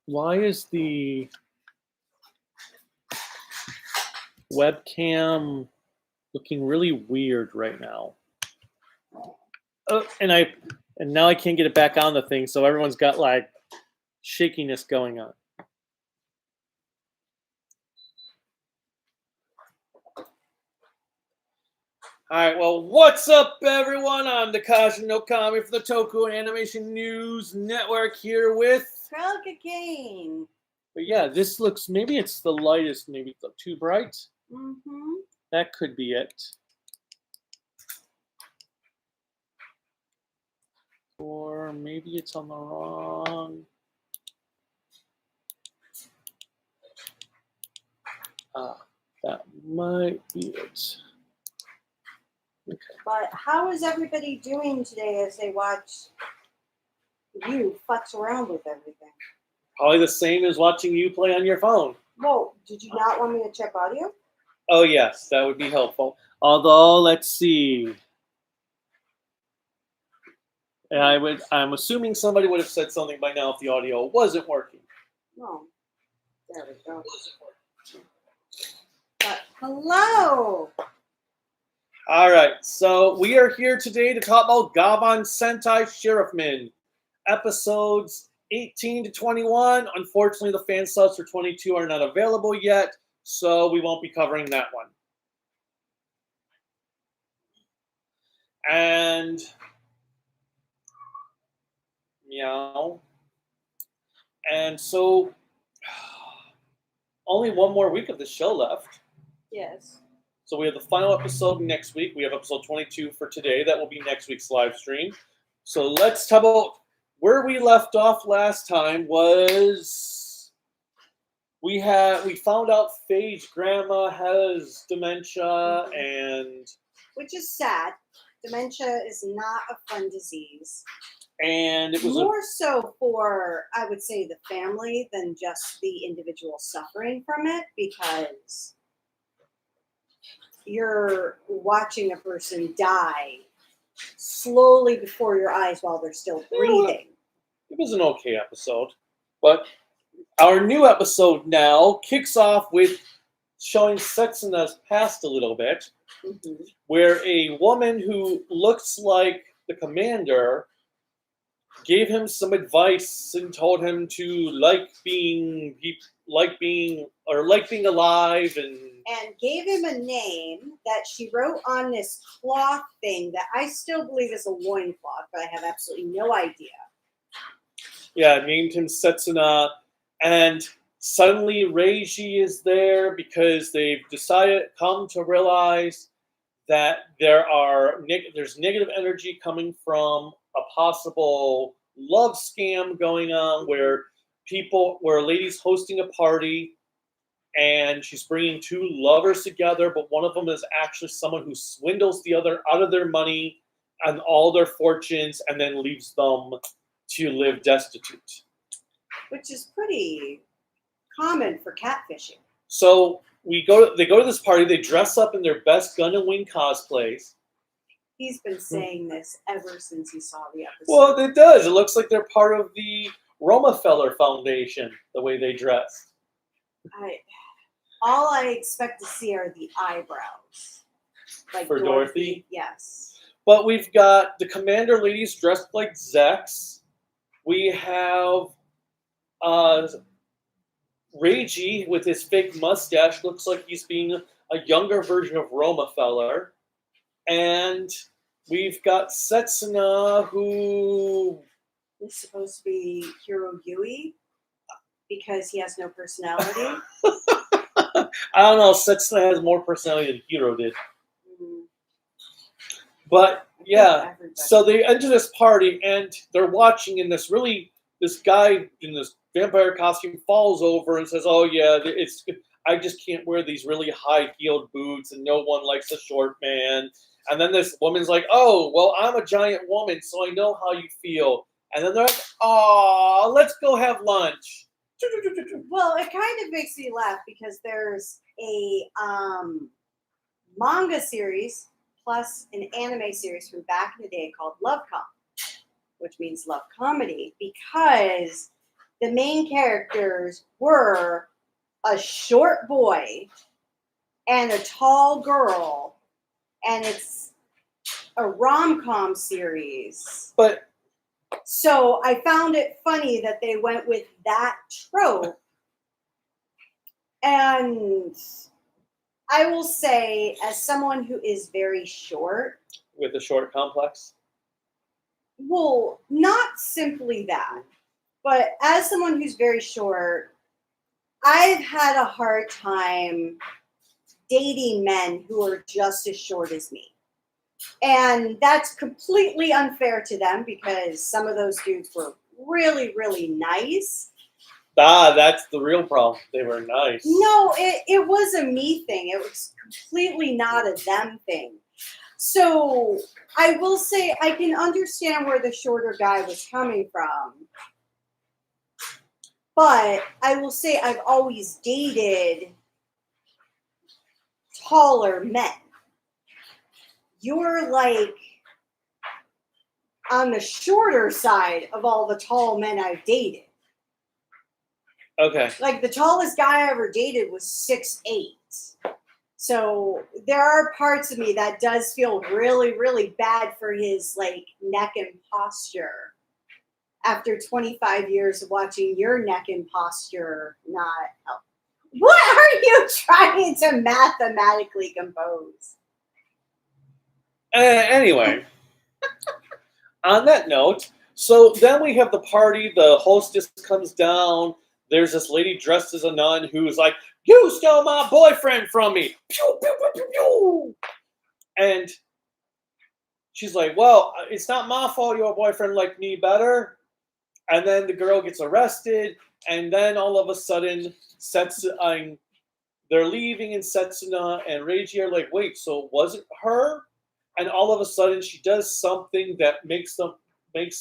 Why is the webcam looking really weird right now? And now I can't get it back on the thing, so everyone's got like shakiness going on. Alright, well, what's up, everyone? I'm Takashi Nokami from the Toku Animation News Network here with Trelka Kane. But yeah, this looks, maybe it's the lightest, maybe it's too bright. Mm-hmm. That could be it. Or maybe it's on the wrong. That might be it. Okay. But how is everybody doing today as they watch you futz around with everything? Probably the same as watching you play on your phone. Whoa, did you not want me to check audio? Oh yes, that would be helpful. Although, let's see. I'm assuming somebody would have said something by now if the audio wasn't working. No. There we go. But hello! Alright, so we are here today to talk about Gavan Sentai Sheriffman, episodes 18 to 21. Unfortunately, the fan subs for 22 are not available yet, so we won't be covering that one. And meow. And so only one more week of the show left. Yes. So we have the final episode next week. We have episode 22 for today. That will be next week's live stream. So let's talk about where we left off last time. Was we found out Faye's grandma has dementia, and which is sad. Dementia is not a fun disease. And it was more so for, I would say, the family than just the individual suffering from it, because you're watching a person die slowly before your eyes while they're still breathing. It was an okay episode. But our new episode now kicks off with showing Setsuna's past a little bit, where a woman who looks like the commander gave him some advice and told him to like being alive, and gave him a name that she wrote on this cloth thing that I still believe is a loincloth, but I have absolutely no idea. Yeah, named him Setsuna, and suddenly Reiji is there because they've come to realize that there's negative energy coming from a possible love scam going on where a lady's hosting a party and she's bringing two lovers together, but one of them is actually someone who swindles the other out of their money and all their fortunes and then leaves them to live destitute. Which is pretty common for catfishing. So they go to this party, they dress up in their best Gun and Wing cosplays. He's been saying this ever since he saw the episode. Well, it does. It looks like they're part of the Romefeller Foundation, the way they dress. All I expect to see are the eyebrows. Like for Dorothy? Yes. But we've got the commander ladies dressed like Zex. We have Reiji with his fake mustache. Looks like he's being a younger version of Romefeller. And we've got Setsuna, who is supposed to be Hiro Yui because he has no personality. I don't know. Setsuna has more personality than Hiro did. Mm-hmm. But yeah, so they enter this party and they're watching, and this guy in this vampire costume falls over and says, "Oh yeah, I just can't wear these really high-heeled boots, and no one likes a short man." And then this woman's like, "Oh, well, I'm a giant woman, so I know how you feel." And then they're like, "Aw, let's go have lunch." Well, it kind of makes me laugh because there's a manga series plus an anime series from back in the day called Love Com, which means love comedy, because the main characters were a short boy and a tall girl, and it's a rom-com series. But so I found it funny that they went with that trope. And I will say, as someone who is very short, with a short complex. well, not simply that, but as someone who's very short, I've had a hard time dating men who are just as short as me. And that's completely unfair to them because some of those dudes were really, really nice. That's the real problem. They were nice. No, it was a me thing. It was completely not a them thing. So I will say I can understand where the shorter guy was coming from. But I will say I've always dated taller men. You're like on the shorter side of all the tall men I've dated. Okay. Like the tallest guy I ever dated was 6'8". So there are parts of me that does feel really, really bad for his like neck and posture. After 25 years of watching your neck and posture not help. What are you trying to mathematically compose? Anyway, on that note, so then we have the party. The hostess comes down. There's this lady dressed as a nun who's like, "You stole my boyfriend from me!" Pew, pew, pew, pew, pew. And she's like, "Well, it's not my fault your boyfriend liked me better." And then the girl gets arrested. And then all of a sudden, they're leaving, and Setsuna and Reiji are like, "Wait, so it wasn't her?" And all of a sudden, she does something that makes them The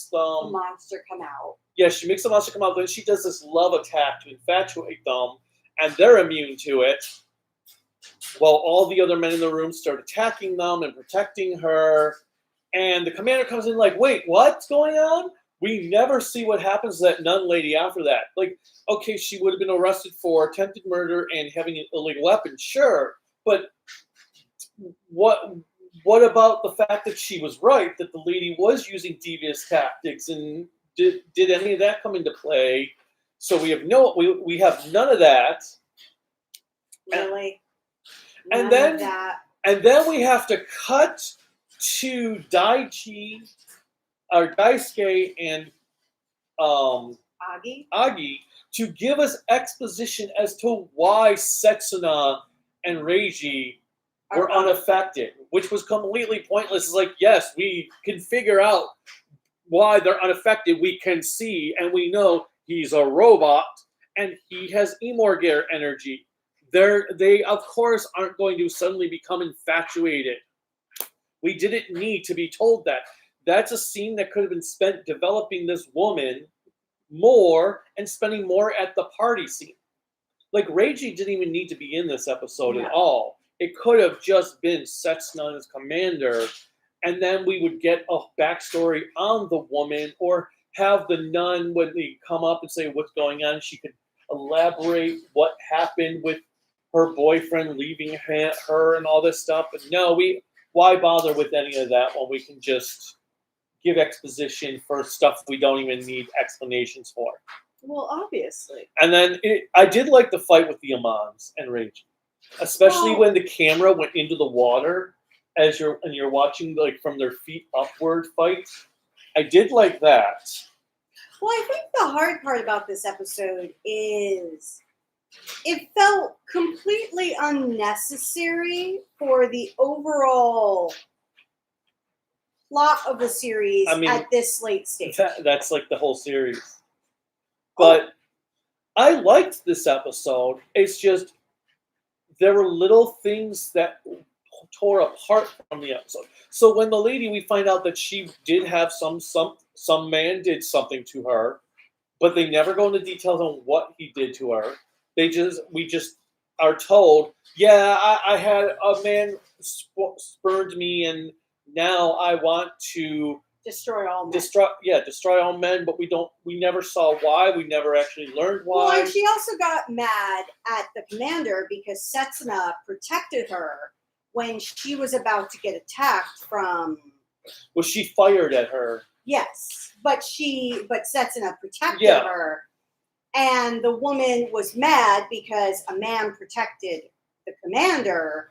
monster come out. Yeah, she makes the monster come out. Then she does this love attack to infatuate them, and they're immune to it. While all the other men in the room start attacking them and protecting her, and the commander comes in like, "Wait, what's going on?" We never see what happens to that nun lady after that. Like, okay, she would have been arrested for attempted murder and having an illegal weapon, sure, but what about the fact that she was right, that the lady was using devious tactics, and did any of that come into play? So we have none of that. Really? And None of that. And then we have to cut to Daisuke and Agi to give us exposition as to why Setsuna and Reiji were unaffected, which was completely pointless. It's like, yes, we can figure out why they're unaffected. We can see, and we know he's a robot, and he has Emorgare energy. They, of course, aren't going to suddenly become infatuated. We didn't need to be told that. That's a scene that could have been spent developing this woman more and spending more at the party scene. Like, Reiji didn't even need to be in this episode at all. It could have just been Setsuna as commander, and then we would get a backstory on the woman, or have the nun, when they come up and say what's going on, she could elaborate what happened with her boyfriend leaving her and all this stuff. But no, why bother with any of that when we can just give exposition for stuff we don't even need explanations for? Well, obviously. And then I did like the fight with the Amans and Reiji, especially when the camera went into the water and you're watching like from their feet upward fight. I did like that. Well, I think the hard part about this episode is it felt completely unnecessary for the overall plot of the series at this late stage. That's like the whole series. But I liked this episode. It's just there were little things that tore apart from the episode. So when the lady, we find out that she did have some man did something to her, but they never go into details on what he did to her. We just are told, yeah, I had a man spurned me, and now I want to Destroy all men. destroy all men, but we never saw why. We never actually learned why. Well, and she also got mad at the commander because Setsuna protected her when she was about to get attacked from. Was she fired at her? Yes, but Setsuna protected her, and the woman was mad because a man protected the commander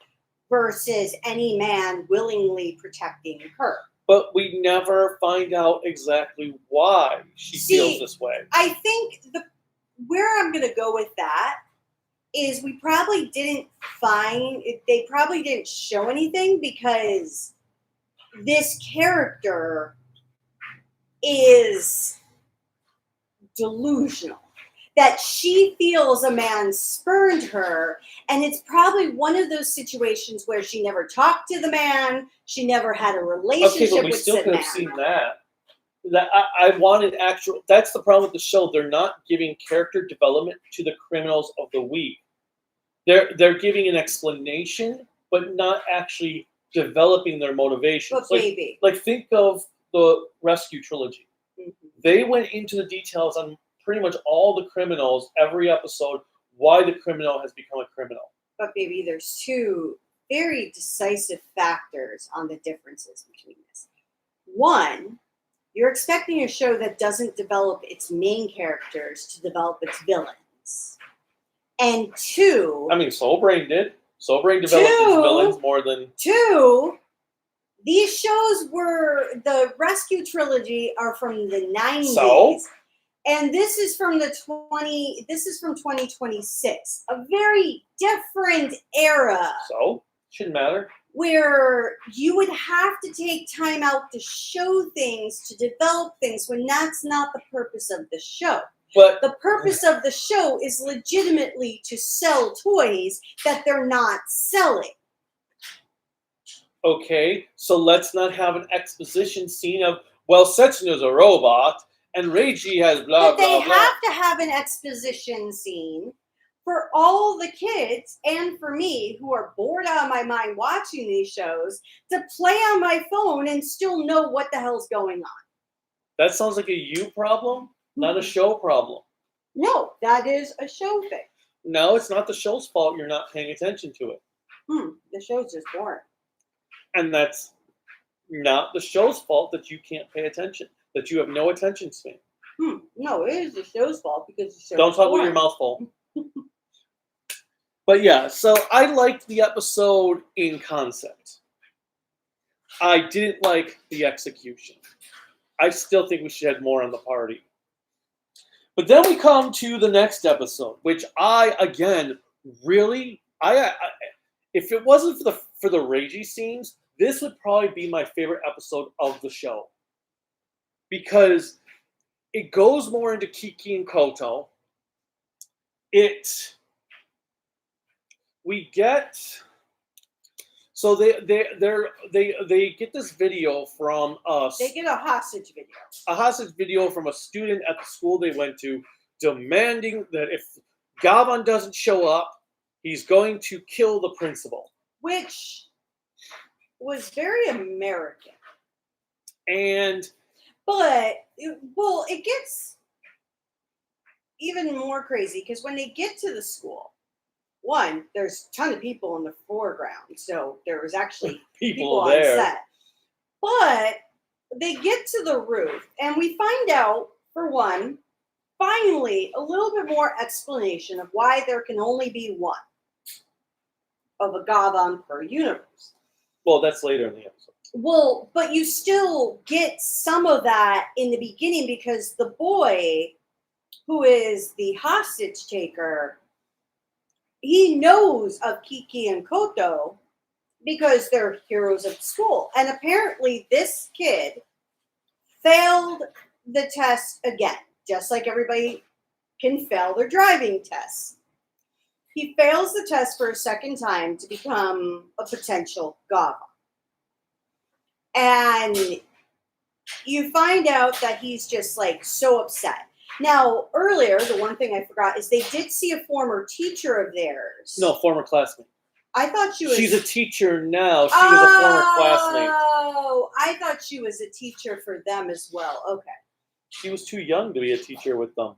versus any man willingly protecting her. But we never find out exactly why she feels this way. I think where I'm going to go with that is we probably didn't they probably didn't show anything because this character is delusional. That she feels a man spurned her, and it's probably one of those situations where she never talked to the man, she never had a relationship with the man. Okay, but we still could have seen that. That I wanted actual. That's the problem with the show. They're not giving character development to the criminals of the week. They're giving an explanation, but not actually developing their motivations. But maybe. Like think of the Rescue trilogy. Mm-hmm. They went into the details on pretty much all the criminals, every episode, why the criminal has become a criminal. But baby, there's two very decisive factors on the differences between this. One, you're expecting a show that doesn't develop its main characters to develop its villains. And two... I mean, Soul Brain did. Soul Brain developed its villains more than... Two, these shows the Rescue trilogy are from the 90s. So? And this is from 2026, a very different era. So, shouldn't matter. Where you would have to take time out to show things, to develop things, when that's not the purpose of the show. But the purpose of the show is legitimately to sell toys that they're not selling. Okay, so let's not have an exposition scene of, well, Setsuna's a robot, and Reiji has blah, but they blah, blah. have to have an exposition scene for all the kids and for me who are bored out of my mind watching these shows to play on my phone and still know what the hell's going on. That sounds like a you problem, not a show problem. No, that is a show thing. No, it's not the show's fault you're not paying attention to it. The show's just boring. And that's not the show's fault that you can't pay attention. That you have no attention span. No, it is the show's fault because the show's Don't talk with your mouth full. But yeah, so I liked the episode in concept. I didn't like the execution. I still think we should have more on the party. But then we come to the next episode, which I, again, really, if it wasn't for the Reiji scenes, this would probably be my favorite episode of the show. Because it goes more into Kiki and Koto. We get, so they get this video from us. They get a hostage video. A hostage video from a student at the school they went to, demanding that if Gavan doesn't show up, he's going to kill the principal. Which was very American. But it gets even more crazy because when they get to the school, one, there's a ton of people in the foreground, so there was actually people on set. But they get to the roof, and we find out, for one, finally, a little bit more explanation of why there can only be one of a Gavan per universe. Well, that's later in the episode. Well, but you still get some of that in the beginning because the boy, who is the hostage taker, he knows of Kiki and Koto because they're heroes of school. And apparently this kid failed the test again, just like everybody can fail their driving tests. He fails the test for a second time to become a potential Gavan. And you find out that he's just like so upset. Now, earlier, the one thing I forgot is they did see a former teacher of theirs. No, former classmate. I thought she was. She's a teacher now. She was a former classmate. Oh, I thought she was a teacher for them as well. Okay. She was too young to be a teacher with them.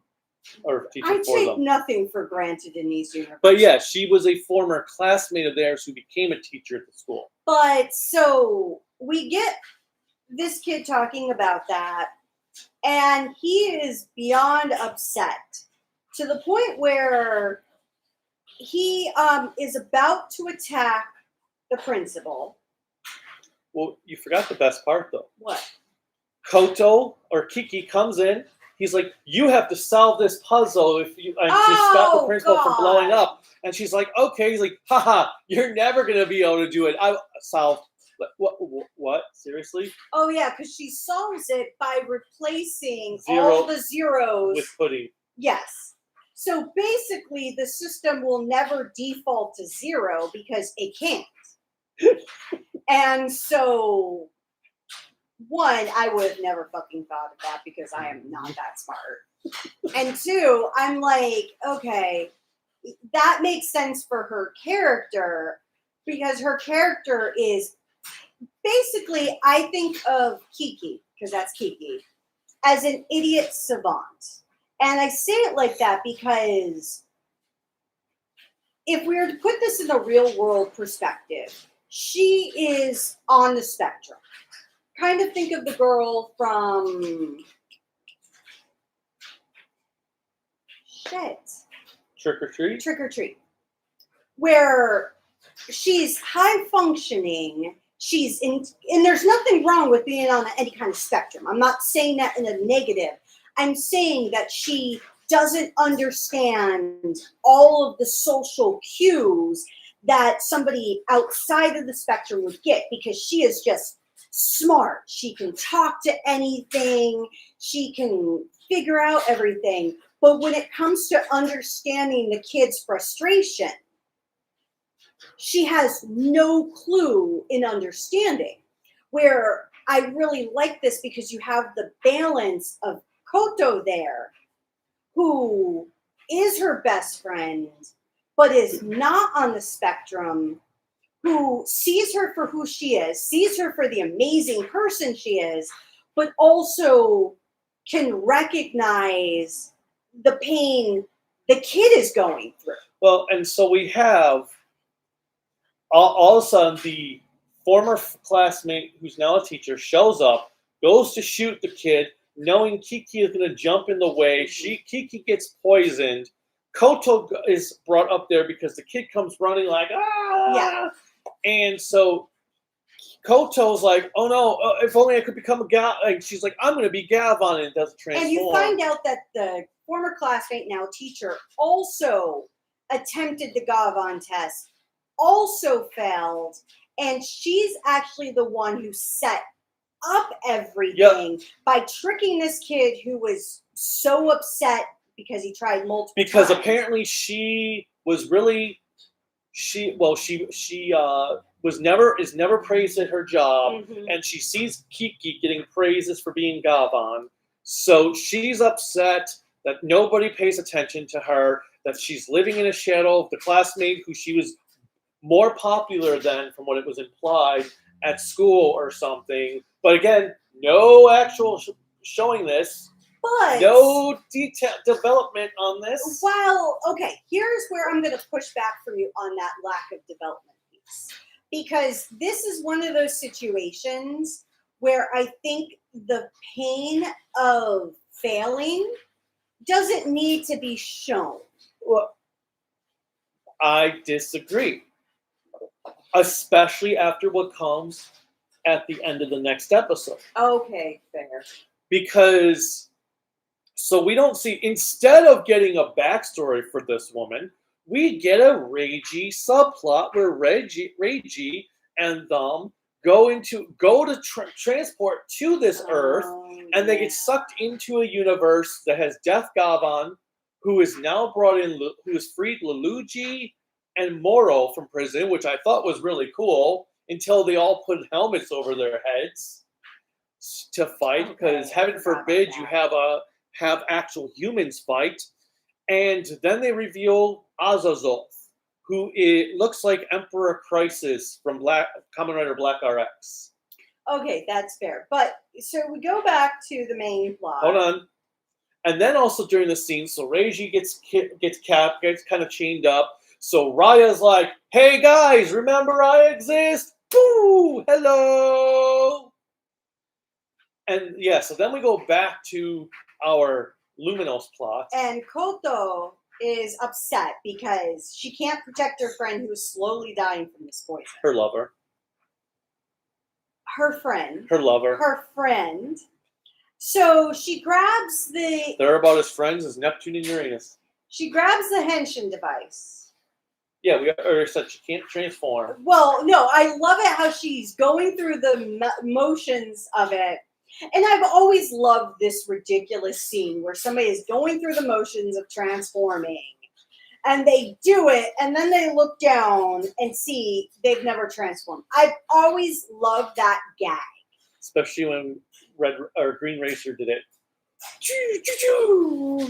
Or teacher I for take them. nothing for granted in these universes. But yeah, she was a former classmate of theirs who became a teacher at the school. But so we get this kid talking about that, and he is beyond upset to the point where he is about to attack the principal. Well, you forgot the best part, though. What? Koto, or Kiki, comes in. He's like, you have to solve this puzzle to stop the principal from blowing up. And she's like, okay. He's like, haha, you're never going to be able to do it. I solved. What? Seriously? Oh, yeah, because she solves it by replacing Zero all the zeros. with pudding. Yes. So basically, the system will never default to 0 because it can't. And so, one, I would have never fucking thought of that because I am not that smart. And two, I'm like, okay, that makes sense for her character because her character is basically, I think of Kiki, because that's Kiki, as an idiot savant. And I say it like that because if we were to put this in a real world perspective, she is on the spectrum. Kind of think of the girl from Trick or Treat? Trick or Treat, where she's high functioning. She's in, and there's nothing wrong with being on any kind of spectrum. I'm not saying that in a negative. I'm saying that she doesn't understand all of the social cues that somebody outside of the spectrum would get because she is just smart. She can talk to anything. She can figure out everything. But when it comes to understanding the kid's frustration, she has no clue in understanding. Where I really like this because you have the balance of Koto there, who is her best friend, but is not on the spectrum, who sees her for who she is, sees her for the amazing person she is, but also can recognize the pain the kid is going through. Well, and so we have all of a sudden the former classmate who's now a teacher shows up, goes to shoot the kid, knowing Kiki is going to jump in the way. Kiki gets poisoned. Koto is brought up there because the kid comes running like, ah! Yeah. And so Koto's like, oh no, if only I could become a Gavan. And she's like, I'm going to be Gavan, and it doesn't transform. And you find out that the former classmate, now teacher, also attempted the Gavan test, also failed, and she's actually the one who set up everything by tricking this kid who was so upset because he tried multiple because times. Apparently she was really she was never praised at her job, and she sees Kiki getting praises for being Gavan, so she's upset that nobody pays attention to her, that she's living in a shadow of the classmate who she was more popular than, from what it was implied, at school or something. But again, no actual showing this. But no detail development on this. Well, okay, here's where I'm going to push back from you on that lack of development piece. Because this is one of those situations where I think the pain of failing doesn't need to be shown. Well, I disagree. Especially after what comes at the end of the next episode. Okay, fair. Because, so we don't see, instead of getting a backstory for this woman, we get a Reiji subplot where Reiji and them go to transport to this Earth, and they get sucked into a universe that has Death Gavan, who is now brought in, who has freed Leluji and Moro from prison, which I thought was really cool, until they all put helmets over their heads to fight, because heaven forbid you have have actual humans fight. And then they reveal Azazel, who it looks like Emperor Crisis from Kamen Rider Black RX. Okay, that's fair. But so we go back to the main plot. Hold on. And then also during the scene, so Reiji gets capped, gets kind of chained up. So Raya's like, "Hey guys, remember I exist? Woo! Hello!" And yeah, so then we go back to our Luminos plot. And Koto is upset because she can't protect her friend who's slowly dying from this poison. Her lover. Her friend. Her lover. Her friend. So she grabs the... They're about as friends as Neptune and Uranus. She grabs the Henshin device. Yeah, we already said she can't transform. Well, no, I love it how she's going through the motions of it. And I've always loved this ridiculous scene where somebody is going through the motions of transforming. And they do it, and then they look down and see they've never transformed. I've always loved that gag. Especially when Green Racer did it.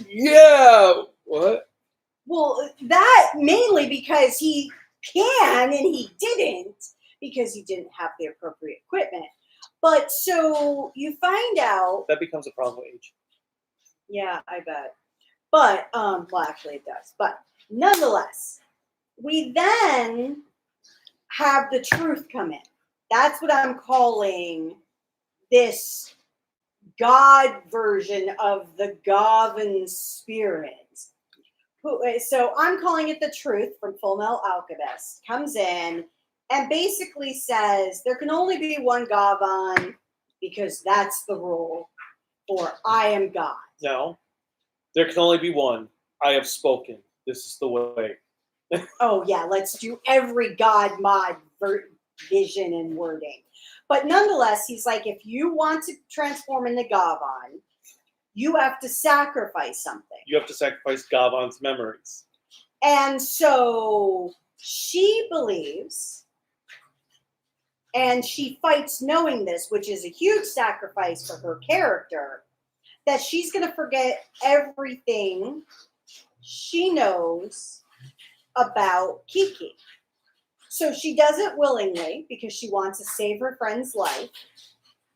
Yeah! What? Well, that mainly because he can and he didn't because he didn't have the appropriate equipment. But so you find out... That becomes a problem with age. Yeah, I bet. But, well, actually it does. But nonetheless, we then have the truth come in. That's what I'm calling this God version of the Gavan spirit. So I'm calling it the truth from Full Metal Alchemist. Comes in and basically says there can only be one Gavan because that's the rule, or I am God. No. There can only be one. I have spoken. This is the way. Oh, yeah, let's do every God mod vision and wording. But nonetheless, he's like, if you want to transform into Gavan, you have to sacrifice something. You have to sacrifice Gavan's memories. And so she believes, and she fights knowing this, which is a huge sacrifice for her character, that she's going to forget everything she knows about Kiki. So she does it willingly because she wants to save her friend's life.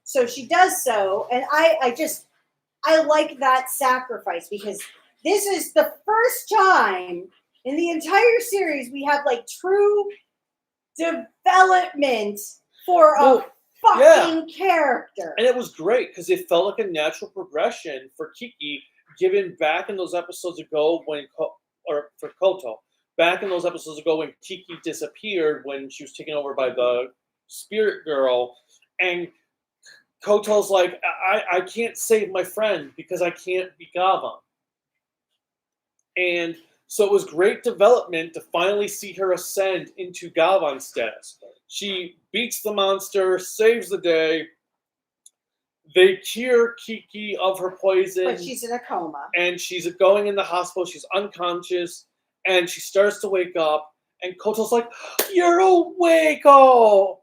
So she does so, and I like that sacrifice because this is the first time in the entire series we have like true development for a fucking character. And it was great because it felt like a natural progression for Kiki, given back in those episodes ago for Koto, back in those episodes ago when Kiki disappeared when she was taken over by the spirit girl, and Koto's like, I can't save my friend because I can't be Gavan. And so it was great development to finally see her ascend into Gavan status. She beats the monster, saves the day. They cure Kiki of her poison. But she's in a coma. And she's going in the hospital. She's unconscious. And she starts to wake up. And Koto's like, "You're awake! Oh!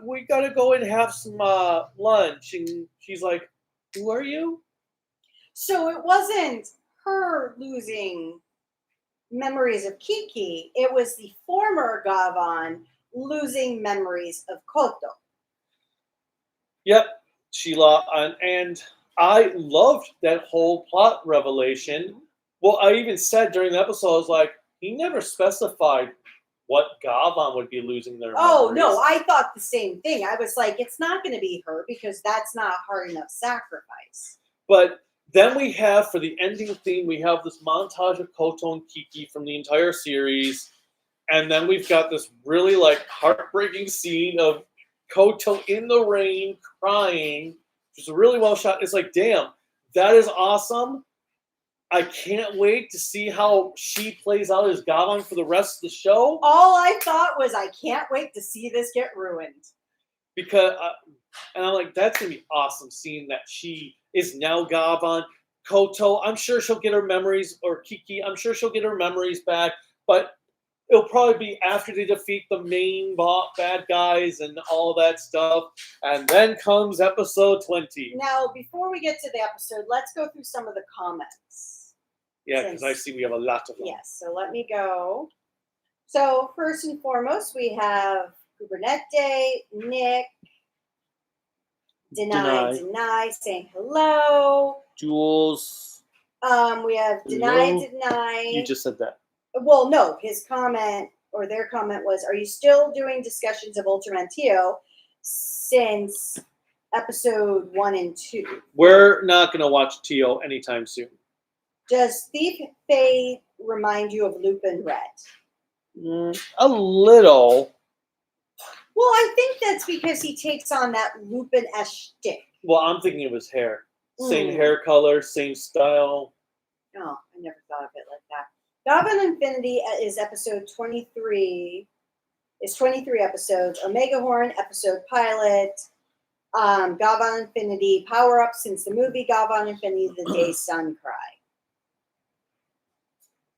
We gotta go and have some lunch." And she's like, "Who are you?" So it wasn't her losing memories of Kiki. It was the former Gavan losing memories of Koto. Yep. Sheila, and I loved that whole plot revelation. Well, I even said during the episode, I was like, he never specified what Gavan would be losing their memories. Oh, no, I thought the same thing. I was like, it's not going to be her because that's not a hard enough sacrifice. But then we have, for the ending theme, we have this montage of Koto and Kiki from the entire series. And then we've got this really, heartbreaking scene of Koto in the rain, crying. It's really well shot. It's like, damn, that is awesome. I can't wait to see how she plays out as Gavan for the rest of the show. All I thought was, I can't wait to see this get ruined. Because, and I'm like, that's going to be awesome, seeing that she is now Gavan. Koto, I'm sure she'll get her memories, or Kiki, I'm sure she'll get her memories back. But it'll probably be after they defeat the main bad guys and all that stuff, and then comes episode 20. Now, before we get to the episode, let's go through some of the comments. Yeah, because I see we have a lot of them. Yes, so let me go. So first and foremost, we have Kubernete, Nick, Deny, saying hello. Jules. We have Deny. You just said that. Well, no, his comment or their comment was, "Are you still doing discussions of Ultraman Tio since episode 1 and 2?" We're not going to watch Tio anytime soon. Does Thief Fate remind you of Lupin Red? A little. Well, I think that's because he takes on that Lupin-esque shtick. Well, I'm thinking of his hair. Same hair color, same style. Oh, I never thought of it like that. Gavan Infinity is episode 23. It's 23 episodes. Omega Horn episode pilot. Gavan Infinity power up since the movie Gavan Infinity, The Day Sun Cry.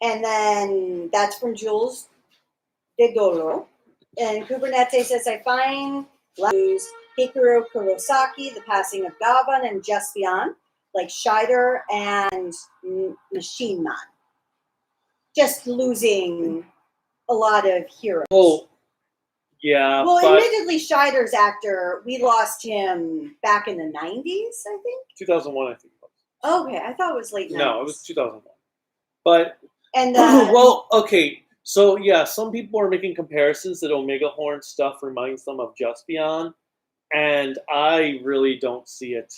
And then that's from Jules de Dolo. And Kubernete says, I find news Hikaru Kurosaki, the passing of Gavan and Juspion, like Scheider and Machine Man. Just losing a lot of heroes. Oh, yeah. Well, admittedly, Scheider's actor, we lost him back in the 90s, I think. 2001, I think it was. Okay, I thought it was late 90s. No, it was 2001. But, and well, okay. So, yeah, some people are making comparisons that Omega Horn stuff reminds them of Juspion, and I really don't see it.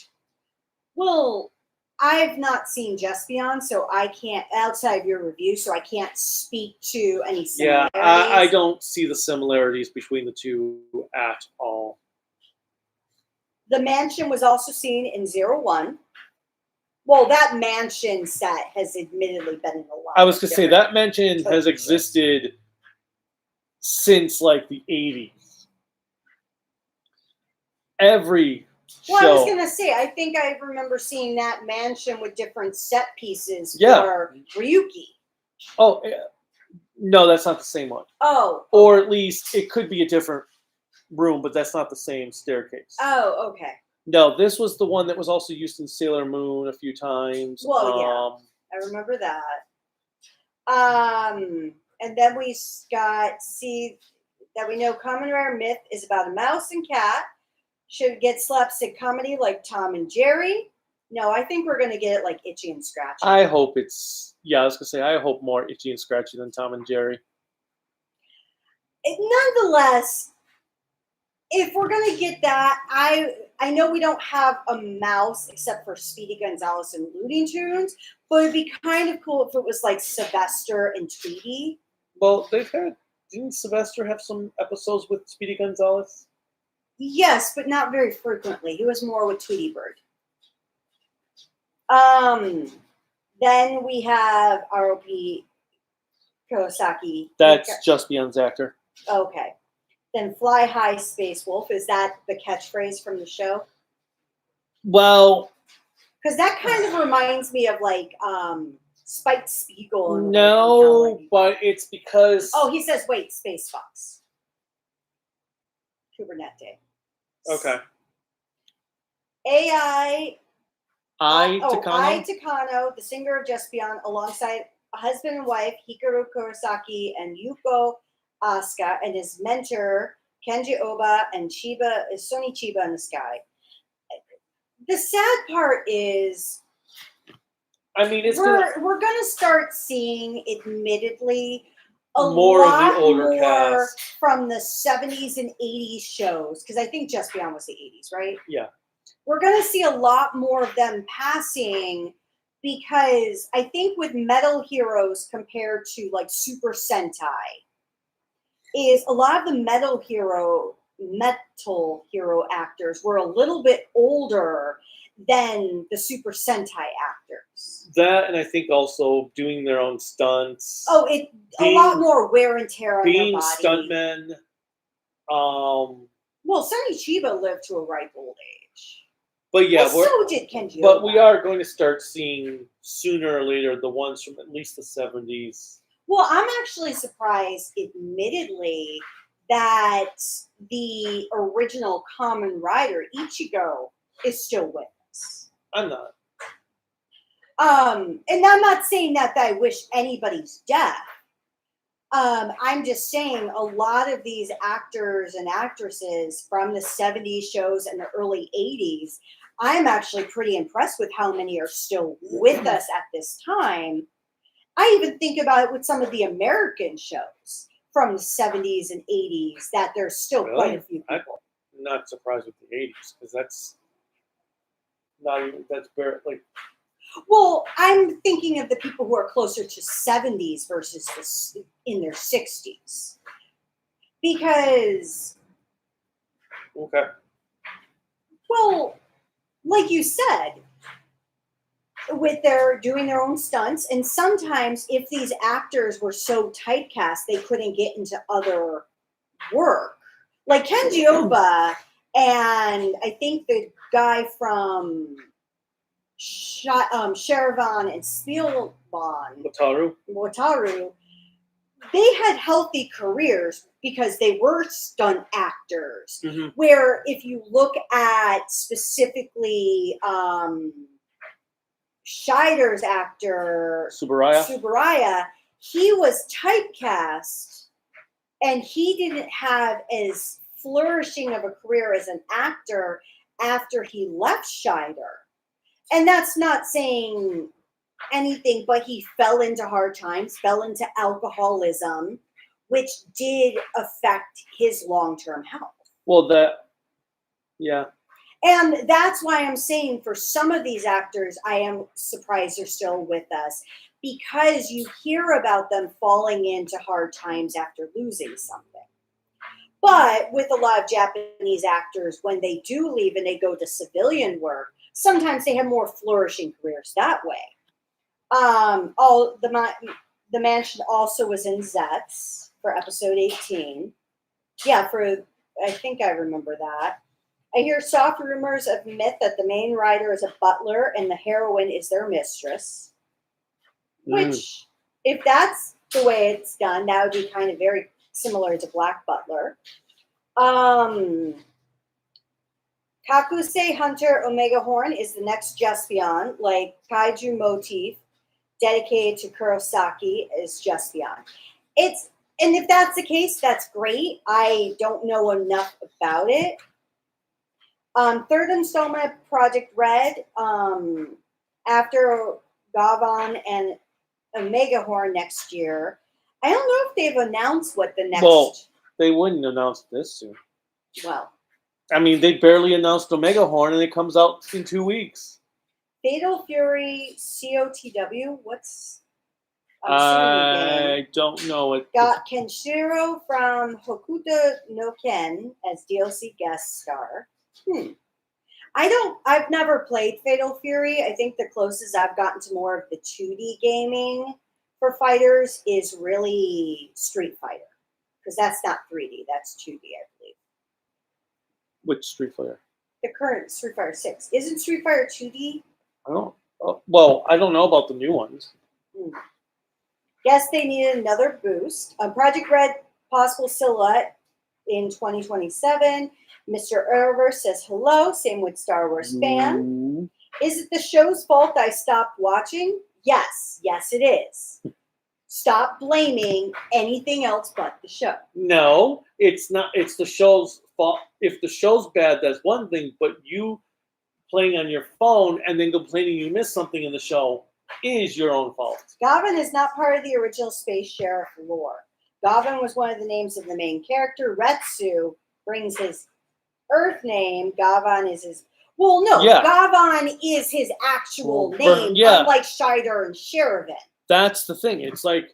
Well, I've not seen Juspion, so I can't, outside of your review, so I can't speak to any similarities. Yeah, I don't see the similarities between the two at all. The mansion was also seen in 01. Well, that mansion set has admittedly been in a lot. I was going to say, that mansion has existed since, like, the 80s. Every Well, show. I was going to say, I think I remember seeing that mansion with different set pieces for Ryuki. Oh, no, that's not the same one. Oh. Or at least it could be a different room, but that's not the same staircase. Oh, okay. No, this was the one that was also used in Sailor Moon a few times. Well, yeah, I remember that. And then we got see that we know Common Rare Myth is about a mouse and cat. Should get slapstick comedy like Tom and Jerry. No, I think we're going to get it like Itchy and Scratchy. I hope it's, I was going to say, I hope more Itchy and Scratchy than Tom and Jerry. Nonetheless, if we're going to get that, I know we don't have a mouse except for Speedy Gonzales and Looney Tunes, but it'd be kind of cool if it was like Sylvester and Tweety. Well, didn't Sylvester have some episodes with Speedy Gonzales? Yes, but not very frequently. He was more with Tweety Bird. Then we have R.O.P. Kurosaki. That's Juspion's actor. Okay. Then Fly High Space Wolf. Is that the catchphrase from the show? Well, because that kind of reminds me of like Spike Spiegel. No, but it's because... Oh, he says, wait, Space Fox. Kubernete. Okay. Ai Takano? Takano, the singer of Juspion, alongside a husband and wife, Hikaru Kurosaki and Yuko Asuka, and his mentor, Kenji Oba, and Sony Chiba in the sky. The sad part is, I mean, we're going to start seeing, admittedly, more of the older cast from the 70s and 80s shows, because I think Juspion was the 80s, right? Yeah. We're going to see a lot more of them passing, because I think with Metal Heroes compared to like Super Sentai, is a lot of the Metal Hero actors were a little bit older than the Super Sentai actors. That, and I think also doing their own stunts. Oh, a lot more wear and tear on their body. Being stuntmen. Well, Sonny Chiba lived to a ripe old age. But yeah, so did Kenji. But we are going to start seeing sooner or later the ones from at least the 70s. Well, I'm actually surprised, admittedly, that the original Kamen Rider, Ichigo, is still with us. I'm not. And I'm not saying that I wish anybody's death. I'm just saying a lot of these actors and actresses from the 70s shows and the early 80s, I'm actually pretty impressed with how many are still with us at this time. I even think about it with some of the American shows from the 70s and 80s that there's still quite a few people. I'm not surprised with the 80s because that's not even, that's bare, like. Well, I'm thinking of the people who are closer to 70s versus in their 60s. Because, Okay. well, like you said, with their doing their own stunts, and sometimes if these actors were so typecast, they couldn't get into other work. Like Kenji Oba and I think the guy from Sheriffman and Spielbahn, Wataru, they had healthy careers because they were stunt actors. Mm-hmm. Where if you look at specifically Scheider's actor, Tsuburaya, he was typecast and he didn't have as flourishing of a career as an actor after he left Scheider. And that's not saying anything, but he fell into hard times, fell into alcoholism, which did affect his long-term health. Well, yeah. And that's why I'm saying for some of these actors, I am surprised they're still with us because you hear about them falling into hard times after losing something. But with a lot of Japanese actors, when they do leave and they go to civilian work, sometimes they have more flourishing careers that way. The Mansion also was in Zets for episode 18. Yeah, I think I remember that. I hear soft rumors of myth that the main writer is a butler and the heroine is their mistress. Which, if that's the way it's done, that would be kind of very similar to Black Butler. Kakusei Hunter Omega Horn is the next Jaspion, like Kaiju motif dedicated to Kurosaki is Jaspion. And if that's the case, that's great. I don't know enough about it. Third installment of Project Red, after Gavan and Omega Horn next year. I don't know if they've announced what the next. Well, they wouldn't announce this soon. Well, I mean, they barely announced Omega Horn, and it comes out in 2 weeks. Fatal Fury COTW. What's? I don't know it. Got Kenshiro from Hokuto no Ken as DLC guest star. I've never played Fatal Fury. I think the closest I've gotten to more of the 2D gaming for fighters is really Street Fighter. Because that's not 3D, that's 2D, I believe. Which Street Fighter? The current Street Fighter 6. Isn't Street Fighter 2D? I don't. Well, I don't know about the new ones. Guess they needed another boost. Project Red possible silhouette in 2027. Mr. Erver says hello. Same with Star Wars fan. Is it the show's fault I stopped watching? Yes. Yes, it is. Stop blaming anything else but the show. No, it's not. It's the show's fault. If the show's bad, that's one thing. But you playing on your phone and then complaining you missed something in the show is your own fault. Gavan is not part of the original Space Sheriff lore. Gavan was one of the names of the main character. Retsu brings his Earth name. Gavan is his... Well, no. Yeah. Gavan is his actual name, unlike Scheider and Sheriffman. That's the thing. It's like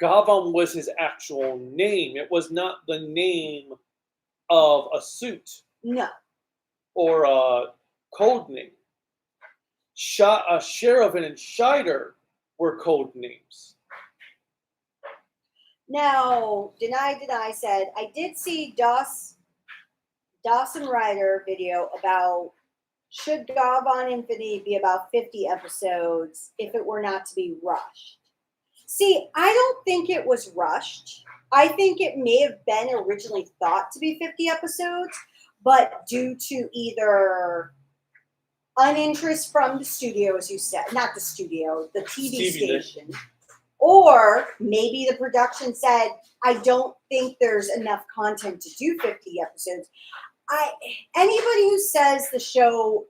Gavan was his actual name. It was not the name of a suit. No. Or a code name. Sheriffman and Scheider were code names. Now, Deny said, I did see Dawson Ryder video about should Gavan Infinity be about 50 episodes if it were not to be rushed. See, I don't think it was rushed. I think it may have been originally thought to be 50 episodes, but due to either uninterest from the studio, as you said, not the studio, the TV station, or maybe the production said, I don't think there's enough content to do 50 episodes. Anybody who says the show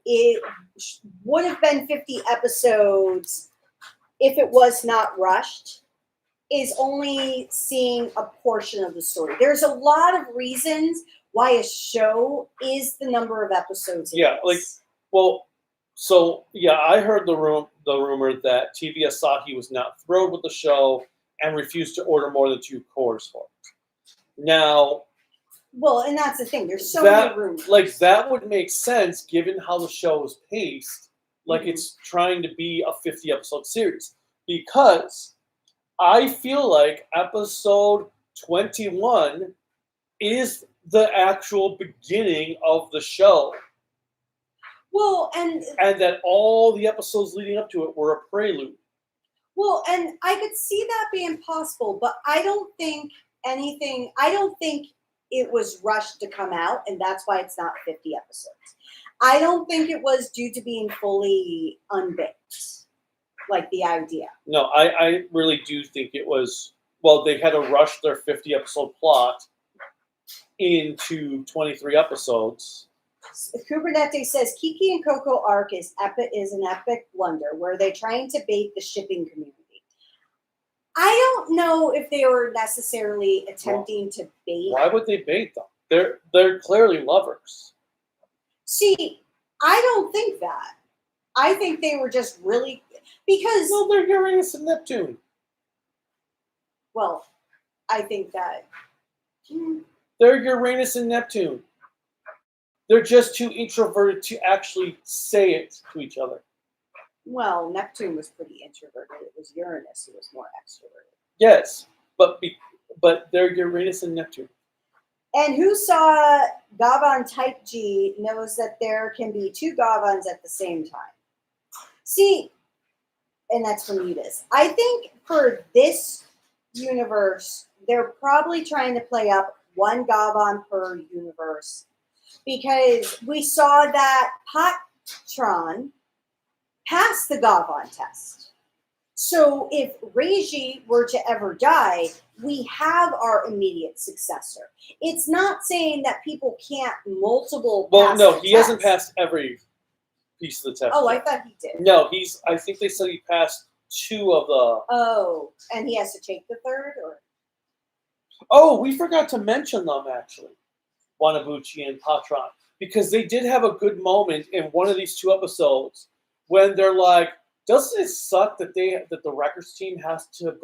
would have been 50 episodes if it was not rushed is only seeing a portion of the story. There's a lot of reasons why a show is the number of episodes. Yeah, I heard the rumor that TV Asahi was not thrilled with the show and refused to order more than 2 cores for it. Now, well, and that's the thing. There's so many rumors. Like, that would make sense given how the show is paced. Like, it's trying to be a 50-episode series. Because I feel like episode 21 is the actual beginning of the show. Well, and that all the episodes leading up to it were a prelude. Well, and I could see that being possible, but I don't think it was rushed to come out, and that's why it's not 50 episodes. I don't think it was due to being fully unbaked, like the idea. No, I really do think it was, they had to rush their 50-episode plot into 23 episodes. Kubernetes says Kiki and Coco arc is an epic blunder where they're trying to bait the shipping community. I don't know if they were necessarily attempting to bait. Why would they bait them? They're clearly lovers. See, I don't think that. I think they were just really because they're Uranus and Neptune. Well, I think that they're Uranus and Neptune. They're just too introverted to actually say it to each other. Well, Neptune was pretty introverted. It was Uranus who was more extroverted. Yes, but they're Uranus and Neptune. And who saw Gavan Type G knows that there can be 2 Gavans at the same time. See, and that's from Udis. I think for this universe, they're probably trying to play up 1 Gavan per universe. Because we saw that Patron passed the Gavan test. So if Reiji were to ever die, we have our immediate successor. It's not saying that people can't multiple pass the he test. hasn't passed every piece of the test. Oh, I thought he did. No, I think they said he passed 2 of the... Oh, and he has to take the 3rd? Or? Oh, we forgot to mention them, actually. Wanabuchi and Patron, because they did have a good moment in one of these 2 episodes when they're like, doesn't it suck that the records team has to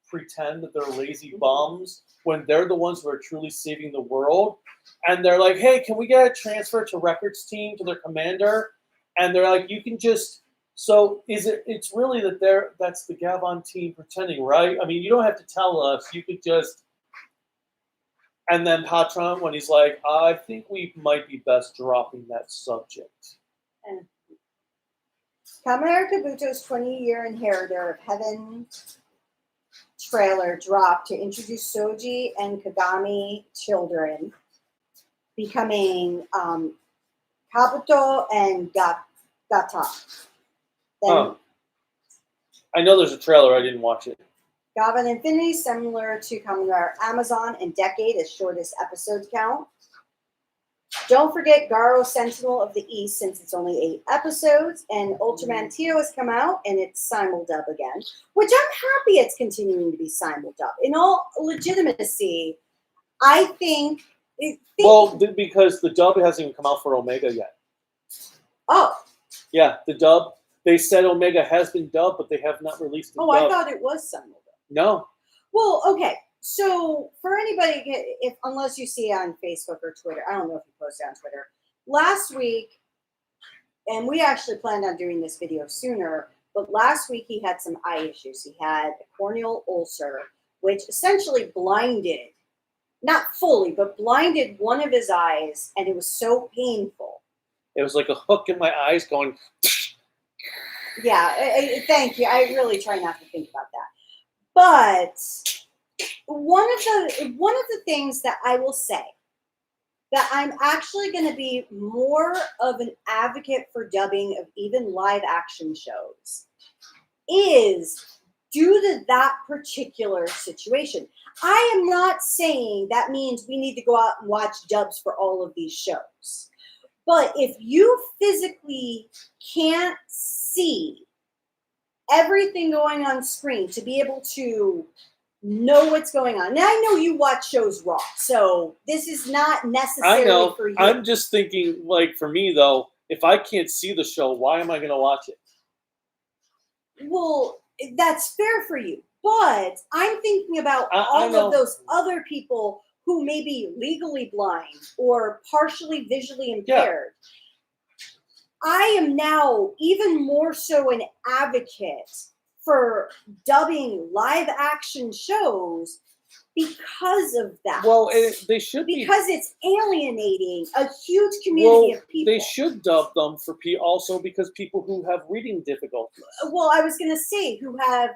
pretend that they're lazy bums when they're the ones who are truly saving the world? And they're like, hey, can we get a transfer to records team to their commander? And they're like, you can just... So it's really that's the Gavan team pretending, right? I mean, you don't have to tell us. You could just... And then Patron, when he's like, I think we might be best dropping that subject. And Kamehara Kabuto's 20-year Inheritor of Heaven trailer dropped to introduce Soji and Kagami children, becoming Kabuto and Gata. Then, I know there's a trailer. I didn't watch it. Gavan Infinity, similar to Kamen Rider Amazon and Decade, as shortest episodes count. Don't forget Garo Sentinel of the East, since it's only 8 episodes. And Ultraman Tio has come out, and it's simuldub again, which I'm happy it's continuing to be simuldub. In all legitimacy, I think... because the dub hasn't even come out for Omega yet. Oh. Yeah, the dub. They said Omega has been dubbed, but they have not released the dub. I thought it was simuldub. No. Well, okay. So for anybody, unless you see it on Facebook or Twitter, I don't know if you posted on Twitter. Last week, and we actually planned on doing this video sooner, but last week he had some eye issues. He had a corneal ulcer, which essentially blinded, not fully, but blinded one of his eyes, and it was so painful. It was like a hook in my eyes going... Yeah, thank you. I really try not to think about that. But one of the things that I will say that I'm actually going to be more of an advocate for dubbing of even live action shows is due to that particular situation. I am not saying that means we need to go out and watch dubs for all of these shows. But if you physically can't see everything going on screen to be able to know what's going on. Now, I know you watch shows raw, so this is not necessarily for you. I'm just thinking, like, for me, though, if I can't see the show, why am I going to watch it? Well, that's fair for you. But I'm thinking about all of those other people who may be legally blind or partially visually impaired. Yeah. I am now even more so an advocate for dubbing live action shows because of that. Well, they should because it's alienating a huge community of people. They should dub them for also because people who have reading difficulties. Well, I was going to say who have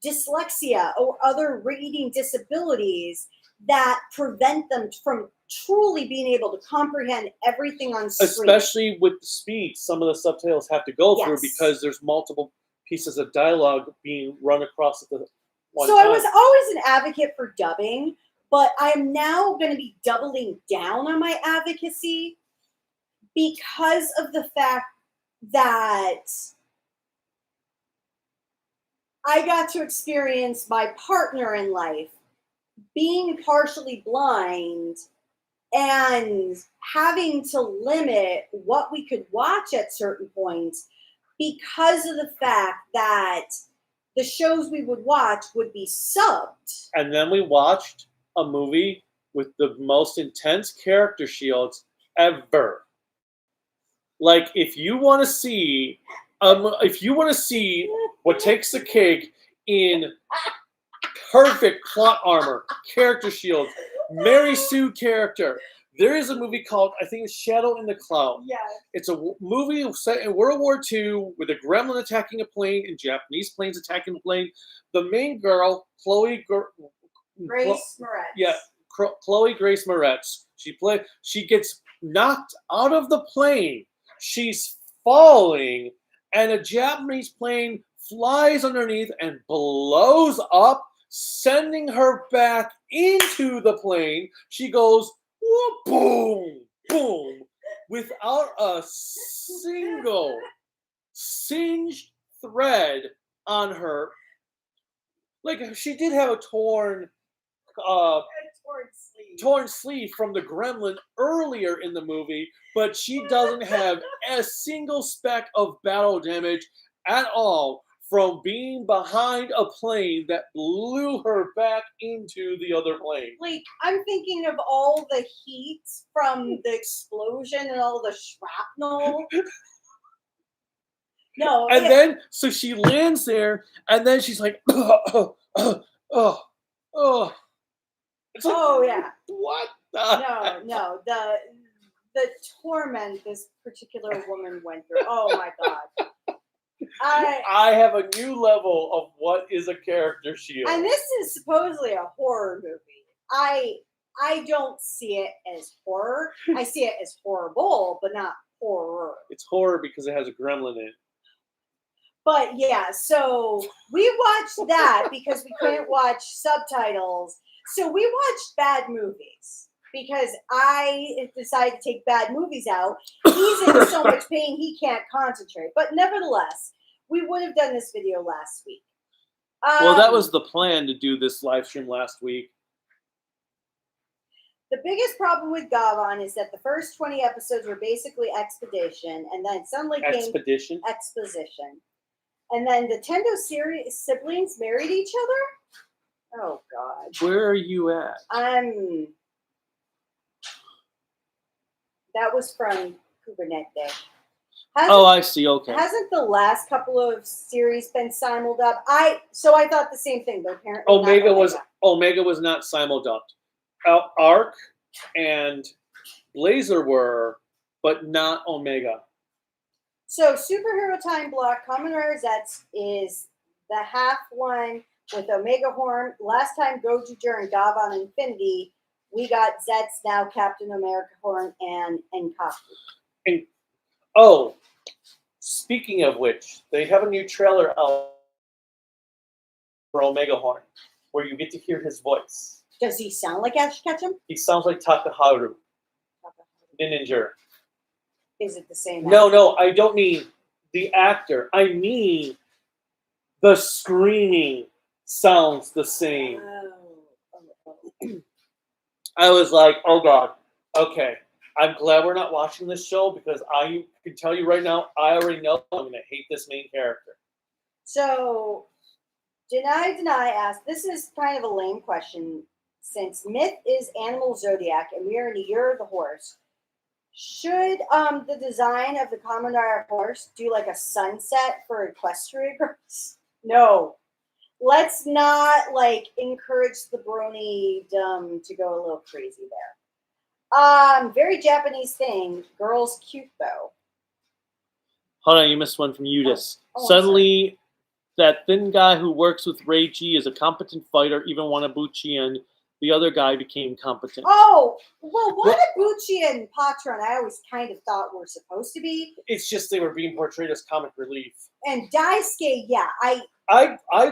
dyslexia or other reading disabilities that prevent them from truly being able to comprehend everything on screen. Especially with the speed some of the subtitles have to go through because there's multiple pieces of dialogue being run across at the one time. I was always an advocate for dubbing, but I'm now going to be doubling down on my advocacy because of the fact that I got to experience my partner in life being partially blind and having to limit what we could watch at certain points because of the fact that the shows we would watch would be subbed. And then we watched a movie with the most intense character shields ever. Like, if you want to see what takes the cake in perfect plot armor, character shields, Mary Sue character, there is a movie called, I think it's Shadow in the Cloud. Yeah. It's a movie set in World War II with a gremlin attacking a plane and Japanese planes attacking the plane. The main girl, Chloe Grace Moretz. Yeah, Chloe Grace Moretz. She gets knocked out of the plane. She's falling, and a Japanese plane flies underneath and blows up, sending her back into the plane. She goes, whoop, boom, boom, without a single singed thread on her. Like, she did have a torn sleeve from the gremlin earlier in the movie, but she doesn't have a single speck of battle damage at all from being behind a plane that blew her back into the other plane. Like, I'm thinking of all the heat from the explosion and all the shrapnel. No. And then, so she lands there, and then she's like, oh. It's like, oh, yeah. What? No. The torment this particular woman went through. Oh, my God. I have a new level of what is a character shield. And this is supposedly a horror movie. I don't see it as horror. I see it as horrible, but not horror. It's horror because it has a gremlin in it. But yeah, so we watched that because we couldn't watch subtitles. So we watched bad movies because I decided to take bad movies out. He's in so much pain he can't concentrate. But nevertheless, we would have done this video last week. Well, that was the plan, to do this live stream last week. The biggest problem with Gavan is that the first 20 episodes were basically exposition, and then suddenly came exposition. And then the Nintendo series siblings married each other? Oh, God. Where are you at? That was from Kubernetes. I see. Okay. Hasn't the last couple of series been simuldubbed? So I thought the same thing, but apparently Omega was not simuldubbed. Arc and Blazer were, but not Omega. So Superhero Time Block, Kamen Rider Zets is the half one with Omega Horn. Last time Goju and Gavan Infinity, we got Zet's now Captain America Horn and Kaku. Oh, speaking of which, they have a new trailer out for Omega Horn, where you get to hear his voice. Does he sound like Ash Ketchum? He sounds like Takaharu. Ninja. Is it the same? No, I don't mean the actor. I mean the screaming sounds the same. I was like, oh God, okay. I'm glad we're not watching this show because I can tell you right now, I already know I'm going to hate this main character. So, Deny asked, this is kind of a lame question. Since Myth is animal zodiac and we are in the year of the horse, should the design of the Kamen Rider horse do like a sunset for equestrian girls? No. Let's not like encourage the brony to go a little crazy there. Very Japanese thing. Girls cute though. Hold on, you missed one from Udis. Oh, Suddenly, that thin guy who works with Reiji is a competent fighter. Even Wanabuchi and the other guy became competent. Oh, well, Wanabuchi and Patron, I always kind of thought were supposed to be. It's just they were being portrayed as comic relief. And Daisuke, yeah, I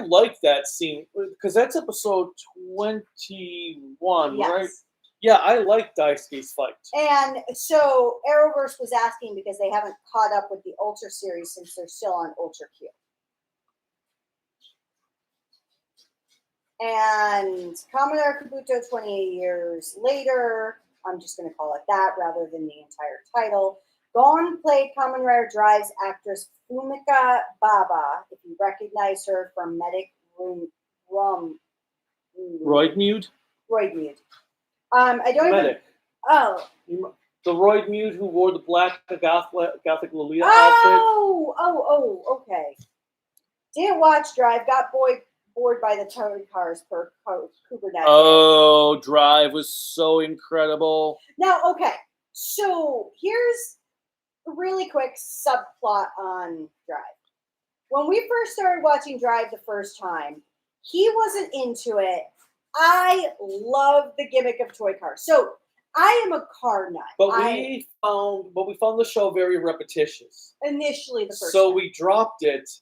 like that scene because that's episode 21, yes. right? Yeah, I like Daisuke's fight. And so Arrowverse was asking because they haven't caught up with the Ultra series since they're still on Ultra Q. And Kamen Rider Kabuto 28 years later, I'm just going to call it that rather than the entire title. Gon played Kamen Rider Drive's actress Fumika Baba, if you recognize her from Medic Roidmude? Roidmude. I don't Medic. even... Oh. The Roidmude who wore the black Gothic Lolita outfit. Oh, okay. Didn't watch Drive, got bored by the toy cars per Kubernetes. Oh, Drive was so incredible. Now, okay, so here's a really quick subplot on Drive. When we first started watching Drive the first time, he wasn't into it. I love the gimmick of toy cars. So I am a car nut. But we found the show very repetitious. Initially, the first So time. we dropped it.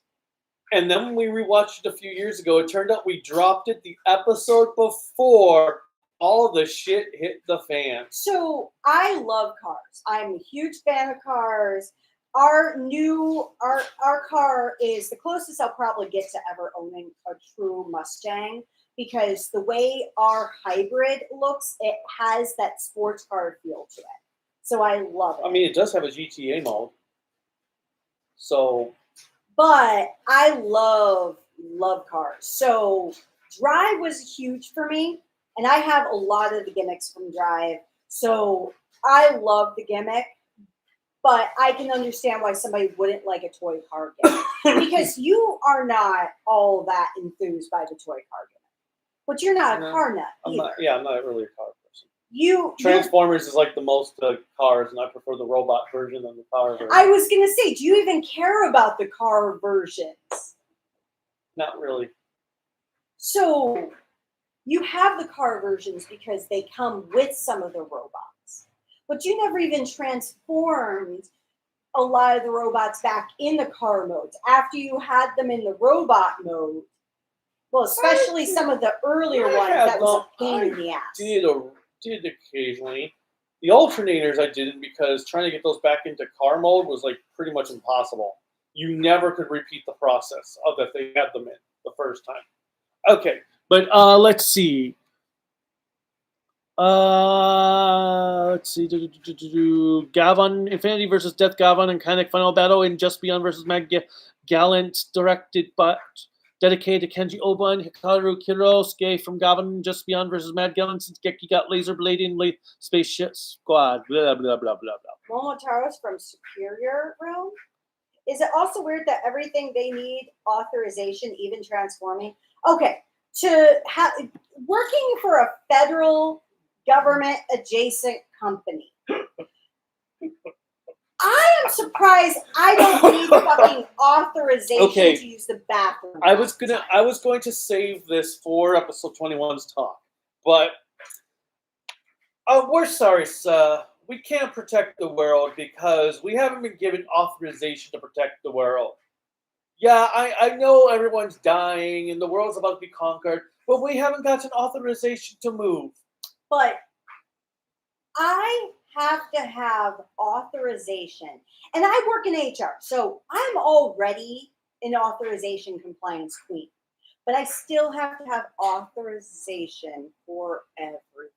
And then when we rewatched it a few years ago, it turned out we dropped it the episode before all the shit hit the fan. So I love cars. I'm a huge fan of cars. Our car is the closest I'll probably get to ever owning a true Mustang because the way our hybrid looks, it has that sports car feel to it. So I love it. I mean, it does have a GTA mode. So... But I love cars. So Drive was huge for me. And I have a lot of the gimmicks from Drive. So I love the gimmick. But I can understand why somebody wouldn't like a toy car gimmick. Because you are not all that enthused by the toy car gimmick. But you're not a car nut either. I'm not really a car person. Transformers is like the most cars, and I prefer the robot version than the car version. I was going to say, do you even care about the car versions? Not really. So you have the car versions because they come with some of the robots. But you never even transformed a lot of the robots back in the car modes. After you had them in the robot mode, well, especially some of the earlier ones, that was a pain in the ass. Did occasionally. The alternators I didn't because trying to get those back into car mode was like pretty much impossible. You never could repeat the process of that they had them in the first time. Okay, but let's see. Gavan, Infinity versus Death Gavan and Kanek final battle in Just Beyond versus Mag Gallant, directed but dedicated to Kenji Oba and Hikaru Kirosuke from Gavan Just Beyond versus Mad Gallant since Geki got laser blading spaceship squad. Blah blah blah blah blah. Momotaro's from Superior Realm. Is it also weird that everything they need authorization, even transforming? Okay, working for a federal government adjacent company. I surprised I don't need fucking authorization to use the bathroom. I was going to save this for episode 21's talk, but we're sorry, sir. We can't protect the world because we haven't been given authorization to protect the world. Yeah, I know everyone's dying and the world's about to be conquered, but we haven't gotten authorization to move. But I have to have authorization. And I work in HR, so I'm already an authorization compliance queen. But I still have to have authorization for everything.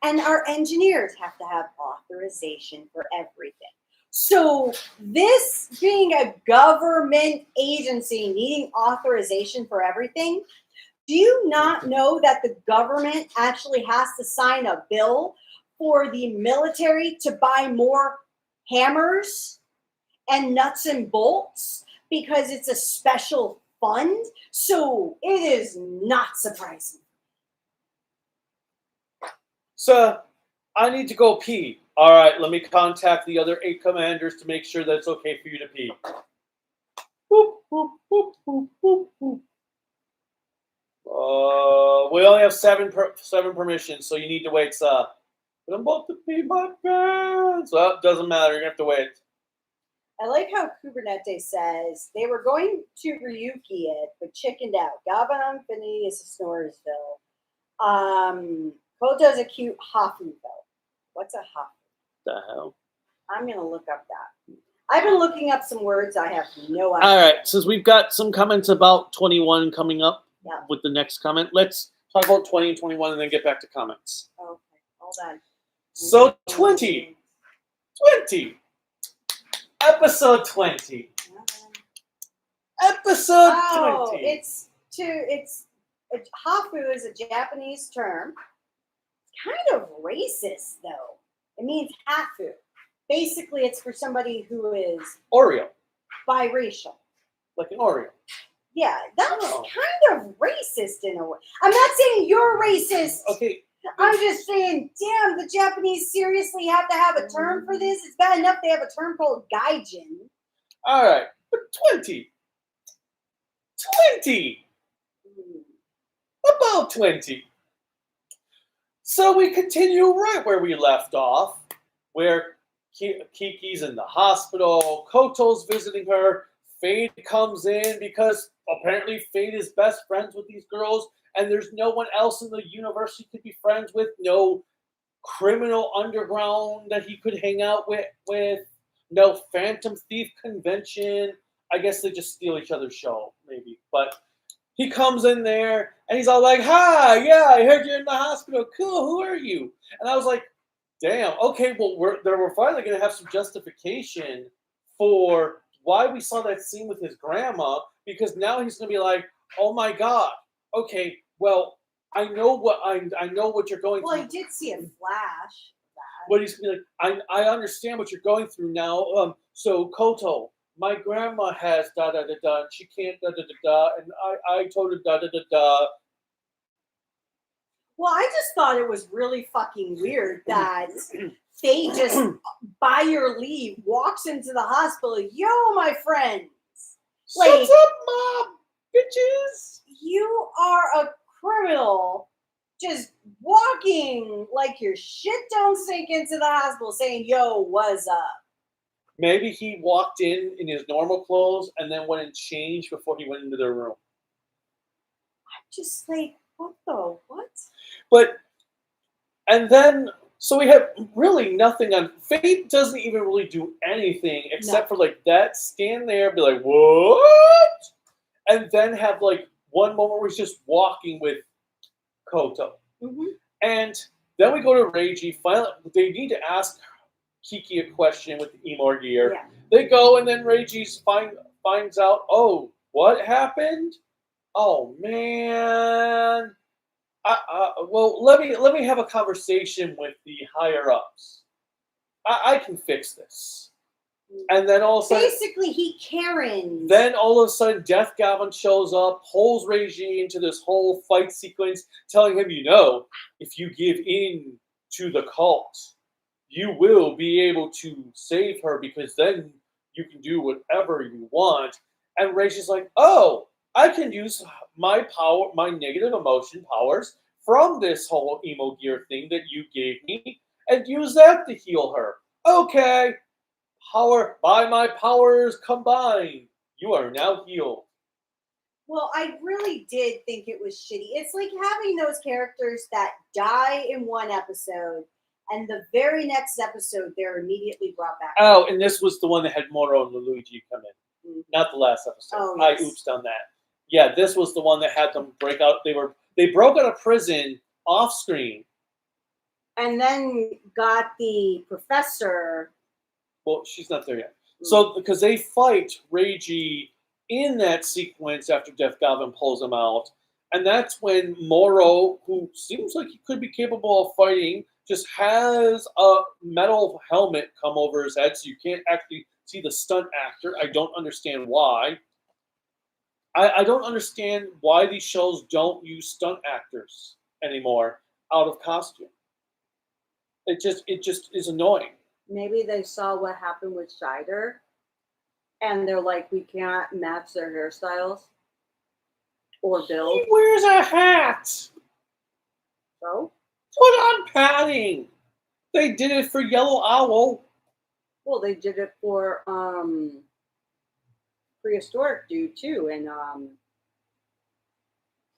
And our engineers have to have authorization for everything. So this being a government agency needing authorization for everything, do you not know that the government actually has to sign a bill for the military to buy more hammers and nuts and bolts because it's a special fund? So it is not surprising. Sir, I need to go pee. All right, let me contact the other 8 commanders to make sure that it's okay for you to pee. Boop, boop, boop, boop, boop, boop. We only have 7 permissions, so you need to wait, sir. But I'm about to pee my pants. Well, doesn't matter. You're going to have to wait. I like how Kubernetes says they were going to Ryuki it, but chickened out. Gavan Phineas is Snoresville. Koto's a cute Hafu, though. What's a Hafu? The hell? I'm going to look up that. I've been looking up some words I have no idea. All right, since we've got some comments about 21 coming up with the next comment, let's talk about 20 and 21 and then get back to comments. Okay, hold on. So 20. Episode 20. Episode 20. Hafu is a Japanese term. Kind of racist, though. It means hafu. Basically, it's for somebody who is Oreo. Biracial. Like an Oreo. Yeah, that's kind of racist in a way. I'm not saying you're racist. Okay. I'm just saying, damn, the Japanese seriously have to have a term for this? It's bad enough they have a term called gaijin. All right, but 20. About 20. So we continue right where we left off, where Kiki's in the hospital, Koto's visiting her, Fade comes in because apparently Fade is best friends with these girls, and there's no one else in the universe he could be friends with, no criminal underground that he could hang out with, no Phantom Thief convention. I guess they just steal each other's show, maybe. But he comes in there, and he's all like, hi, yeah, I heard you're in the hospital. Cool, who are you? And I was like, damn, okay, well, we're finally going to have some justification for why we saw that scene with his grandma, because now he's going to be like, oh my God, okay, well, I know what you're going through. Well, I did see a flash. But he's going to be like, I understand what you're going through now. So Koto, my grandma has da-da-da-da, and she can't da-da-da-da, and I told her da-da-da-da. Well, I just thought it was really fucking weird that Faye just, by your leave, walks into the hospital. Yo, my friends. Like, what's up, mom? Bitches. You are a criminal just walking like your shit don't sink into the hospital saying, yo, what's up? Maybe he walked in his normal clothes and then went and changed before he went into their room. I'm just like, what? But, and then, so we have really nothing on, Fate doesn't even really do anything except for like that, stand there, be like, what? And then have like one moment where he's just walking with Koto. Mm-hmm. And then we go to Reiji, finally, they need to ask Kiki a question with the Emor gear. Yeah. They go, and then Reiji finds out, oh, what happened? Oh, man. Well, let me have a conversation with the higher ups. I can fix this. And then all of a sudden, basically he Karens. Then all of a sudden, Death Gavan shows up, pulls Reiji into this whole fight sequence, telling him, if you give in to the cult, you will be able to save her, because then You can do whatever you want. And Reiji's like, oh, I can use my power, my negative emotion powers from this whole emo gear thing that you gave me and use that to heal her. Okay, by my powers combined, you are now healed. Well, I really did think it was shitty. It's like having those characters that die in one episode, and the very next episode, they're immediately brought back. Oh, and this was the one that had Moro and Luigi come in. Mm-hmm. Not the last episode. Oh, yes. I oopsed on that. Yeah, this was the one that had them break out. They broke out of prison off screen. And then got the professor. Well, she's not there yet. Mm-hmm. So, because they fight Reiji in that sequence after Death Gavan pulls him out. And that's when Moro, who seems like he could be capable of fighting, just has a metal helmet come over his head so you can't actually see the stunt actor. I don't understand why. I don't understand why these shows don't use stunt actors anymore out of costume. It just is annoying. Maybe they saw what happened with Scheider, and they're like, we can't match their hairstyles or build. He wears a hat. So? Put on padding. They did it for Yellow Owl. Well, they did it for Prehistoric Dude too, and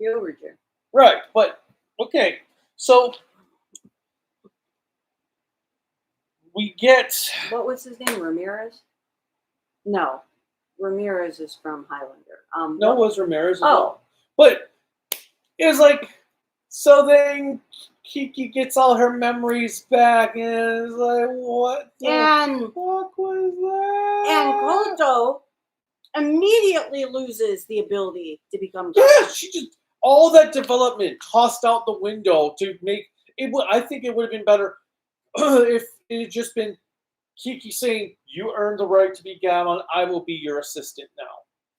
Kyoryuger. Right, but okay, so we get what was his name? Ramirez? No, Ramirez is from Highlander. No, it was Ramirez as well. But it was like, so then Kiki gets all her memories back, and it's like, what the fuck was that? And Koto immediately loses the ability to become God. Yeah, she just, all that development tossed out the window to make it. I think it would have been better if it had just been Kiki saying, you earned the right to be Gavan, I will be your assistant now.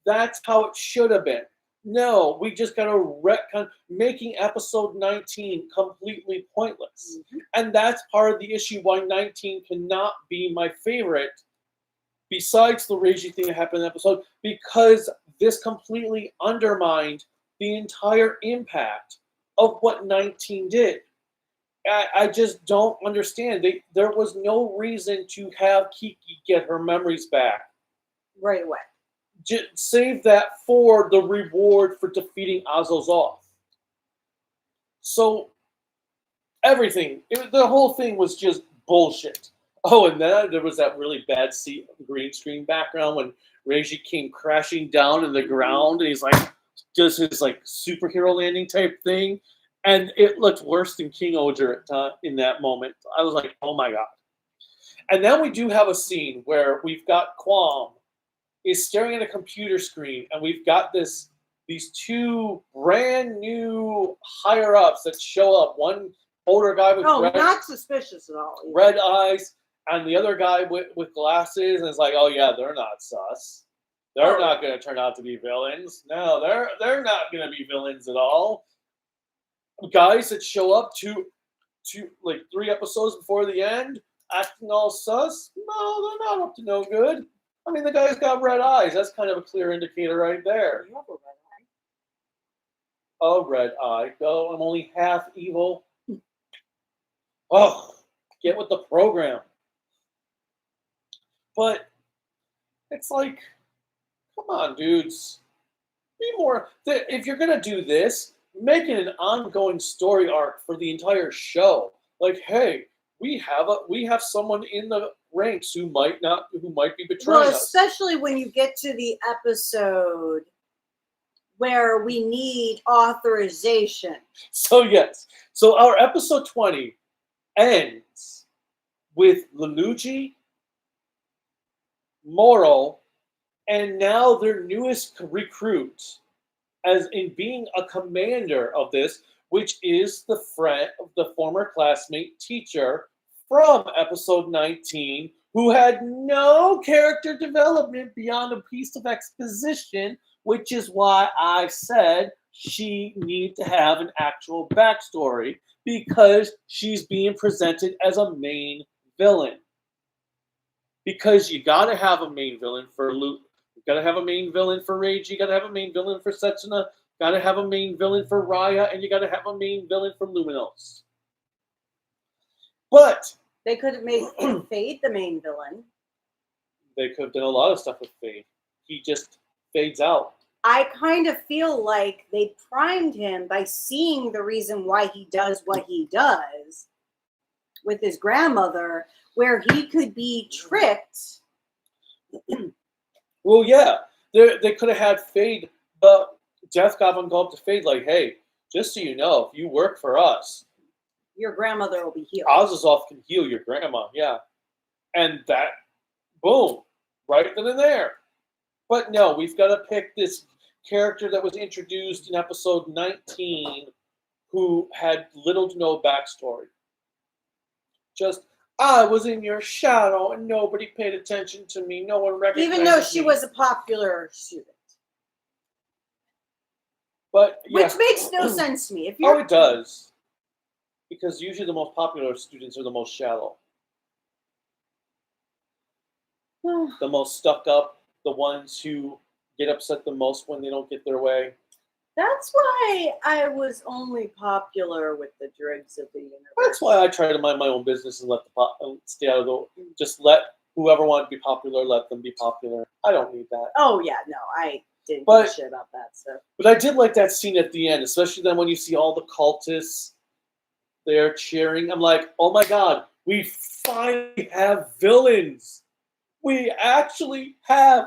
That's how it should have been. No, we just got to retcon, making episode 19 completely pointless. Mm-hmm. And that's part of the issue why 19 cannot be my favorite, besides the Reiji thing that happened in the episode, because this completely undermined the entire impact of what 19 did. I just don't understand. There was no reason to have Kiki get her memories back right away. Just save that for the reward for defeating Azozov. So everything, the whole thing was just bullshit. Oh, and then there was that really bad green screen background when Reiji came crashing down in the ground, and he's like, does his like superhero landing type thing. And it looked worse than King Oger in that moment. I was like, oh my God. And then we do have a scene where we've got Quam is staring at a computer screen, and we've got these two brand new higher ups that show up. One older guy with not suspicious at all. Red eyes, and the other guy with glasses, and it's like, oh yeah, they're not sus. They're not going to turn out to be villains. No, they're not going to be villains at all. Guys that show up to like 3 episodes before the end, acting all sus. No, they're not up to no good. I mean, the guy's got red eyes. That's kind of a clear indicator right there. You have a red eye. A red eye. Go. I'm only half evil. Oh, get with the program. But it's like, come on, dudes. Be more. If you're gonna do this, make it an ongoing story arc for the entire show. Like, hey, we have someone in the ranks who might be betraying us. Well, especially when you get to the episode where we need authorization. So yes. So our episode 20 ends with Leluji, Moro, and now their newest recruit, as in being a commander of this, which is the friend of the former classmate teacher from episode 19, who had no character development beyond a piece of exposition, which is why I said she needs to have an actual backstory, because she's being presented as a main villain. because you gotta have a main villain for Luke. You gotta have a main villain for Rage. You gotta have a main villain for Setsuna. Gotta have a main villain for Raya, and you gotta have a main villain for Luminos. But They could have made Fade the main villain. they could have done a lot of stuff with Fade. He just fades out. I kind of feel like they primed him by seeing the reason why he does what he does with his grandmother, where he could be tricked. Well, yeah, they could have had Fade, but Death Goblin go up to Fade like, hey, just so you know, if you work for us, Your grandmother will be healed. Azazoth can heal your grandma, yeah. And that, boom, right then and there. But no, we've got to pick this character that was introduced in episode 19 who had little to no backstory. Just, I was in your shadow and nobody paid attention to me. No one recognized me. Even though she was a popular student. But, yeah. Which makes no sense to me. If Oh, you're, it does. Because usually the most popular students are the most shallow. The most stuck up, the ones who get upset the most when they don't get their way. That's why I was only popular with the dregs of the universe. That's why I try to mind my own business and let stay out of the. Just let whoever wants to be popular, let them be popular. I don't need that. Oh yeah, no, I didn't But- give a shit about that stuff. But I did like that scene at the end, especially then when you see all the cultists there cheering. I'm like, oh my god, we finally have villains. We actually have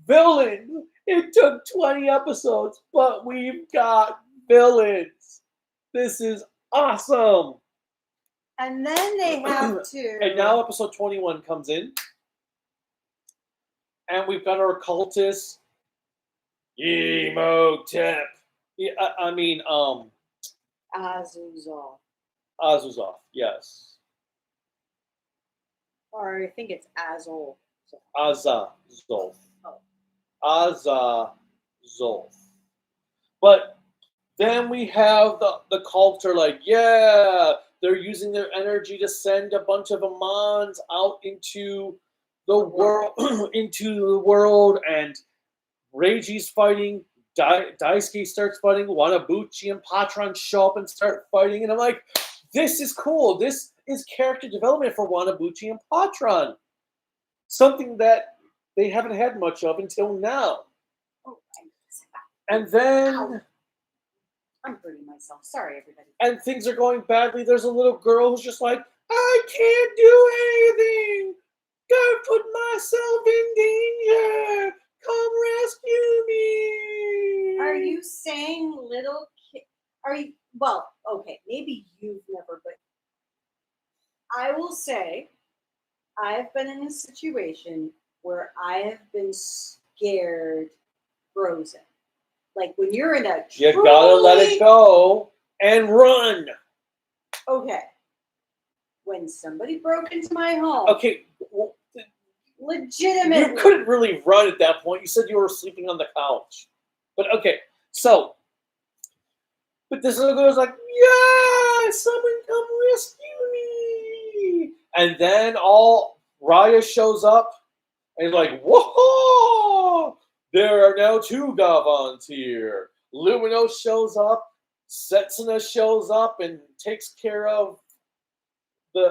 villains. It took 20 episodes, but we've got villains. This is awesome. and then they have to. And now episode 21 comes in. And we've got our cultists. Emotep. Yeah, I mean, Azuzal. Azuzov, yes. Or I think it's Azul. Azazov. Oh. Azazov. But then we have the cult are like, yeah, they're using their energy to send a bunch of Amons out into the world, and Reiji's fighting. Daisuke starts fighting. Wanabuchi and Patron show up and start fighting, and I'm like, this is cool. This is character development for Wanabuchi and Patron. Something that they haven't had much of until now. Oh, And then, Ow. I'm hurting myself. Sorry, everybody. and things are going badly. There's a little girl who's just like, I can't do anything. Gotta put myself in danger. Come rescue me. Are you saying little kid? Are you? Well, okay, maybe you've never, but I will say I've been in a situation where I have been scared frozen. Like when you're in a You gotta let it go and run. Okay. When somebody broke into my home, Okay, well, legitimately. you couldn't really run at that point. You said you were sleeping on the couch. But okay, so, but this little girl's like, yeah, someone come rescue me. And then Raya shows up and like, whoa, there are now 2 Gavans here. Luminos shows up, Setsuna shows up and takes care of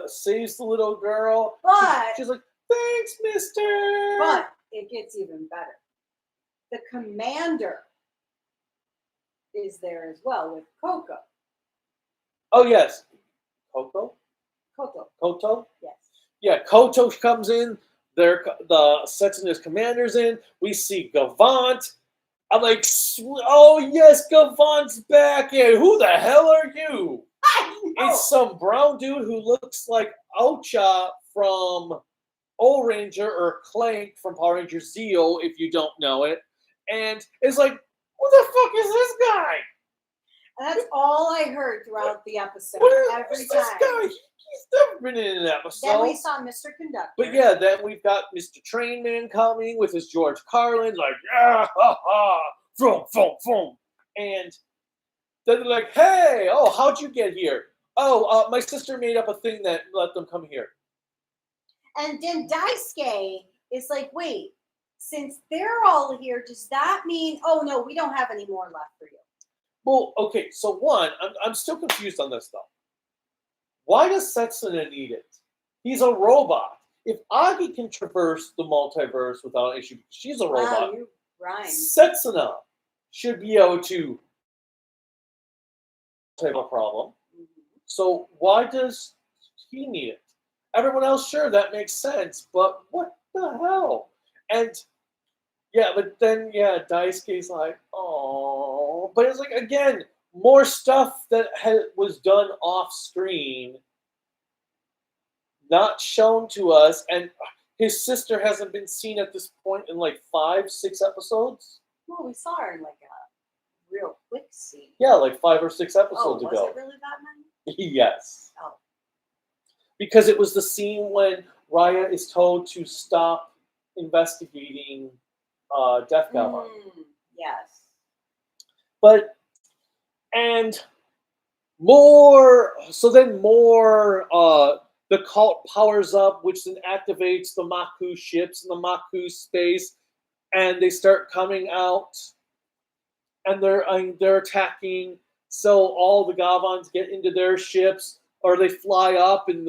saves the little girl. But She's like, thanks, mister. But it gets even better. The commander is there as well with Coco. Oh, yes. Koto? Yes. Yeah, Koto comes in. The Setsuna's commander's in. We see Gavant. I'm like, oh, yes, Gavant's back. And who the hell are you? It's some brown dude who looks like Ocha from O Ranger or Clank from Power Ranger Zeo, if you don't know it. And it's like, who the fuck is this guy? And that's all I heard throughout the episode. Every Who's time. this guy? He's never been in an episode. Then we saw Mr. Conductor. But yeah, then we've got Mr. Trainman coming with his George Carlin, like, yeah, ha, ha, vroom, vroom, vroom. And then they're like, hey, oh, how'd you get here? Oh, my sister made up a thing that let them come here. And then Daisuke is like, wait, since they're all here, does that mean, oh no, we don't have any more left for you? Well, okay, so one, I'm still confused on this though. Why does Setsuna need it? He's a robot. If Agi can traverse the multiverse without issue, she's a robot. Wow, you rhymed. Setsuna should be able to have a problem. So why does he need it? Everyone else, sure, that makes sense, but what the hell? And yeah, but then Daisuke's like, oh, but it's like again more stuff that was done off screen, not shown to us, and his sister hasn't been seen at this point in like 5-6 episodes. Well, we saw her in like a real quick scene. Yeah, like 5 or 6 Oh, episodes was ago. it really that many? Yes. Oh. Because it was the scene when Raya is told to stop investigating Death Gavan. Yes. But, and more, so then more, the cult powers up, which then activates the Maku ships in the Maku space, and they start coming out, and they're attacking. So all the Gavans get into their ships, or they fly up, and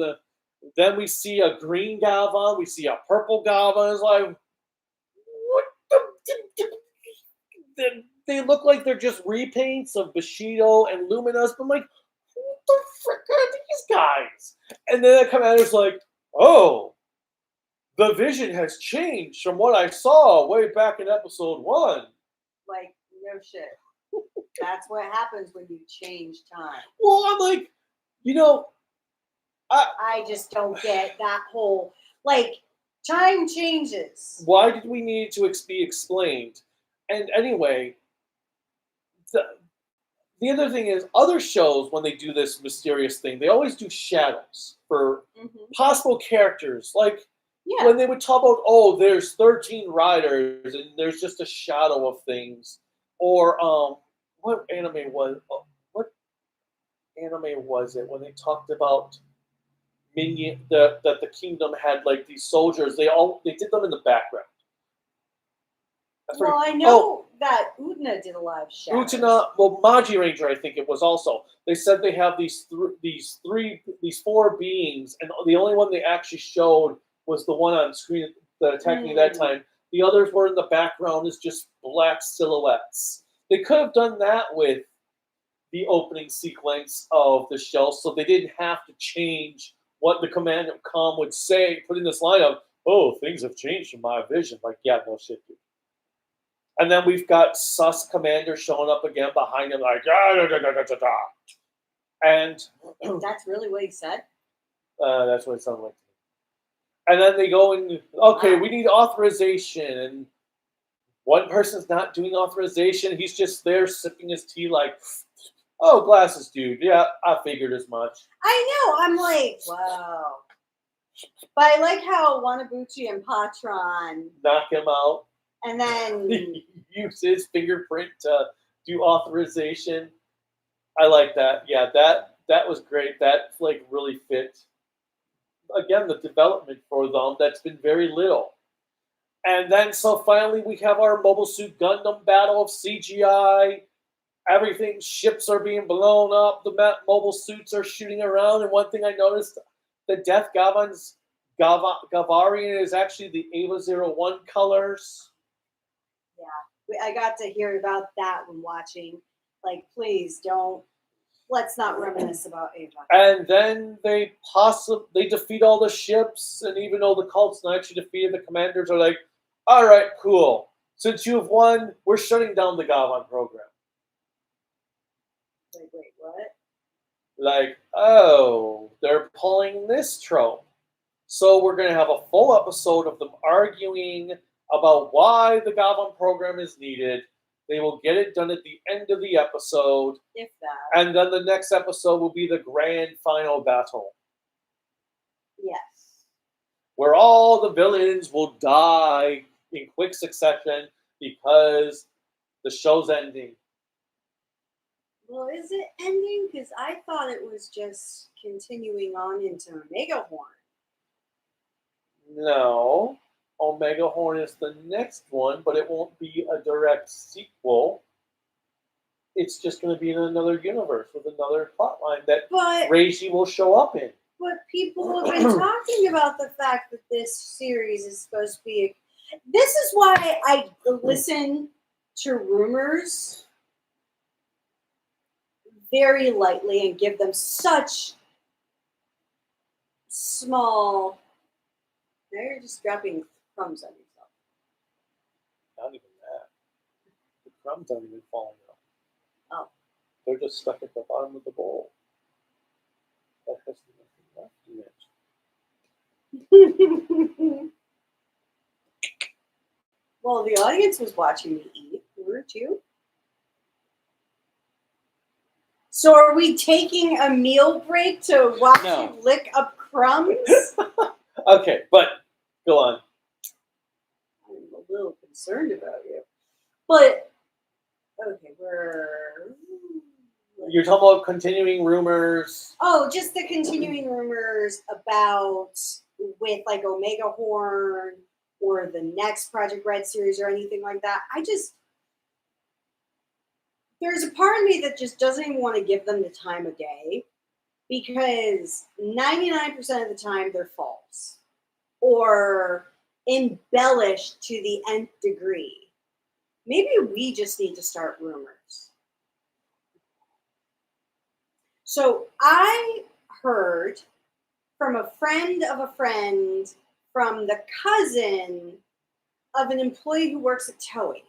then we see a green Gavan, we see a purple Gavan. It's like, what the? They look like they're just repaints of Bushido and Luminous. But I'm like, who the frick are these guys? And then the commander's like, oh, the vision has changed from what I saw way back in episode 1. Like, no shit. That's what happens when you change time. Well, I'm like, I just don't get that whole, like, time changes. why did we need to be explained? And anyway, the other thing is, other shows, when they do this mysterious thing, they always do shadows for possible characters. Like, Yeah. when they would talk about, oh, there's 13 riders, and there's just a shadow of things. Or, what anime was it when they talked about minion that the kingdom had like these soldiers? They did them in the background. Well, I know that Utena did a lot of shadows. Utena, well, Magi Ranger, I think it was also. They said they have these 4 beings, and the only one they actually showed was the one on screen that attacking at that time. The others were in the background as just black silhouettes. They could have done that with the opening sequence of the show, so they didn't have to change what the command com would say, put in this line of, oh, things have changed in my vision. Like, yeah, no shit, dude. And then we've got Sus Commander showing up again behind him, like, and That's really what he said? that's what it sounded like to me. And then they go and, okay, we need authorization. And one person's not doing authorization. He's just there sipping his tea like, oh, glasses, dude. Yeah, I figured as much. I know. I'm like, wow. But I like how Wanabuchi and Patron knock him out. And then use his fingerprint to do authorization. I like that. Yeah, that was great. That like really fit. Again, the development for them that's been very little. And then so finally we have our Mobile Suit Gundam battle of CGI. Everything, ships are being blown up. The mobile suits are shooting around. And one thing I noticed, the Death Gavan's Gavarian is actually the Ava 01 colors. Yeah, I got to hear about that when watching. Like, please let's not reminisce about Ava. And then they defeat all the ships, and even though the cult's not actually defeated, the commanders are like, all right, cool. Since you've won, we're shutting down the Gavan program. Like, wait, what? Like, oh, they're pulling this trope. So we're going to have a full episode of them arguing about why the Gavan program is needed. They will get it done at the end of the episode. If that. And then the next episode will be the grand final battle. Yes. Where all the villains will die in quick succession because the show's ending. Well, is it ending? Because I thought it was just continuing on into Megahorn. No. Omega Horn is the next one, but it won't be a direct sequel. It's just going to be in another universe with another plotline that But Reiji will show up in. people have been talking about the fact that this series is supposed to be. This is why I listen to rumors very lightly and give them such small. Now you're just dropping crumbs on yourself. Not even that. The crumbs aren't even falling out. Oh. They're just stuck at the bottom of the bowl. That has nothing left in it. Well, the audience was watching me eat, weren't you? So are we taking a meal break to watch you lick up crumbs? Okay, but go on. I'm a little concerned about you. But, okay, You're talking about continuing rumors. Oh, just the continuing rumors about with like Omega Horn or the next Project Red series or anything like that. There's a part of me that just doesn't even want to give them the time of day because 99% of the time they're false or embellished to the nth degree. Maybe we just need to start rumors. So I heard from a friend of a friend from the cousin of an employee who works at Toei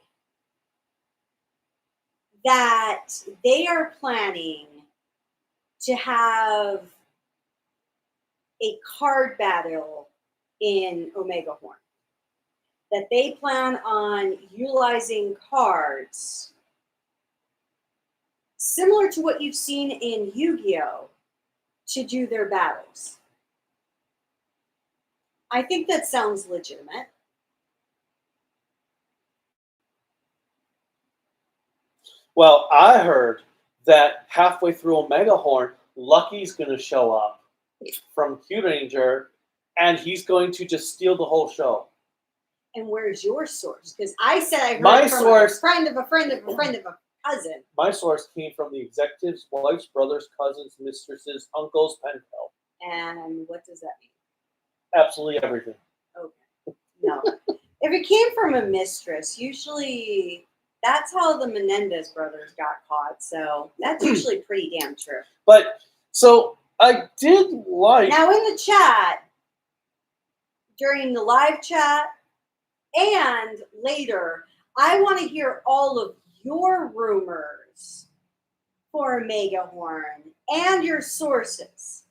that they are planning to have a card battle in Omega Horn. That they plan on utilizing cards similar to what you've seen in Yu-Gi-Oh! To do their battles. I think that sounds legitimate. Well, I heard that halfway through Omega Horn, Lucky's going to show up from Q Ranger, and he's going to just steal the whole show. And where's your source? Because I said I heard My from source, a friend of a friend of a friend of a cousin. My source came from the executives, wives, brothers, cousins, mistresses, uncles, pen pal. And what does that mean? Absolutely everything. Okay. No. If it came from a mistress, usually that's how the Menendez brothers got caught. So that's usually pretty damn true. But so I did like. Now in the chat, during the live chat, and later, I want to hear all of your rumors for Omega Horn and your sources.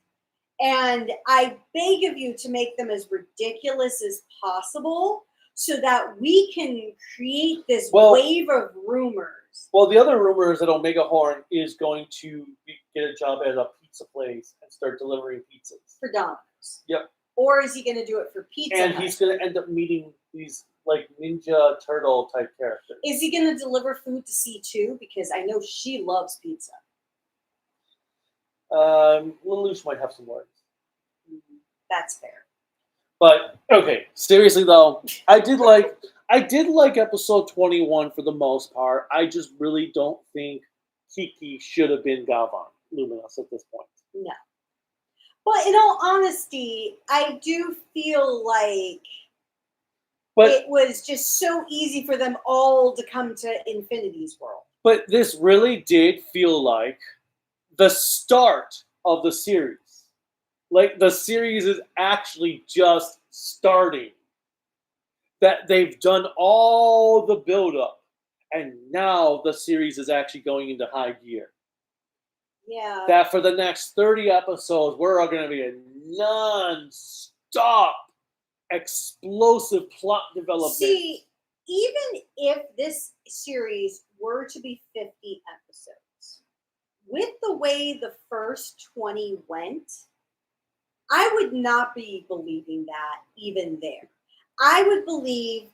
And I beg of you to make them as ridiculous as possible so that we can create this wave of rumors. Well, the other rumor is that Omega Horn is going to get a job at a pizza place and start delivering pizzas. For Domino's. Yep. Or is he going to do it for Pizza And Hut? he's going to end up meeting these like Ninja Turtle type characters. Is he going to deliver food to C2? Because I know she loves pizza. Lelouch might have some words. That's fair. But okay, seriously though, I did like episode 21 for the most part. I just really don't think Kiki should have been Gavan Luminous at this point. No. But in all honesty, I do feel like it was just so easy for them all to come to Infinity's world. But this really did feel like the start of the series. Like the series is actually just starting. That they've done all the build-up, and now the series is actually going into high gear. Yeah. That for the next 30 episodes, we're going to be a non-stop explosive plot development. See, even if this series were to be 50 episodes, with the way the first 20 went, I would not be believing that even there. I would believe,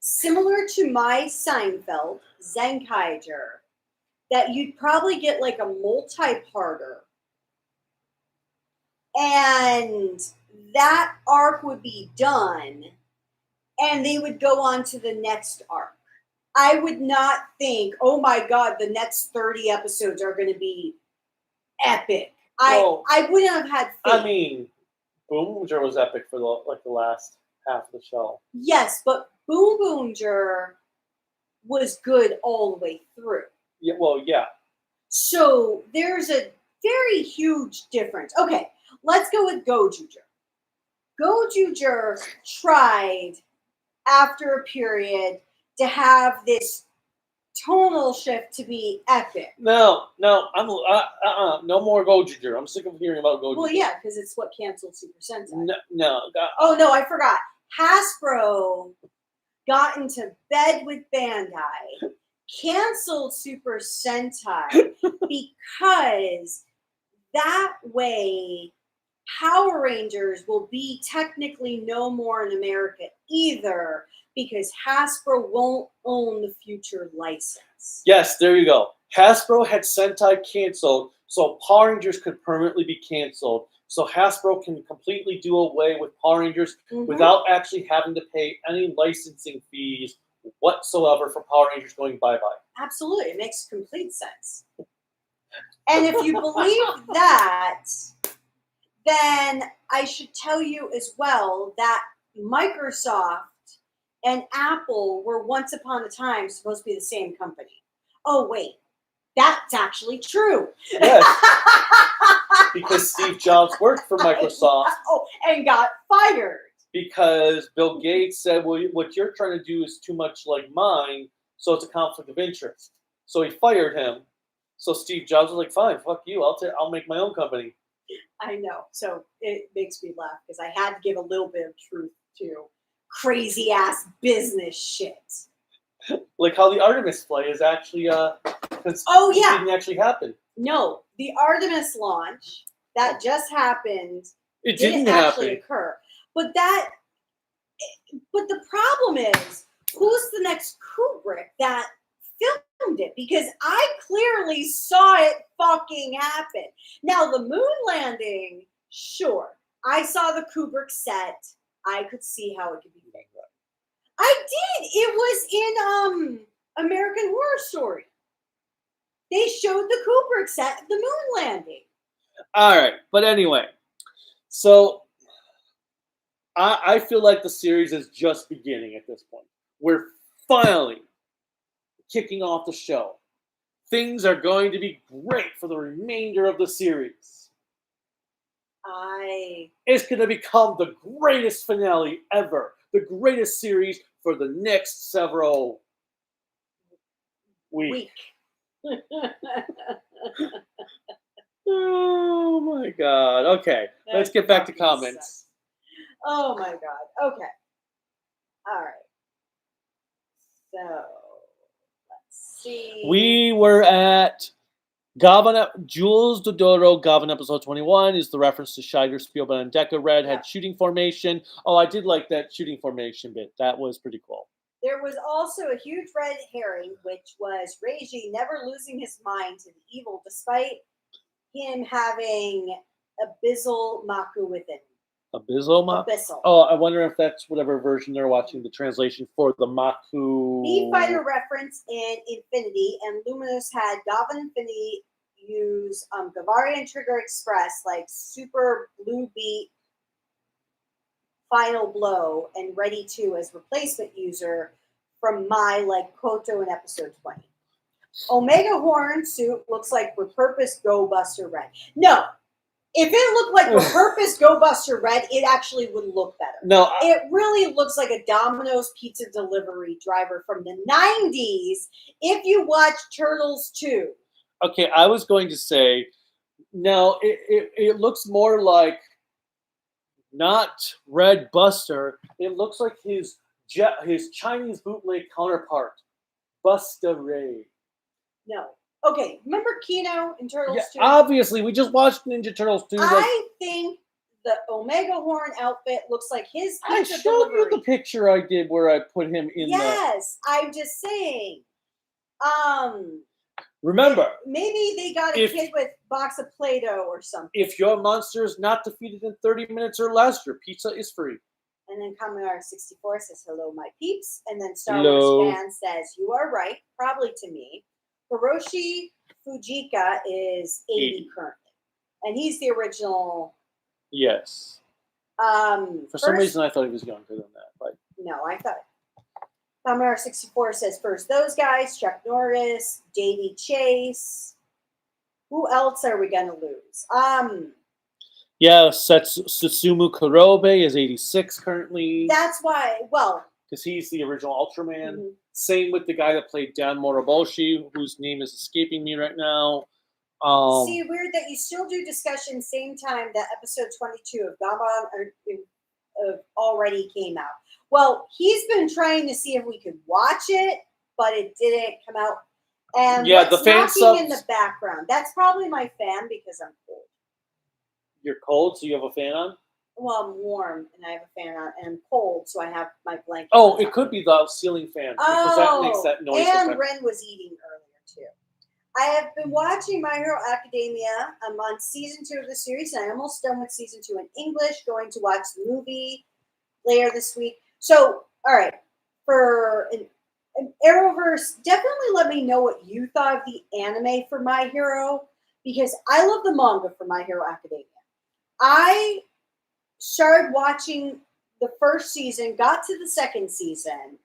similar to my Seinfeld, Zenkaiger, that you'd probably get like a multi-parter. And that arc would be done and they would go on to the next arc. I would not think, oh my God, the next 30 episodes are going to be epic. Well, I wouldn't have had faith. I mean, Boomer was epic for the last half of the show. Yes, but Boom Boonger was good all the way through. Yeah, well, yeah. So there's a very huge difference. Okay, let's go with Gojuger. Gojuger tried, after a period, to have this tonal shift to be epic. No, no more Gojuger. I'm sick of hearing about Gojuger. Well, yeah, because it's what canceled Super Sentai. No. Oh no, I forgot. Hasbro got into bed with Bandai, canceled Super Sentai because that way Power Rangers will be technically no more in America either, because Hasbro won't own the future license. Yes, there you go. Hasbro had Sentai canceled, so Power Rangers could permanently be canceled. So Hasbro can completely do away with Power Rangers without actually having to pay any licensing fees whatsoever for Power Rangers going bye-bye. Absolutely. It makes complete sense. And if you believe that, then I should tell you as well that Microsoft and Apple were once upon a time supposed to be the same company. Oh, wait. That's actually true. Yes. Because Steve Jobs worked for Microsoft. Oh, and got fired. Because Bill Gates said, well, what you're trying to do is too much like mine, so it's a conflict of interest. So he fired him. So Steve Jobs was like, fine, fuck you. I'll make my own company. I know. So it makes me laugh because I had to give a little bit of truth to crazy ass business shit. Like how the Artemis flight is actually didn't actually happen. No, the Artemis launch that just happened It didn't actually happen. occur. But the problem is, who's the next Kubrick that filmed it? Because I clearly saw it fucking happen. Now the moon landing, sure, I saw the Kubrick set. I could see how it could be fake. I did. It was in American Horror Story. They showed the Kubrick set of the moon landing. All right, but anyway, so I feel like the series is just beginning at this point. We're finally kicking off the show. Things are going to be great for the remainder of the series. It's going to become the greatest finale ever. The greatest series for the next several weeks. Oh my God. Okay, let's get back to comments. Oh my God. Okay. All right. So, let's see. We were at Gavan, Jules Dodoro, Gavan episode 21 is the reference to Shider, Spielberg, and Deca. Red had shooting formation. Oh, I did like that shooting formation bit. That was pretty cool. There was also a huge red herring, which was Reiji never losing his mind to the evil, despite him having Abyssal Maku within. Abyssal? Oh, I wonder if that's whatever version they're watching, the translation for the Maku. B-Fighter reference in Infinity, and Luminous had Gavan Infinity use Gavarian Trigger Express, like Super Blue Beat, Final Blow, and Ready 2 as replacement user from Mai, like Koto in episode 20. Omega Horn suit looks like repurposed Go Buster Red. No. If it looked like repurposed Go Buster Red, it actually would look better. No. It really looks like a Domino's pizza delivery driver from the 90s if you watch Turtles 2. Okay, I was going to say, no, it looks more like not Red Buster. It looks like his Chinese bootleg counterpart, Busta Ray. No. Okay, remember Kino in Turtles 2? Obviously, we just watched Ninja Turtles 2. I think the Omega Horn outfit looks like his I pizza showed delivery. you the picture I did where I put him in Yes, I'm just saying. Remember, Maybe they got a If- kid with box of Play-Doh or something. if your monster is not defeated in 30 minutes or less, your pizza is free. And then Kamen 64 says, hello, my peeps. And then Star Hello. Wars fan says, you are right, probably to me. Hiroshi Fujika is 80 currently. And he's the original. Yes. For some reason, I thought he was younger than that. But No, I thought. Kamen 64 says, first those guys, Chuck Norris, Davey Chase. Who else are we going to lose? yeah, Susumu Kurobe is 86 currently. That's why, well. Because he's the original Ultraman. Mm-hmm. Same with the guy that played Dan Moroboshi, whose name is escaping me right now. See, weird that you still do discussion same time that episode 22 of Gavan already came out. Well, he's been trying to see if we could watch it, but it didn't come out. And yeah, what's the fan knocking subs in the background? That's probably my fan because I'm cold. You're cold, so you have a fan on? Well, I'm warm and I have a fan on, and I'm cold, so I have my blanket. Oh, it could be the ceiling fan because that makes that noise. And effect. Ren was eating earlier too. I have been watching My Hero Academia. I'm on season 2 of the series, and I'm almost done with season 2 in English. Going to watch the movie later this week. So, all right, for an Arrowverse, definitely let me know what you thought of the anime for My Hero, because I love the manga for My Hero Academia. I started watching the first season, got to the second season.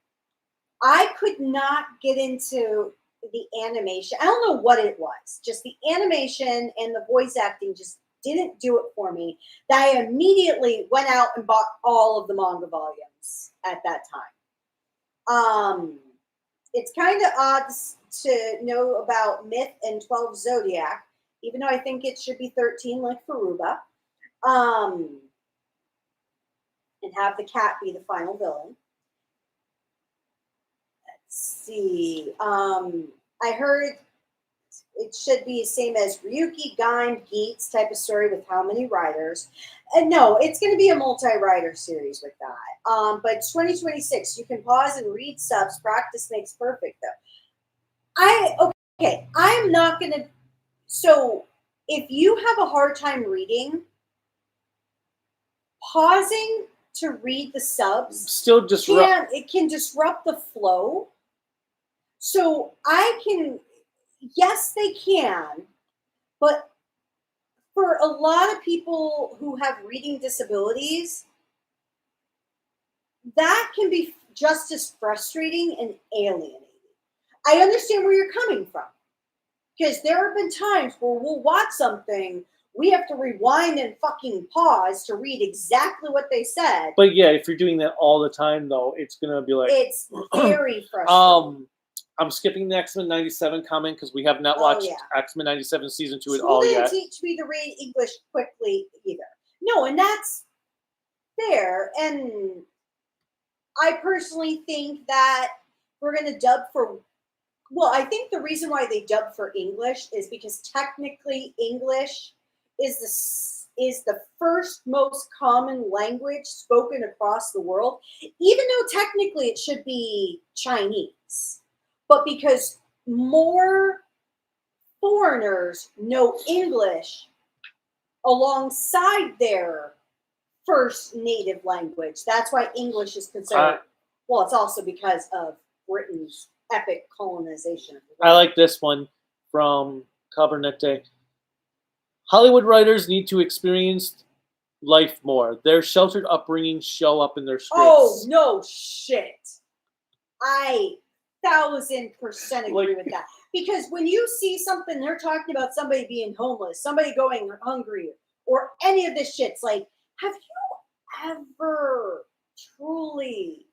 I could not get into the animation. I don't know what it was. Just the animation and the voice acting just didn't do it for me. That I immediately went out and bought all of the manga volumes at that time. It's kind of odd to know about Myth and 12 Zodiac, even though I think it should be 13 like Furuba. And have the cat be the final villain. Let's see. I heard it should be the same as Ryuki, Gaim, Geats type of story with how many writers. And no, it's going to be a multi-writer series with that. But 2026, you can pause and read subs. Practice makes perfect, though. I'm not going to. So if you have a hard time reading, pausing to read the subs still it can disrupt the flow. So yes, they can, but for a lot of people who have reading disabilities, that can be just as frustrating and alienating. I understand where you're coming from, because there have been times where we'll watch something, we have to rewind and fucking pause to read exactly what they said. But yeah, if you're doing that all the time, though, it's gonna be like it's very frustrating. I'm skipping the X-Men 97 comment because we have not watched X-Men 97 season 2 at all yet. School didn't teach me to read English quickly either. No, and that's fair. And I personally think that we're going to dub for. Well, I think the reason why they dub for English is because technically English is the first most common language spoken across the world, even though technically it should be Chinese. But because more foreigners know English alongside their first native language, that's why English is considered. Well, it's also because of Britain's epic colonization of the world. I like this one from Cabernet. Hollywood writers need to experience life more. Their sheltered upbringing show up in their scripts. Oh, no shit. I 1000% agree with that. Because when you see something, they're talking about somebody being homeless, somebody going hungry, or any of this shit, it's like, have you ever truly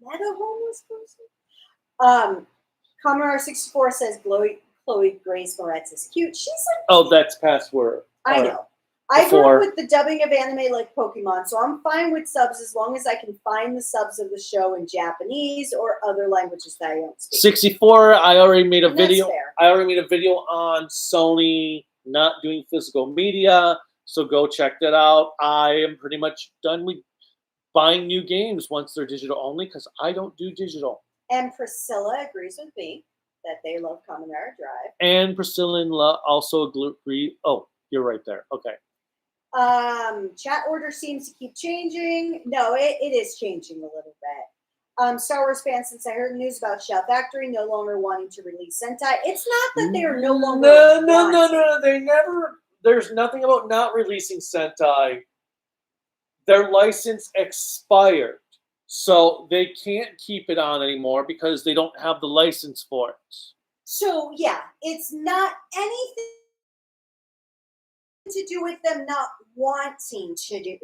met a homeless person? Commodore 64 says Chloe Grace Moretz is cute. She's like, oh, that's password. I know. I grew up with the dubbing of anime like Pokemon, so I'm fine with subs as long as I can find the subs of the show in Japanese or other languages that I don't speak. 64. I already made a video. Fair. I already made a video on Sony not doing physical media, so go check that out. I am pretty much done with buying new games once they're digital only because I don't do digital. And Priscilla agrees with me that they love Kamen Rider Drive. And Priscilla also agree. Oh, you're right there. Okay. Chat order seems to keep changing. No, it is changing a little bit. Star Wars fans, since I heard the news about Shell Factory no longer wanting to release Sentai, it's not that they are no longer No. They never. There's nothing about not releasing Sentai. Their license expired, so they can't keep it on anymore because they don't have the license for it. So yeah, it's not anything to do with them not wanting to do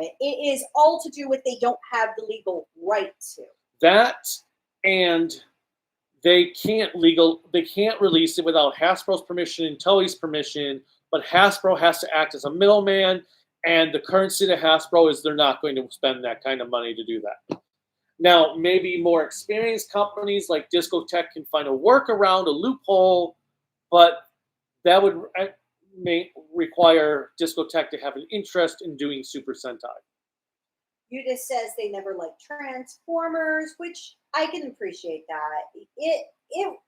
it. It is all to do with they don't have the legal right to. That, and they can't release it without Hasbro's permission and Toei's permission, but Hasbro has to act as a middleman, and the current state of Hasbro is they're not going to spend that kind of money to do that. Now, maybe more experienced companies like Discotech can find a workaround, a loophole, but that would may require Discotech to have an interest in doing Super Sentai. Yuda says they never liked Transformers, which I can appreciate that.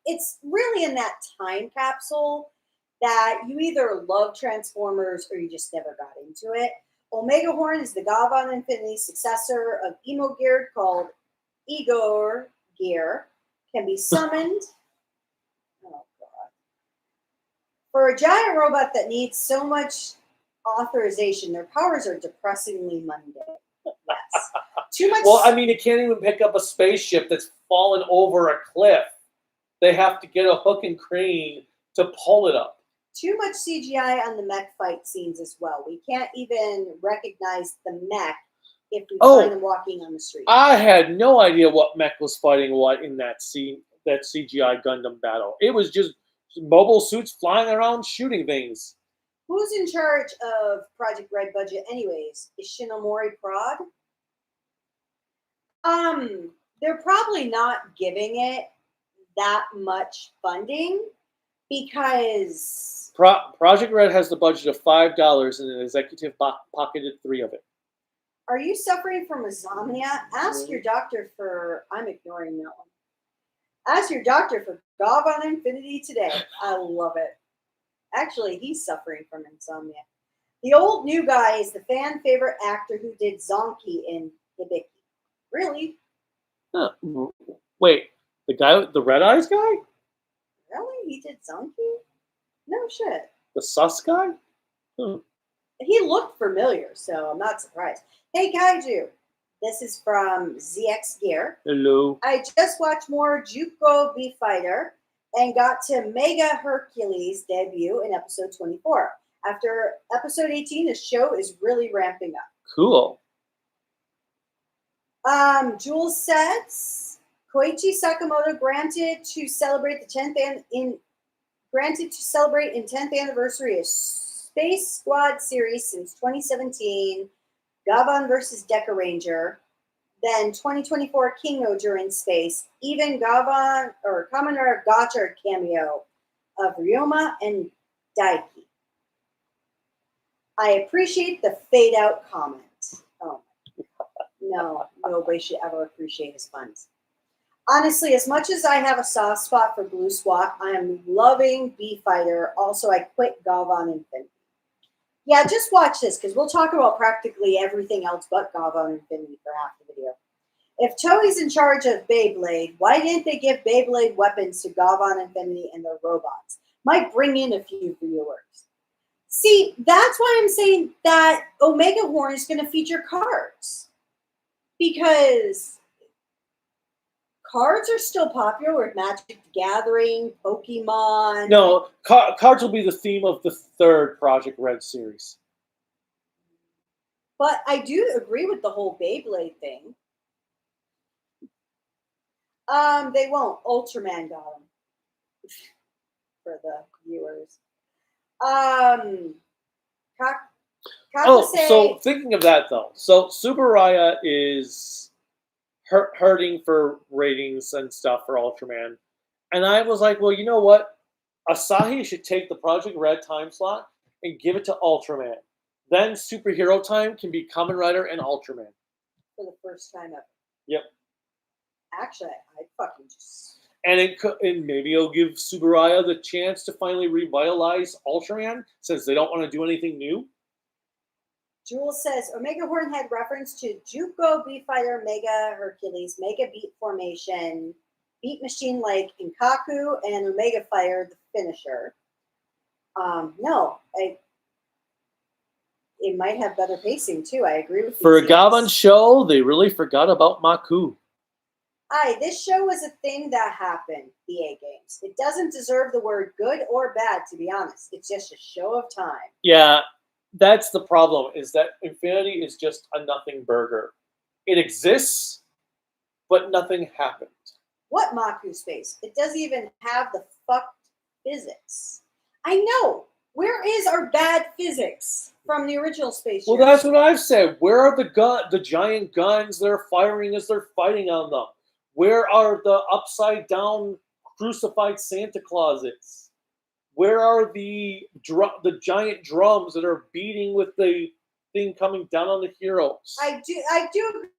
It's really in that time capsule that you either love Transformers or you just never got into it. Omega Horn is the Gavan Infinity successor of Emo Gear called Igor Gear. Can be summoned. For a giant robot that needs so much authorization, their powers are depressingly mundane. Yes. Too much. Well, I mean, it can't even pick up a spaceship that's fallen over a cliff. They have to get a hook and crane to pull it up. Too much CGI on the mech fight scenes as well. We can't even recognize the mech if we find them walking on the street. I had no idea what mech was fighting what in that scene, that CGI Gundam battle. It was just mobile suits flying around shooting things. Who's in charge of Project Red budget anyways? Is Shinomori Prod? They're probably not giving it that much funding because Project Red has the budget of $5 and an executive pocketed $3 of it. Are you suffering from insomnia? Ask your doctor for... I'm ignoring that one. Ask your doctor for Gavan Infinity today. I love it. Actually, he's suffering from insomnia. The old new guy is the fan favorite actor who did Zonky in Hibiki. Really? Huh. Wait, the guy with the red eyes guy? Really? He did Zonky? No shit. The sus guy? He looked familiar, so I'm not surprised. Hey, Kaiju. This is from ZX Gear. Hello. I just watched more Juko B Fighter and got to Mega Hercules debut in episode 24. After episode 18, the show is really ramping up. Cool. Jules says Koichi Sakamoto granted to celebrate in 10th anniversary of Space Squad series since 2017. Gavan versus Deca Ranger, then 2024 King Oger in space, even Gavan or Kamen Rider Gotcha cameo of Ryoma and Daiki. I appreciate the fade out comment. Oh, no, nobody should ever appreciate his puns. Honestly, as much as I have a soft spot for Blue Swat, I am loving B-Fighter. Also, I quit Gavan Infinity. Yeah, just watch this, because we'll talk about practically everything else but Gavan Infinity for half the video. If Toei's in charge of Beyblade, why didn't they give Beyblade weapons to Gavan Infinity and their robots? Might bring in a few viewers. See, that's why I'm saying that Omega Horn is going to feature cards. Because cards are still popular with Magic the Gathering, Pokemon. No, cards will be the theme of the third Project Red series. But I do agree with the whole Beyblade thing. They won't. Ultraman got them. For the viewers. So thinking of that though, so Subaraya is hurting for ratings and stuff for Ultraman, and I was like, well, you know what? Asahi should take the Project Red time slot and give it to Ultraman. Then Superhero Time can be Kamen Rider and Ultraman. For the first time ever. Yep. Actually, I fucking just... And and maybe it'll give Subaraya the chance to finally revitalize Ultraman, since they don't want to do anything new. Jules says Omega Horn had reference to Juko, Beat Fighter, Mega Hercules, Mega Beat Formation, Beat Machine like Inkaku, and Omega Fire, the finisher. No, it might have better pacing too. I agree with you. For a Gavan show, they really forgot about Maku. This show was a thing that happened, the A Games. It doesn't deserve the word good or bad, to be honest. It's just a show of time. Yeah, that's the problem, is that Infinity is just a nothing burger. It exists, but nothing happened. What Maku space? It doesn't even have the fucked physics. I know. Where is our bad physics from the original Space Well, Journey? that's what I've said. Where are the giant guns they're firing as they're fighting on them? Where are the upside down crucified Santa Clauses? Where are the giant drums that are beating with the thing coming down on the heroes? I do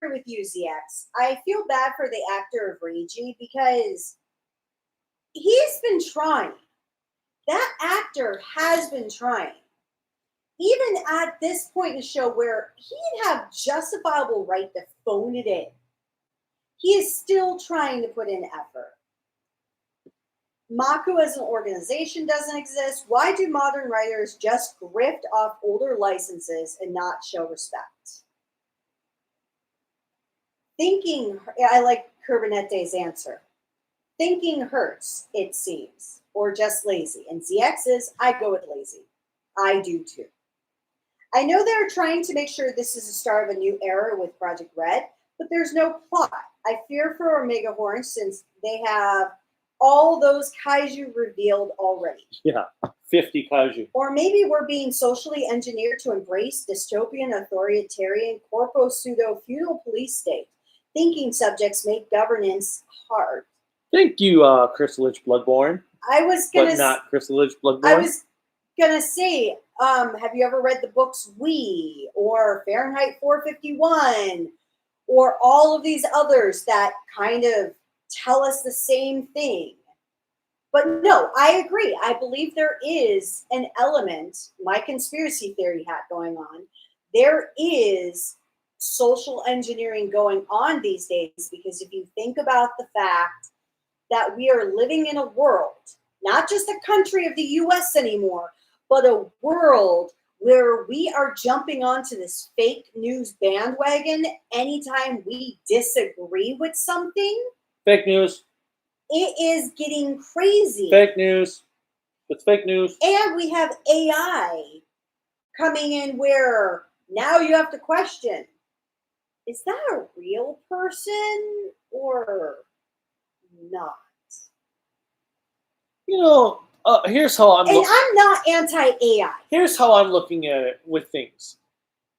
agree with you, ZX. I feel bad for the actor of Reiji because he's been trying. That actor has been trying. Even at this point in the show where he'd have justifiable right to phone it in, he is still trying to put in effort. Maku as an organization doesn't exist. Why do modern writers just grift off older licenses and not show respect? I like Curbinette's answer. Thinking hurts, it seems, or just lazy. And ZX's, I go with lazy. I do too. I know they're trying to make sure this is the start of a new era with Project Red, but there's no plot. I fear for Omega Horn since they have all those kaiju revealed already. Yeah, 50 kaiju. Or maybe we're being socially engineered to embrace dystopian, authoritarian, corpo-pseudo-feudal police state. Thinking subjects make governance hard. Thank you, Chrysalich Bloodborne. But not Chrysalich Bloodborne. I was gonna say, have you ever read the books We or Fahrenheit 451 or all of these others that kind of tell us the same thing? But no, I agree. I believe there is an element, my conspiracy theory hat going on. There is social engineering going on these days, because if you think about the fact that we are living in a world, not just a country of the US anymore, but a world where we are jumping onto this fake news bandwagon anytime we disagree with something. Fake news. It is getting crazy. Fake news. It's fake news. And we have AI coming in where now you have to question, is that a real person or not? You know, here's how I'm. And I'm not anti-AI. Here's how I'm looking at it with things.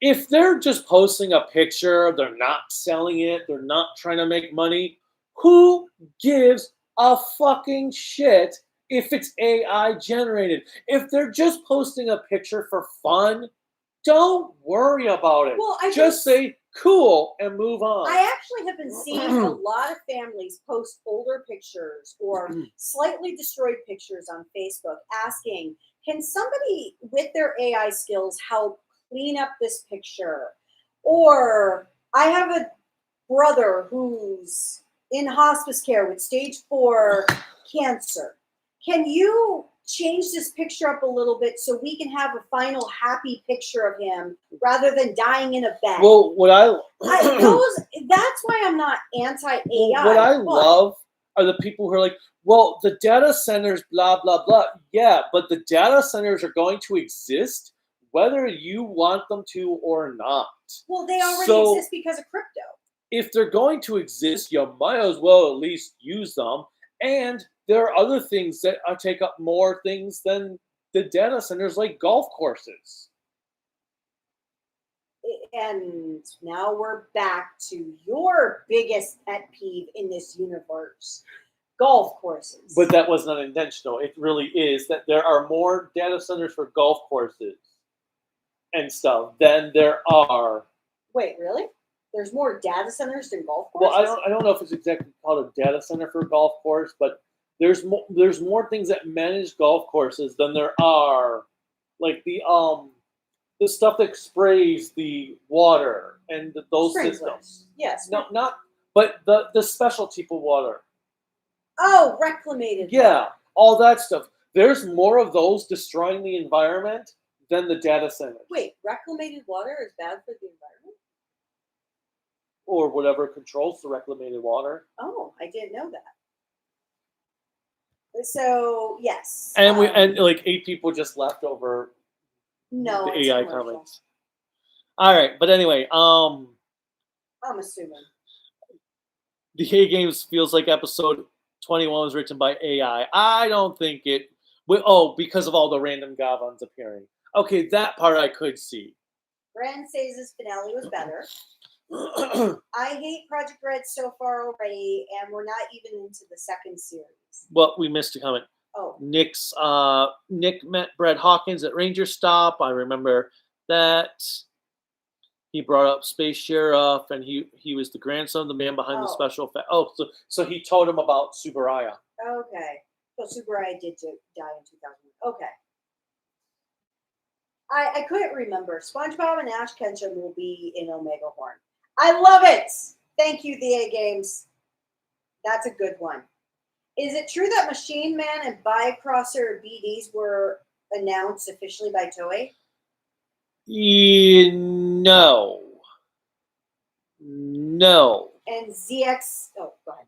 If they're just posting a picture, they're not selling it, they're not trying to make money, who gives a fucking shit if it's AI generated? If they're just posting a picture for fun, don't worry about it. Well, just say cool and move on. I actually have been seeing a lot of families post older pictures or slightly destroyed pictures on Facebook asking, can somebody with their AI skills help clean up this picture? Or I have a brother who's in hospice care with stage 4 cancer. Can you change this picture up a little bit so we can have a final happy picture of him rather than dying in a bed? Well, that's why I'm not anti-AI. What I love are the people who are like, well, the data centers, blah, blah, blah. Yeah, but the data centers are going to exist whether you want them to or not. Well, they already exist because of crypto. If they're going to exist, you might as well at least use them. And there are other things that take up more things than the data centers, like golf courses. And now we're back to your biggest pet peeve in this universe, golf courses. But that was not intentional. It really is that there are more data centers for golf courses and stuff than there are. Wait, really? There's more data centers than golf Well, courses? I don't know if it's exactly called a data center for a golf course, but there's more things that manage golf courses than there are like the stuff that sprays the water and those Sprinklers. systems. Yes. No, not but the special type of water. Oh, reclamated. Yeah, all that stuff. There's more of those destroying the environment than the data centers. Wait, reclamated water is bad for the environment? Or whatever controls the reclamated water. Oh, I didn't know that. So yes. And and like 8 people just left over no, the it's AI commercial. comments. All right, but anyway, I'm assuming. the A Games feels like episode 21 was written by AI. I don't think it. Because of all the random Gavans appearing. Okay, that part I could see. Grand says finale was better. I hate Project Red so far already, and we're not even into the second series. Well, we missed a comment. Oh, Nick met Brad Hawkins at Ranger Stop. I remember that. He brought up Space Sheriff, and he was the grandson of the man behind the special effect. So he told him about Subaraya. okay. So Subaraya did die in 2000. Okay. I couldn't remember. SpongeBob and Ash Ketchum will be in Omega Horn. I love it. Thank you, the A Games. That's a good one. Is it true that Machine Man and Bycrosser BDs were announced officially by Toei? No. And ZX. Oh, go ahead.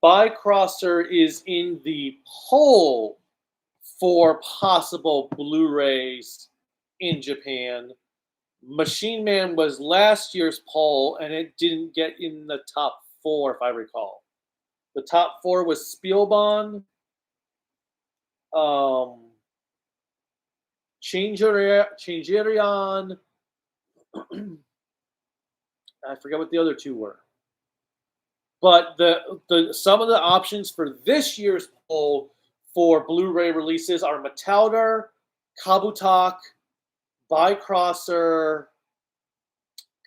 Bycrosser is in the poll for possible Blu-rays in Japan. Machine Man was last year's poll, and it didn't get in the top 4, if I recall. The top 4 was Spielbahn, Changerion. I forget what the other 2 were. But the some of the options for this year's poll for Blu-ray releases are Metalder, Kabutok, Bycrosser,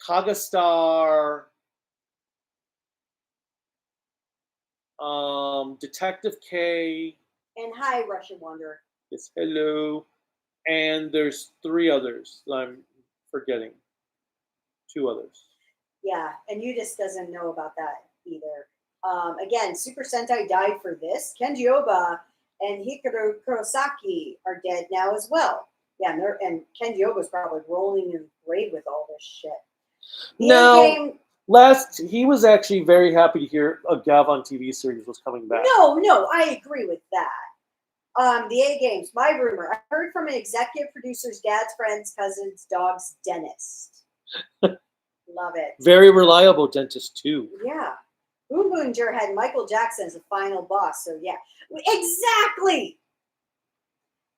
Kagastar, Detective K. And hi, Russian Wanderer. Yes, hello. And there's 3 others that I'm forgetting. 2 others. Yeah, and Udis doesn't know about that either. Again, Super Sentai died for this. Kenji Oba and Hikaru Kurosaki are dead now as well. Yeah, and Kenji Oba's probably rolling in the grave with all this shit. He was actually very happy to hear a Gavan TV series was coming back. No, I agree with that. The A Games, my rumor. I heard from an executive producer's dad's friend's cousin's dog's dentist. Love it. Very reliable dentist, too. Yeah. Boom Boonger had Michael Jackson as the final boss, so yeah. Exactly!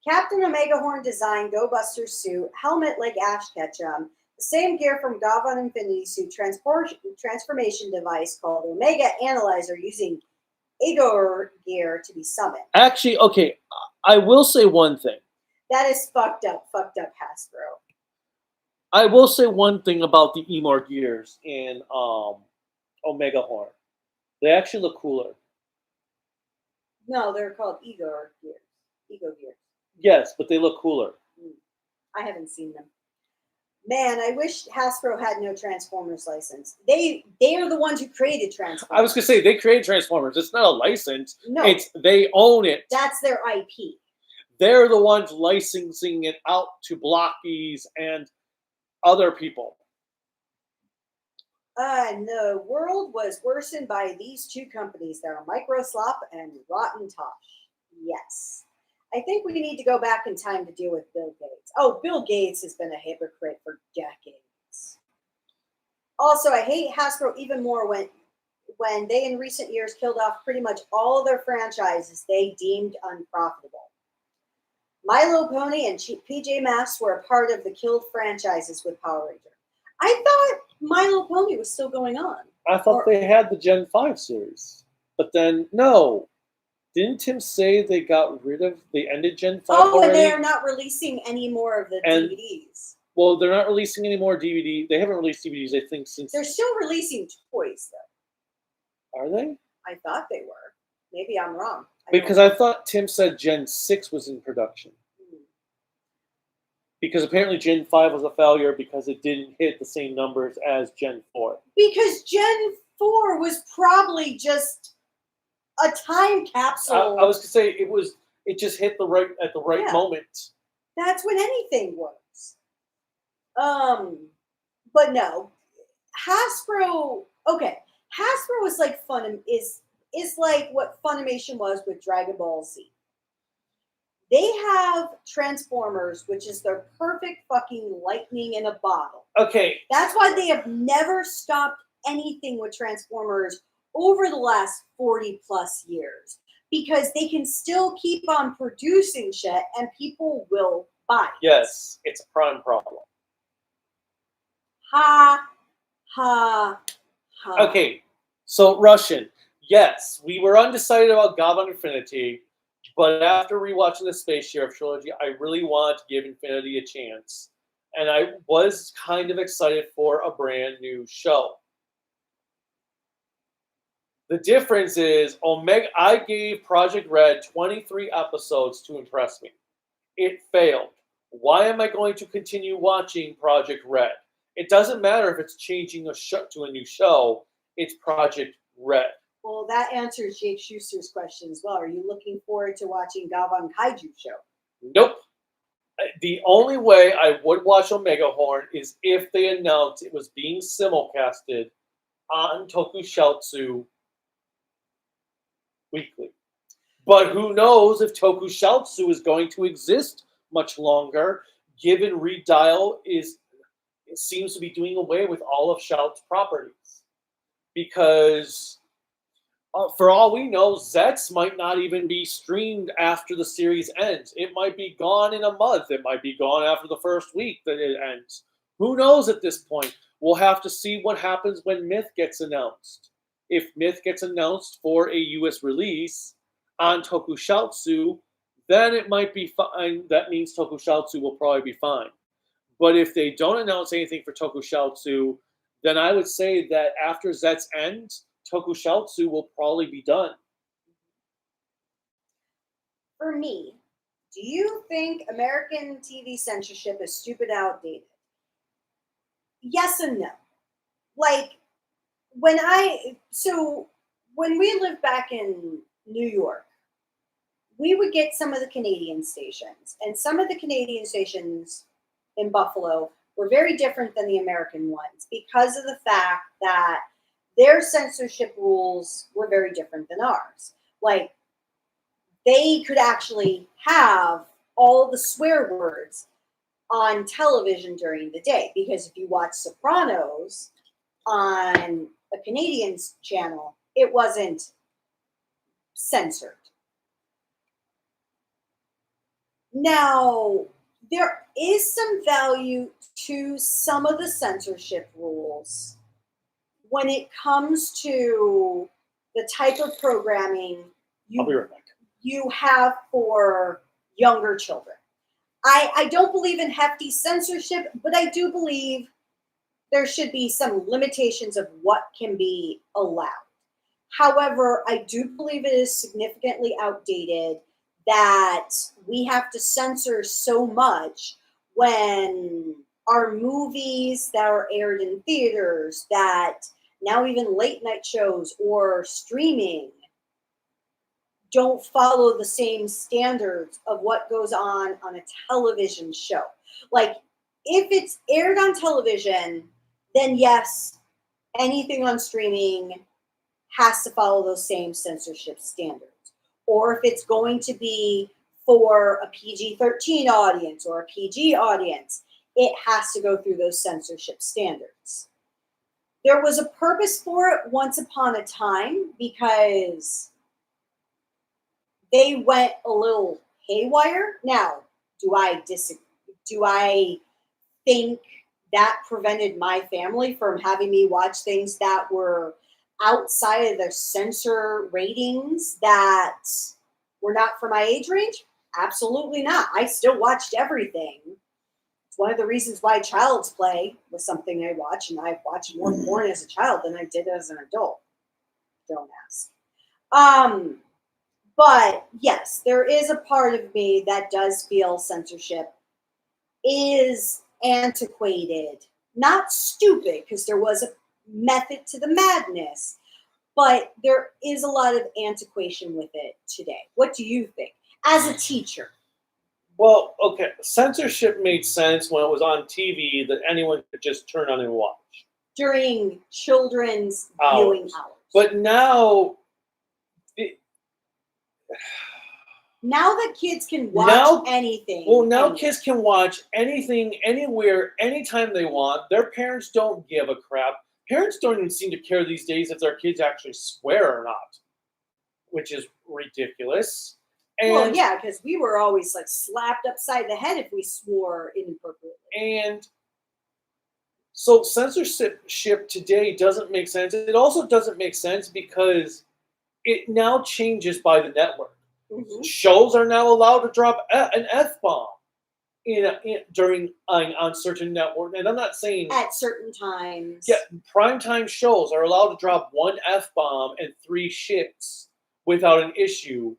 Captain Omega Horn design, Go Buster suit, helmet like Ash Ketchum, the same gear from Gavan Infinity Suit transformation device called Omega Analyzer using Igor gear to be summoned. Actually, okay, I will say one thing. That is fucked up Hasbro. I will say one thing about the Emor gears in Omega Horn. They actually look cooler. No, they're called Igor gears. Ego gears. Yes, but they look cooler. I haven't seen them. Man, I wish Hasbro had no Transformers license. They are the ones who created Transformers. I was going to say, they created Transformers. It's not a license. No. They own it. That's their IP. They're the ones licensing it out to Blockies and other people. And the world was worsened by these 2 companies. They're Microslop and Rotten Tosh. Yes. I think we need to go back in time to deal with Bill Gates. Oh, Bill Gates has been a hypocrite for decades. Also, I hate Hasbro even more when they in recent years killed off pretty much all of their franchises they deemed unprofitable. Milo Pony and PJ Masks were a part of the killed franchises with Power Ranger. I thought Milo Pony was still going on. I thought they had the Gen 5 series. But then, no. Didn't Tim say they ended Gen 5 already? already? And they are not releasing any more of the DVDs. Well, they're not releasing any more DVD. They haven't released DVDs, I think, since. They're still releasing toys, though. Are they? I thought they were. Maybe I'm wrong. Because I thought Tim said Gen 6 was in production. Because apparently Gen 5 was a failure because it didn't hit the same numbers as Gen 4. Because Gen 4 was probably just a time capsule. I was going to say it just hit at the right moment. That's when anything works. But no. Hasbro is like is like what Funimation was with Dragon Ball Z. They have Transformers, which is their perfect fucking lightning in a bottle. Okay. That's why they have never stopped anything with Transformers over the last 40 plus years. Because they can still keep on producing shit and people will buy it. Yes, it's a prime problem. Ha, ha, ha. Okay, so Russian. Yes, we were undecided about Gavan Infinity. But after rewatching the Space Sheriff trilogy, I really wanted to give Infinity a chance. And I was kind of excited for a brand new show. The difference is, I gave Project Red 23 episodes to impress me. It failed. Why am I going to continue watching Project Red? It doesn't matter if it's changing to a new show. It's Project Red. Well, that answers Jake Schuster's question as well. Are you looking forward to watching Gavan Kaiju show? Nope. The only way I would watch Omega Horn is if they announced it was being simulcasted on Tokusatsu weekly. But who knows if Tokusatsu is going to exist much longer, given Redial seems to be doing away with all of Shout's properties. Because for all we know, Zets might not even be streamed after the series ends. It might be gone in a month. It might be gone after the first week that it ends. Who knows at this point? We'll have to see what happens when Myth gets announced. If Myth gets announced for a US release on Tokusatsu, then it might be fine. That means Tokusatsu will probably be fine. But if they don't announce anything for Tokusatsu, then I would say that after Zets ends, Tokusatsu will probably be done. For me, do you think American TV censorship is stupid and outdated? Yes and no. Like, when we lived back in New York, we would get some of the Canadian stations, and some of the Canadian stations in Buffalo were very different than the American ones because of the fact that their censorship rules were very different than ours. Like, they could actually have all the swear words on television during the day, because if you watch Sopranos on a Canadian channel, it wasn't censored. Now, there is some value to some of the censorship rules when it comes to the type of programming I'll be right back. you have for younger children. I don't believe in hefty censorship, but I do believe there should be some limitations of what can be allowed. However, I do believe it is significantly outdated that we have to censor so much when our movies that are aired in theaters, that now even late night shows or streaming don't follow the same standards of what goes on a television show. Like, if it's aired on television, then yes, anything on streaming has to follow those same censorship standards. Or if it's going to be for a PG-13 audience or a PG audience, it has to go through those censorship standards. There was a purpose for it once upon a time because they went a little haywire. Now, do I think that prevented my family from having me watch things that were outside of their censor ratings that were not for my age range? Absolutely not. I still watched everything. It's one of the reasons why Child's Play was something I watched, and I watched more porn as a child than I did as an adult. Don't ask. But yes, there is a part of me that does feel censorship is antiquated, not stupid, because there was a method to the madness, but there is a lot of antiquation with it today. What do you think as a teacher? Well, okay, censorship made sense when it was on TV that anyone could just turn on and watch During children's viewing hours. But now, now that kids can watch anything. Well, now kids can watch anything, anywhere, anytime they want. Their parents don't give a crap. Parents don't even seem to care these days if their kids actually swear or not, which is ridiculous. And, well, yeah, because we were always like slapped upside the head if we swore inappropriately. And so censorship today doesn't make sense. It also doesn't make sense because it now changes by the network. Mm-hmm. Shows are now allowed to drop an F-bomb on certain networks. And I'm not saying... At certain times. Yeah, primetime shows are allowed to drop one F-bomb and 3 shits without an issue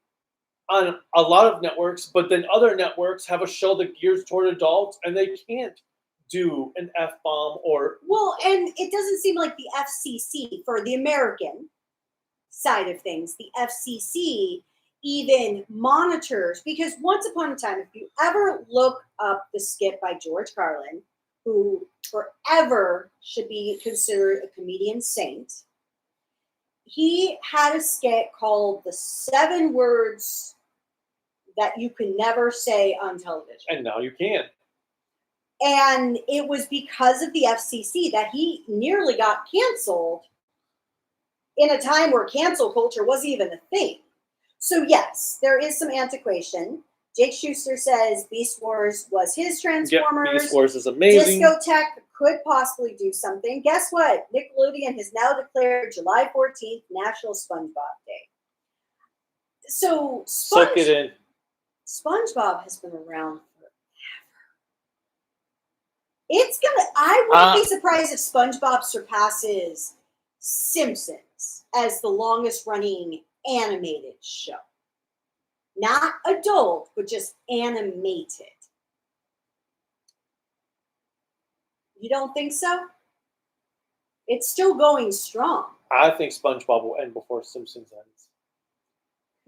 on a lot of networks, but then other networks have a show that gears toward adults and they can't do an F-bomb or... Well, and it doesn't seem like the FCC, for the American side of things, the FCC even monitors, because once upon a time, if you ever look up the skit by George Carlin, who forever should be considered a comedian saint, he had a skit called The 7 Words That You Can Never Say on Television. And now you can. And it was because of the FCC that he nearly got canceled in a time where cancel culture wasn't even a thing. So yes, there is some antiquation. Jake Schuster says Beast Wars was his Transformers. Yep, Beast Wars is amazing. Discotech could possibly do something. Guess what? Nickelodeon has now declared July 14th National SpongeBob Day. So Suck it in. SpongeBob has been around forever. I wouldn't be surprised if SpongeBob surpasses Simpsons as the longest running animated show. Not adult, but just animated. You don't think so? It's still going strong. I think SpongeBob will end before Simpsons ends.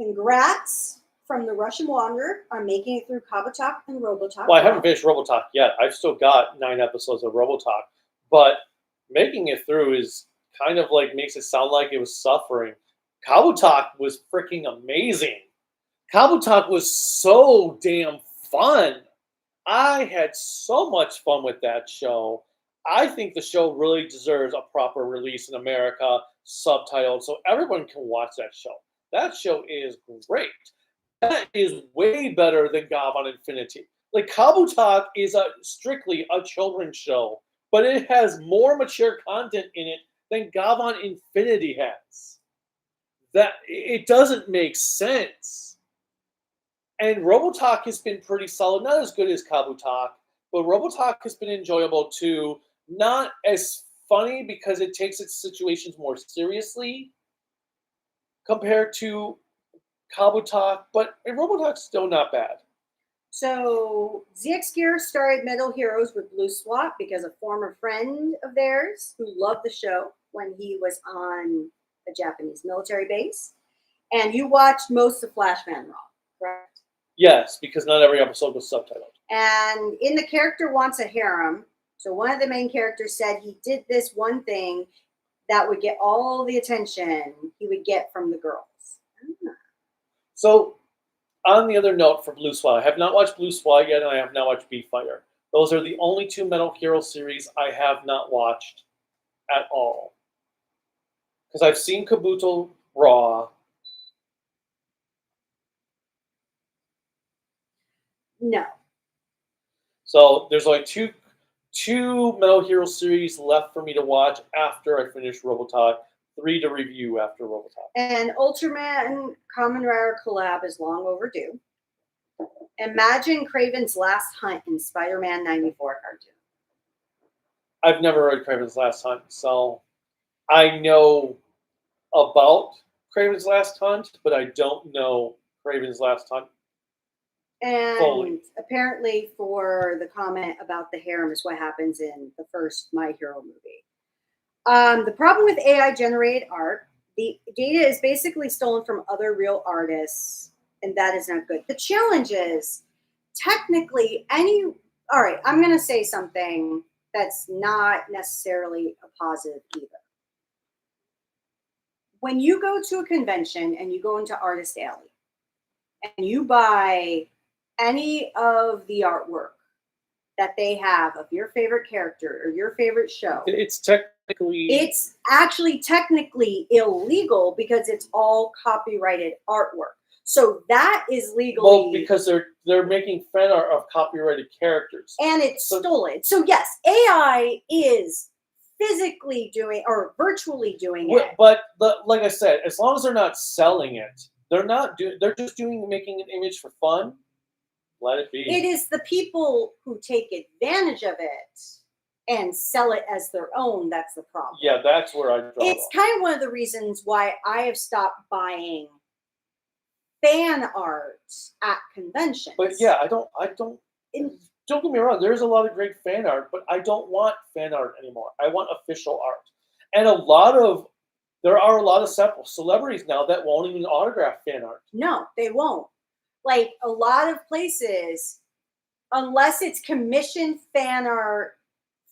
Congrats from the Russian Wanderer on making it through Kabutok and Robotalk. Well, I haven't finished Robotalk yet. I've still got 9 episodes of Robotalk. But making it through is kind of like makes it sound like it was suffering. Kabutok was freaking amazing. Kabutok was so damn fun. I had so much fun with that show. I think the show really deserves a proper release in America, subtitled, so everyone can watch that show. That show is great. That is way better than Gavan Infinity. Like, Kabutok is strictly a children's show, but it has more mature content in it than Gavan Infinity has. That it doesn't make sense. And Robotalk has been pretty solid. Not as good as Kabutok, but Robotalk has been enjoyable too. Not as funny because it takes its situations more seriously compared to Kabutok, but Robotalk's still not bad. So ZX Gear started Metal Heroes with Blue Swap because a former friend of theirs who loved the show when he was on a Japanese military base. And you watched most of Flashman Raw, correct? Yes, because not every episode was subtitled. And in The Character Wants a Harem, so one of the main characters said he did this one thing that would get all the attention he would get from the girls. So, on the other note for Blue Swat, I have not watched Blue Swat yet, and I have not watched Beefire. Those are the only 2 Metal Hero series I have not watched at all. Because I've seen Kabuto Raw. No. So there's like two Metal Hero series left for me to watch after I finish Robotalk. 3 to review after Robotalk. And Ultraman Kamen Rider collab is long overdue. Imagine Craven's Last Hunt in Spider-Man 94 cartoon. I've never read Craven's Last Hunt, so I know about Craven's Last Hunt, but I don't know Craven's Last Hunt. And Fully. apparently, for the comment about the harem is what happens in the first My Hero movie. The problem with AI generated art, the data is basically stolen from other real artists, and that is not good. The challenge is technically all right, I'm going to say something that's not necessarily a positive either. When you go to a convention and you go into Artist Alley and you buy any of the artwork that they have of your favorite character or your favorite show, It's actually technically illegal because it's all copyrighted artwork. So that is legally because they're making fan art of copyrighted characters. and it's stolen. So yes, AI is physically doing or virtually doing it. But like I said, as long as they're not selling it, they're just making an image for fun. Let it be. It is the people who take advantage of it and sell it as their own that's the problem. Yeah, that's where I draw. It's kind of one of the reasons why I have stopped buying fan art at conventions. But yeah, I don't. Don't get me wrong. There's a lot of great fan art, but I don't want fan art anymore. I want official art, and there are a lot of celebrities now that won't even autograph fan art. No, they won't. Like a lot of places, unless it's commissioned fan art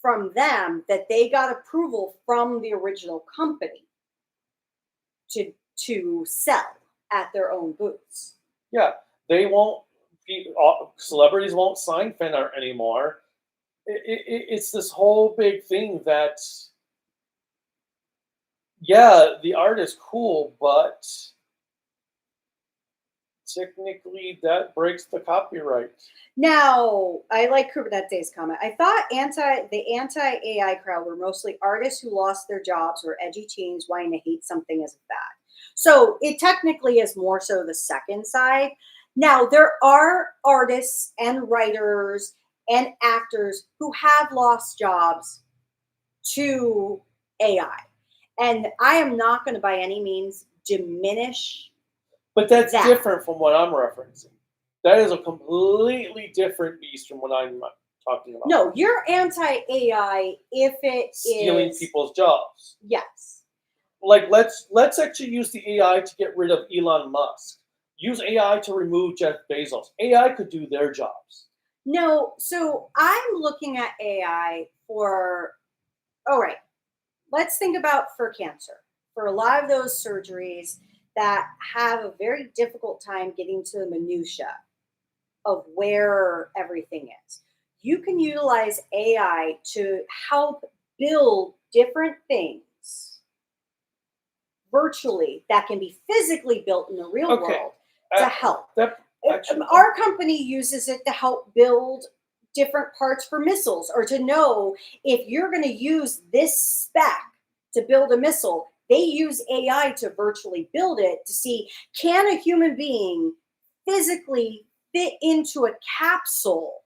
from them that they got approval from the original company to sell at their own booths. Yeah, they won't. Celebrities won't sign fan art anymore. It's this whole big thing that, yeah, the art is cool, but technically that breaks the copyright. Now, I like Kubernetes' comment. I thought the anti-AI crowd were mostly artists who lost their jobs or edgy teens wanting to hate something as bad. So it technically is more so the second side. Now, there are artists and writers and actors who have lost jobs to AI. And I am not going to by any means diminish. But that's different from what I'm referencing. That is a completely different beast from what I'm talking about. No, you're anti-AI if it stealing is people's jobs. Yes. Like let's actually use the AI to get rid of Elon Musk. Use AI to remove Jeff Bezos. AI could do their jobs. No, so I'm looking at AI for, all right, let's think about for cancer. For a lot of those surgeries that have a very difficult time getting to the minutia of where everything is. You can utilize AI to help build different things virtually that can be physically built in the real world to help. Our company uses it to help build different parts for missiles, or to know if you're going to use this spec to build a missile. They use AI to virtually build it to see, can a human being physically fit into a capsule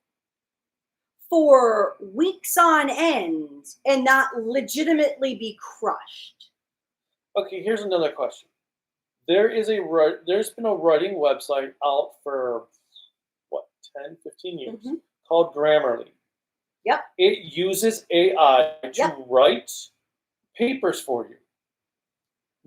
for weeks on end and not legitimately be crushed? Okay, here's another question. There's been a writing website out for 10, 15 years called Grammarly. Yep. It uses AI to write papers for you.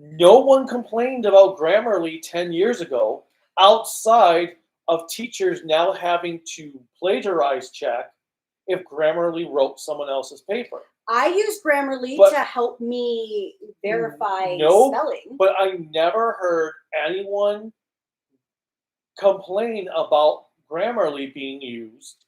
No one complained about Grammarly 10 years ago, outside of teachers now having to plagiarize check if Grammarly wrote someone else's paper. I use Grammarly to help me verify spelling. But I never heard anyone complain about Grammarly being used.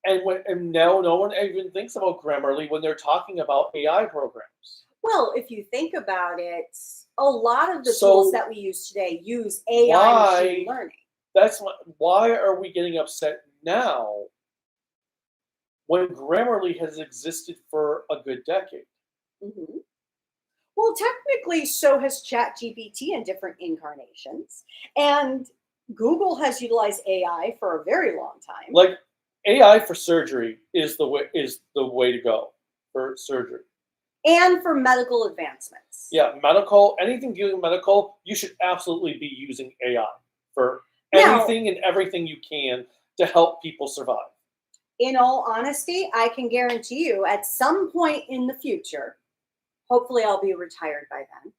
And now no one even thinks about Grammarly when they're talking about AI programs. Well, if you think about it, a lot of the tools that we use today use AI machine learning. Why are we getting upset now when Grammarly has existed for a good decade? Mm-hmm. Well, technically, so has ChatGPT in different incarnations. And Google has utilized AI for a very long time. Like AI for surgery is the way to go for surgery. And for medical advancements. Yeah, medical, anything dealing with medical, you should absolutely be using AI for Now, anything and everything you can to help people survive. in all honesty, I can guarantee you at some point in the future, hopefully I'll be retired by then,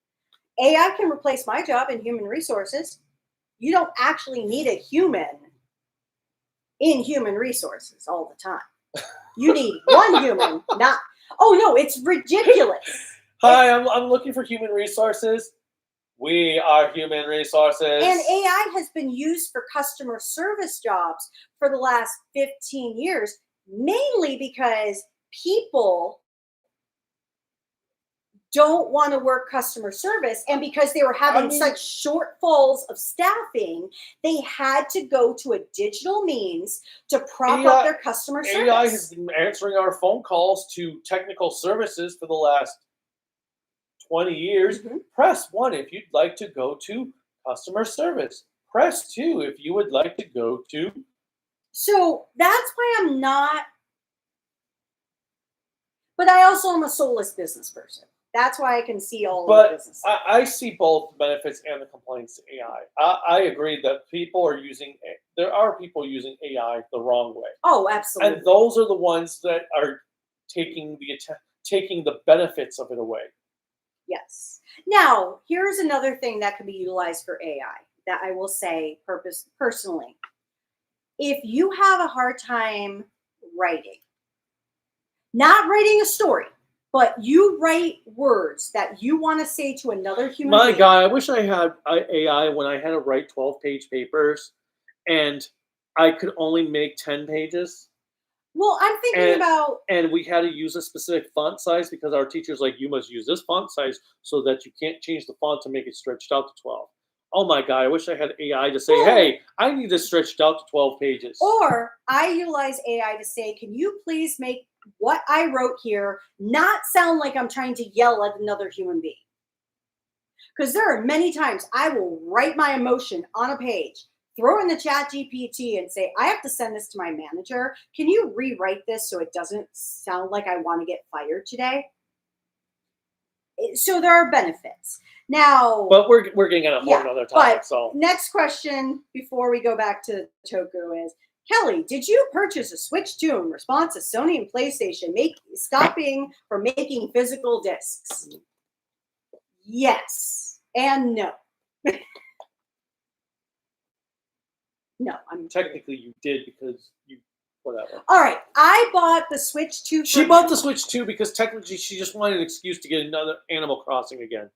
AI can replace my job in human resources. You don't actually need a human in human resources all the time. You need one human, not. Oh no, it's ridiculous. Hi, I'm looking for human resources. We are human resources. And AI has been used for customer service jobs for the last 15 years, mainly because people don't want to work customer service, and because they were having such shortfalls of staffing, they had to go to a digital means to prop up their customer service. AI has been answering our phone calls to technical services for the last 20 years. Mhm. Press 1 if you'd like to go to customer service. Press 2 if you would like to go to. So that's why I'm not. But I also am a soulless business person. That's why I can see all of the business. I see both the benefits and the complaints to AI. I agree that there are people using AI the wrong way. Oh, absolutely. And those are the ones that are taking the benefits of it away. Yes. Now, here's another thing that can be utilized for AI that I will say personally. If you have a hard time writing, not writing a story, but you write words that you want to say to another human being. My God, I wish I had AI when I had to write 12-page papers and I could only make 10 pages. Well, I'm thinking about... And we had to use a specific font size because our teacher's like, you must use this font size so that you can't change the font to make it stretched out to 12. Oh my God, I wish I had AI to say, hey, I need this stretched out to 12 pages. Or I utilize AI to say, can you please make what I wrote here not sound like I'm trying to yell at another human being? Because there are many times I will write my emotion on a page, throw in the chat GPT and say, I have to send this to my manager. Can you rewrite this so it doesn't sound like I want to get fired today? So there are benefits. Now, but we're getting on a whole other topic. So next question before we go back to Toku is, Kelly, did you purchase a Switch 2 in response to Sony and PlayStation stopping from making physical discs? Yes and no. No, technically you did because you whatever. All right, I bought the Switch 2. She bought the Switch 2 because technically she just wanted an excuse to get another Animal Crossing again.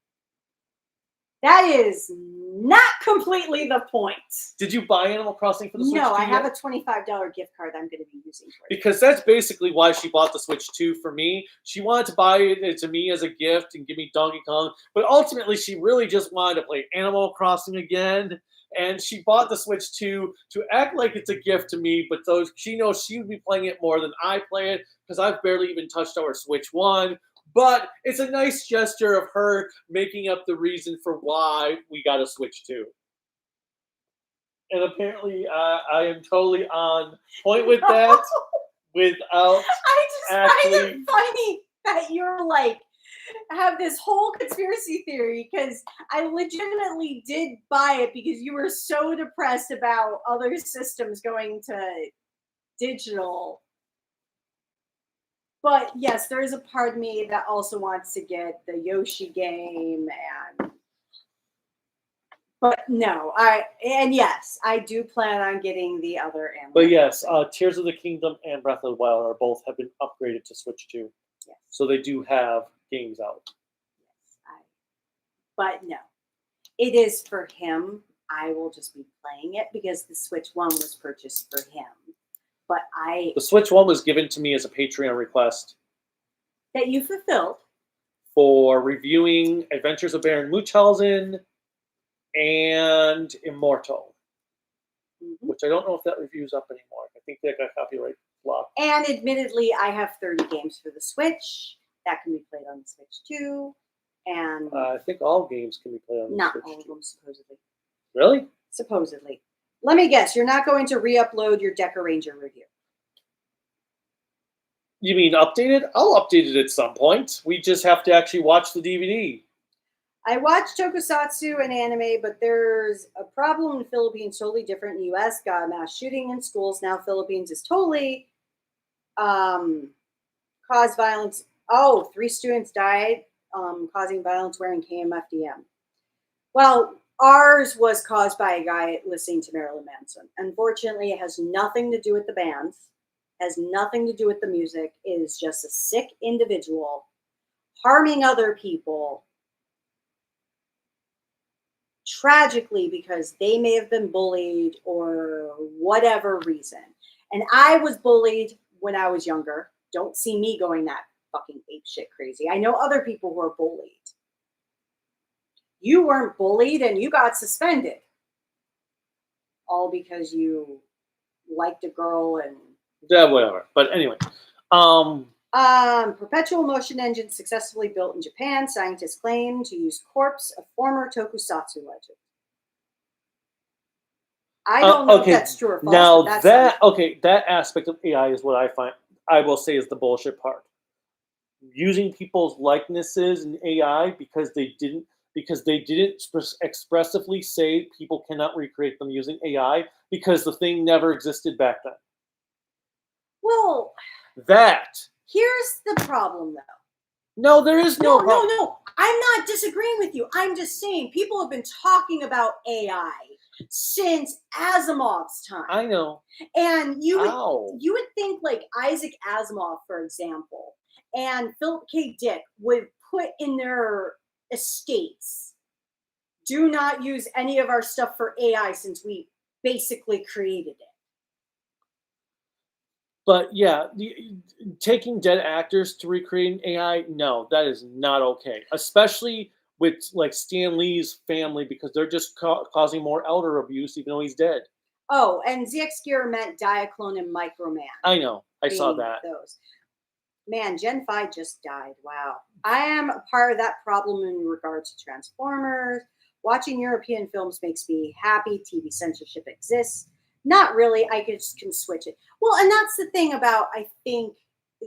That is not completely the point. Did you buy Animal Crossing for the Switch 2? No, I have a $25 gift card I'm going to be using for it. Because that's basically why she bought the Switch 2 for me. She wanted to buy it to me as a gift and give me Donkey Kong, but ultimately she really just wanted to play Animal Crossing again. And she bought the Switch 2 to act like it's a gift to me, but she knows she would be playing it more than I play it because I've barely even touched our Switch 1. But it's a nice gesture of her making up the reason for why we got a Switch 2. And apparently I am totally on point with that without I just find it funny that you're like, have this whole conspiracy theory because I legitimately did buy it because you were so depressed about other systems going to digital. But yes, there is a part of me that also wants to get the Yoshi game but no, yes, I do plan on getting the other Animal. But yes, Tears of the Kingdom and Breath of the Wild have been upgraded to Switch 2. Yes. So they do have games out. Yes, but no, it is for him. I will just be playing it because the Switch 1 was purchased for him. But the Switch 1 was given to me as a Patreon request. That you fulfilled. For reviewing Adventures of Baron Munchausen and Immortal. Mm-hmm. Which I don't know if that review's up anymore. I think that got copyright blocked. And admittedly, I have 30 games for the Switch. That can be played on the Switch too. And I think all games can be played on the Switch. Not all of too. them, supposedly. Really? Supposedly. Let me guess, you're not going to re-upload your Deca Ranger review. You mean updated? I'll update it at some point. We just have to actually watch the DVD. I watch tokusatsu and anime, but there's a problem in the Philippines, totally different in the U.S. Got a mass shooting in schools. Now Philippines is totally caused violence. Oh, 3 students died causing violence wearing KMFDM. Well, ours was caused by a guy listening to Marilyn Manson. Unfortunately, it has nothing to do with the bands, has nothing to do with the music. It is just a sick individual harming other people tragically because they may have been bullied or whatever reason. And I was bullied when I was younger. Don't see me going that fucking ape shit crazy. I know other people who are bullied. You weren't bullied and you got suspended. All because you liked a girl and... Yeah, whatever. But anyway. Perpetual motion engine successfully built in Japan. Scientists claim to use corpse of former tokusatsu legend. I don't know if that's true or false. Now but that aspect of AI is what I will say is the bullshit part. Using people's likenesses in AI because they didn't expressively say people cannot recreate them using AI because the thing never existed back then. Well, here's the problem, though. No, there is no problem. No. I'm not disagreeing with you. I'm just saying people have been talking about AI since Asimov's time. I know. And you would think like Isaac Asimov, for example, and Philip K. Dick would put in their estates, do not use any of our stuff for AI since we basically created it. But yeah, taking dead actors to recreate an AI, no, that is not okay. Especially with like Stan Lee's family because they're just causing more elder abuse even though he's dead. Oh, and ZX Gear meant Diaclone and Microman. I know. I saw that. Those. Man, Gen 5 just died. Wow. I am a part of that problem in regards to Transformers. Watching European films makes me happy. TV censorship exists. Not really. I can switch it. Well, and that's the thing about, I think,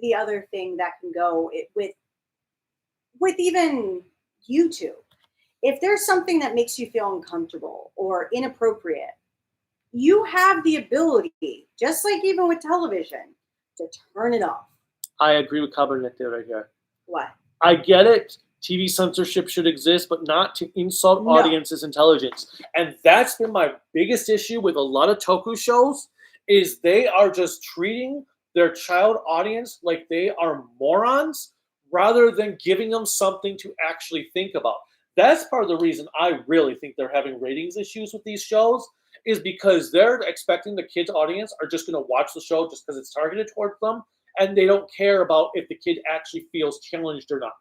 the other thing that can go with even YouTube. If there's something that makes you feel uncomfortable or inappropriate, you have the ability, just like even with television, to turn it off. I agree with Cabernet there right here. What? I get it. TV censorship should exist, but not to insult audience's intelligence. And that's been my biggest issue with a lot of Toku shows, is they are just treating their child audience like they are morons rather than giving them something to actually think about. That's part of the reason I really think they're having ratings issues with these shows, is because they're expecting the kids' audience are just going to watch the show just because it's targeted towards them, and they don't care about if the kid actually feels challenged or not.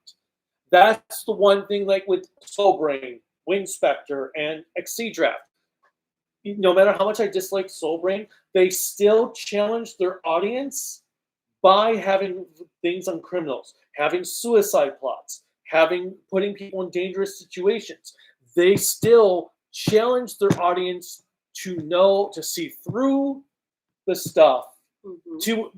That's the one thing, like with Soul Brain, Wing Spectre, and XC Draft. No matter how much I dislike Soul Brain, they still challenge their audience by having things on criminals, having suicide plots, putting people in dangerous situations. They still challenge their audience to see through the stuff, to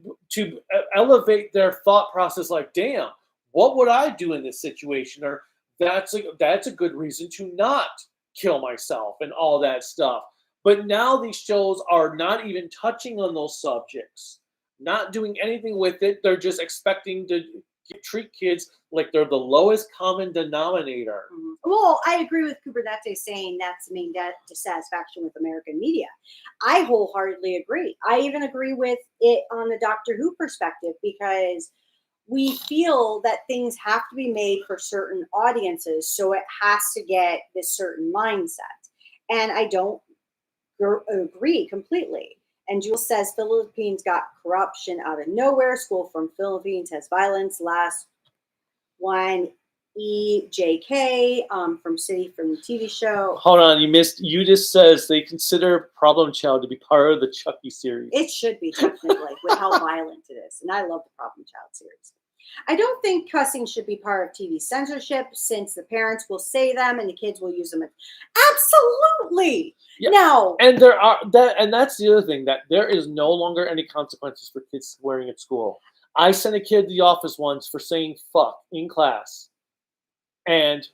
elevate their thought process. Like, damn, what would I do in this situation? Or that's a good reason to not kill myself and all that stuff. But now these shows are not even touching on those subjects, not doing anything with it. They're just expecting to treat kids like they're the lowest common denominator. Well, I agree with Kubernetes saying that's the main dissatisfaction with American media. I wholeheartedly agree. I even agree with it on the Doctor Who perspective, because we feel that things have to be made for certain audiences, so it has to get this certain mindset. And I don't agree completely. And Jules says Philippines got corruption out of nowhere. School from Philippines has violence. Last one, EJK from City from the TV show. Hold on, you just says they consider Problem Child to be part of the Chucky series. It should be, technically, with how violent it is. And I love the Problem Child series. I don't think cussing should be part of TV censorship since the parents will say them and the kids will use them. Absolutely. Yeah. No. And that's the other thing, that there is no longer any consequences for kids swearing at school. I sent a kid to the office once for saying fuck in class, and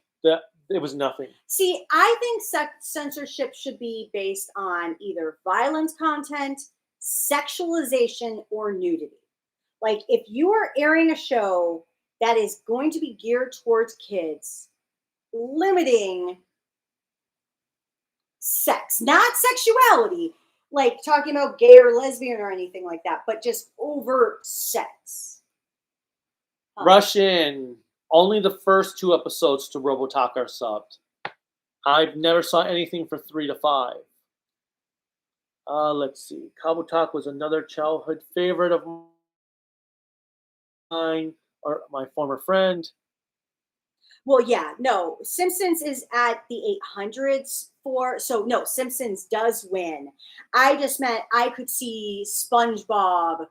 it was nothing. See, I think censorship should be based on either violence content, sexualization, or nudity. Like, if you are airing a show that is going to be geared towards kids, limiting sex, not sexuality, like talking about gay or lesbian or anything like that, but just overt sex. Russian. Only the first 2 episodes to Robotalk are subbed. I've never saw anything for 3 to 5. Let's see. Kabutalk was another childhood favorite of mine, or my former friend. Well, yeah, no. Simpsons is at the 800s no, Simpsons does win. I just meant I could see SpongeBob.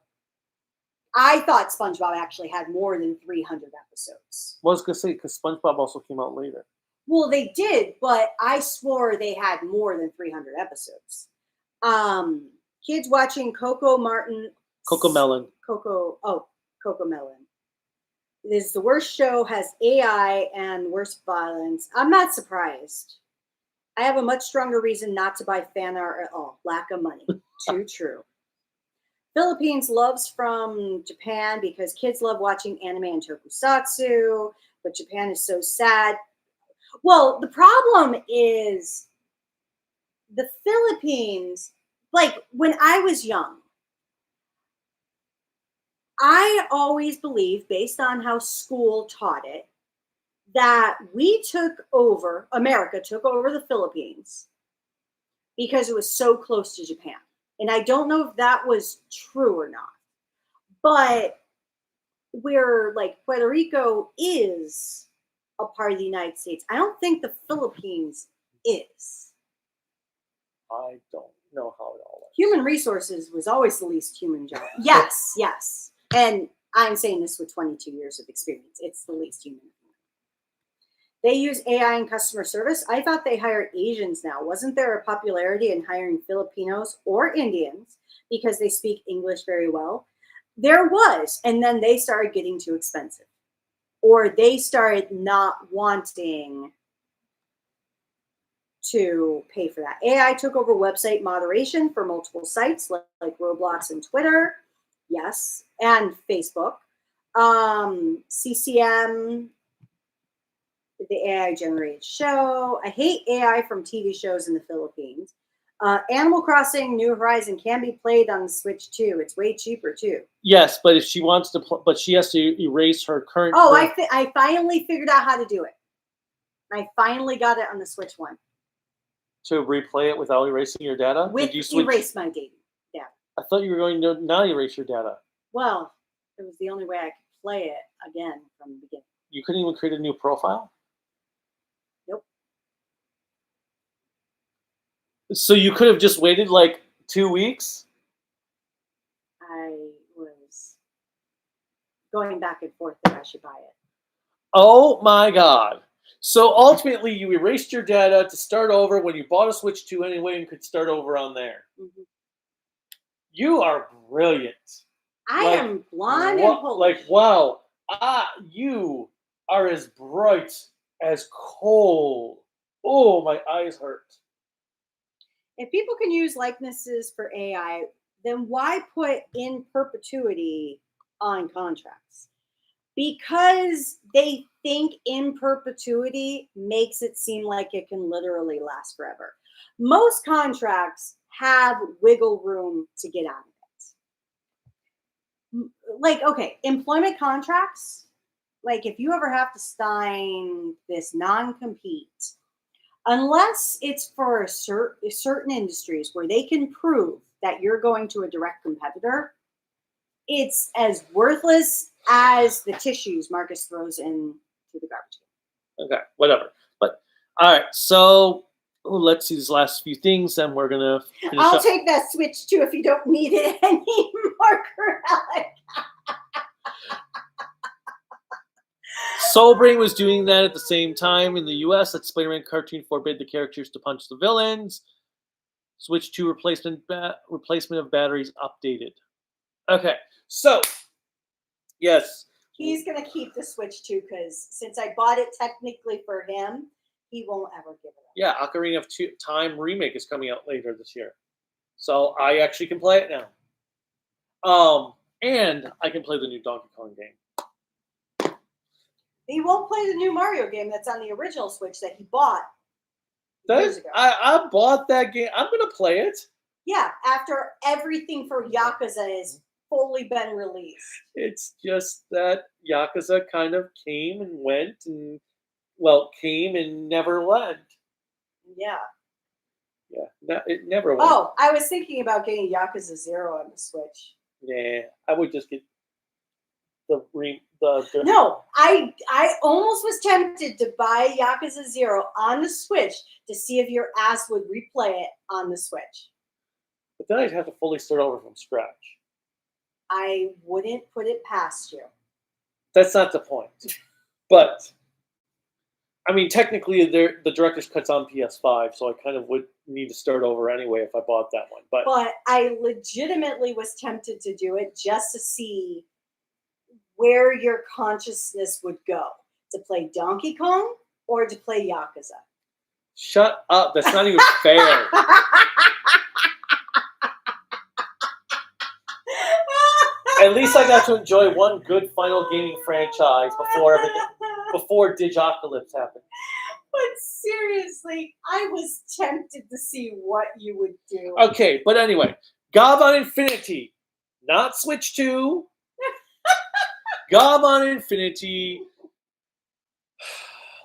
I thought SpongeBob actually had more than 300 episodes. Well, I was going to say, because SpongeBob also came out later. Well, they did, but I swore they had more than 300 episodes. Kids watching Coco Melon. This is the worst show, has AI and worst violence. I'm not surprised. I have a much stronger reason not to buy fan art at all. Lack of money. Too true. Philippines loves from Japan because kids love watching anime and tokusatsu, but Japan is so sad. Well, the problem is the Philippines, like when I was young, I always believed, based on how school taught it, that America took over the Philippines because it was so close to Japan. And I don't know if that was true or not. But where like Puerto Rico is a part of the United States, I don't think the Philippines is. I don't know how it all works. Human resources was always the least human job. Yes, yes. And I'm saying this with 22 years of experience. It's the least human. They use AI in customer service. I thought they hired Asians now. Wasn't there a popularity in hiring Filipinos or Indians because they speak English very well? There was. And then they started getting too expensive. Or they started not wanting to pay for that. AI took over website moderation for multiple sites like Roblox and Twitter. Yes. And Facebook. CCM, the AI generated show. I hate AI from TV shows in the Philippines. Animal Crossing New Horizon can be played on the Switch too. It's way cheaper too. Yes, but if she wants to, but she has to erase her current. Oh, I finally figured out how to do it. I finally got it on the Switch one. To replay it without erasing your data? With erase my data. I thought you were going to not erase your data. Well, it was the only way I could play it again from the beginning. You couldn't even create a new profile? Nope. So you could have just waited like 2 weeks? I was going back and forth that I should buy it. Oh my God. So ultimately you erased your data to start over when you bought a Switch 2 anyway and could start over on there. Mm-hmm. You are brilliant. I am blonde and Polish. Like, wow. You are as bright as coal. Oh, my eyes hurt. If people can use likenesses for AI, then why put in perpetuity on contracts? Because they think in perpetuity makes it seem like it can literally last forever. Most contracts have wiggle room to get out of it. Like, okay, employment contracts, like if you ever have to sign this non-compete, unless it's for certain industries where they can prove that you're going to a direct competitor, it's as worthless as the tissues Marcus throws into the garbage can. Okay, whatever. But all right, so let's see these last few things, and we're gonna finish I'll up. take that Switch too if you don't need it anymore, Corellic. Soulbrain was doing that at the same time in the US. That Spider-Man cartoon forbid the characters to punch the villains. Switch to replacement of batteries updated. Okay, so yes, He's gonna keep the Switch too, because since I bought it technically for him, he won't ever give it up. yeah, Ocarina of Time remake is coming out later this year, so I actually can play it now. And I can play the new Donkey Kong game. He won't play the new Mario game that's on the original Switch that he bought years ago. I bought that game. I'm gonna play it. Yeah, after everything for Yakuza has fully been released. It's just that Yakuza kind of came and went, and came and never went. Yeah. Yeah, it never went. Oh, I was thinking about getting Yakuza 0 on the Switch. Yeah, I would just get the No, I almost was tempted to buy Yakuza 0 on the Switch to see if your ass would replay it on the Switch. But then I'd have to fully start over from scratch. I wouldn't put it past you. That's not the point. But I mean, technically, the director's cut's on PS5, so I kind of would need to start over anyway if I bought that one. But I legitimately was tempted to do it just to see where your consciousness would go, to play Donkey Kong or to play Yakuza. Shut up. That's not even fair. At least I got to enjoy one good final gaming franchise before Digipocalypse happened. But seriously, I was tempted to see what you would do. Okay, but anyway, Gavan Infinity, not Switch 2. Gavan Infinity.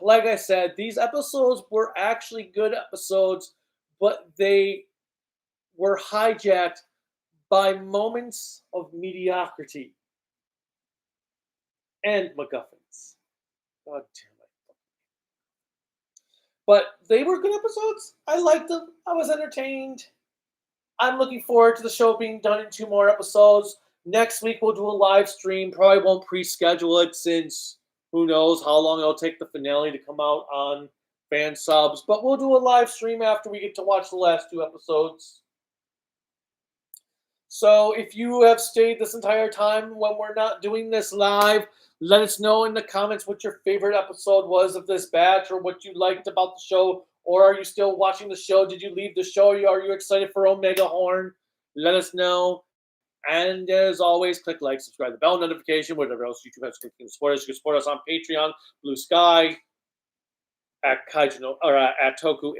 Like I said, these episodes were actually good episodes, but they were hijacked by moments of mediocrity and MacGuffins. God damn it. But they were good episodes. I liked them. I was entertained. I'm looking forward to the show being done in 2 more episodes. Next week we'll do a live stream. Probably won't pre-schedule it since who knows how long it'll take the finale to come out on fan subs. But we'll do a live stream after we get to watch the last 2 episodes. So if you have stayed this entire time when we're not doing this live, let us know in the comments what your favorite episode was of this batch, or what you liked about the show. Or are you still watching the show? Did you leave the show? Are you excited for Omega Horn? Let us know. And as always, click like, subscribe, the bell notification, whatever else YouTube has to support us. You can support us on Patreon, Bluesky, at Kaiju, or at Toku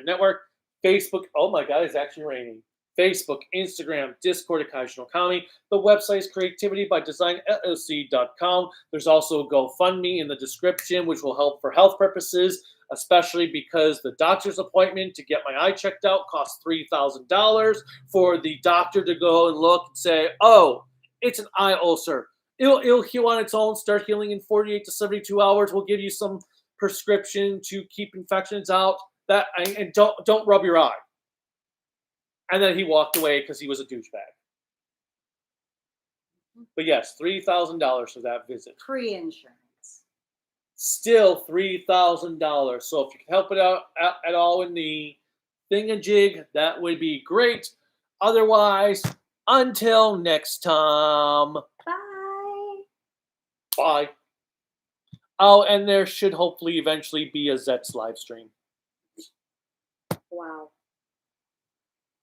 Network, Facebook. Oh my God, it's actually raining. Facebook, Instagram, Discord at Kaiju Kami. The website is creativitybydesignllc.com. There's also a GoFundMe in the description, which will help for health purposes, especially because the doctor's appointment to get my eye checked out costs $3,000 for the doctor to go and look and say, oh, it's an eye ulcer. It'll heal on its own, start healing in 48 to 72 hours. We'll give you some prescription to keep infections out. And don't rub your eye. And then he walked away because he was a douchebag. But yes, $3,000 for that visit. Pre-insurance. Still $3,000. So if you can help it out at all in the thingamajig, that would be great. Otherwise, until next time. Bye. Bye. Oh, and there should hopefully eventually be a Zets live stream. Wow.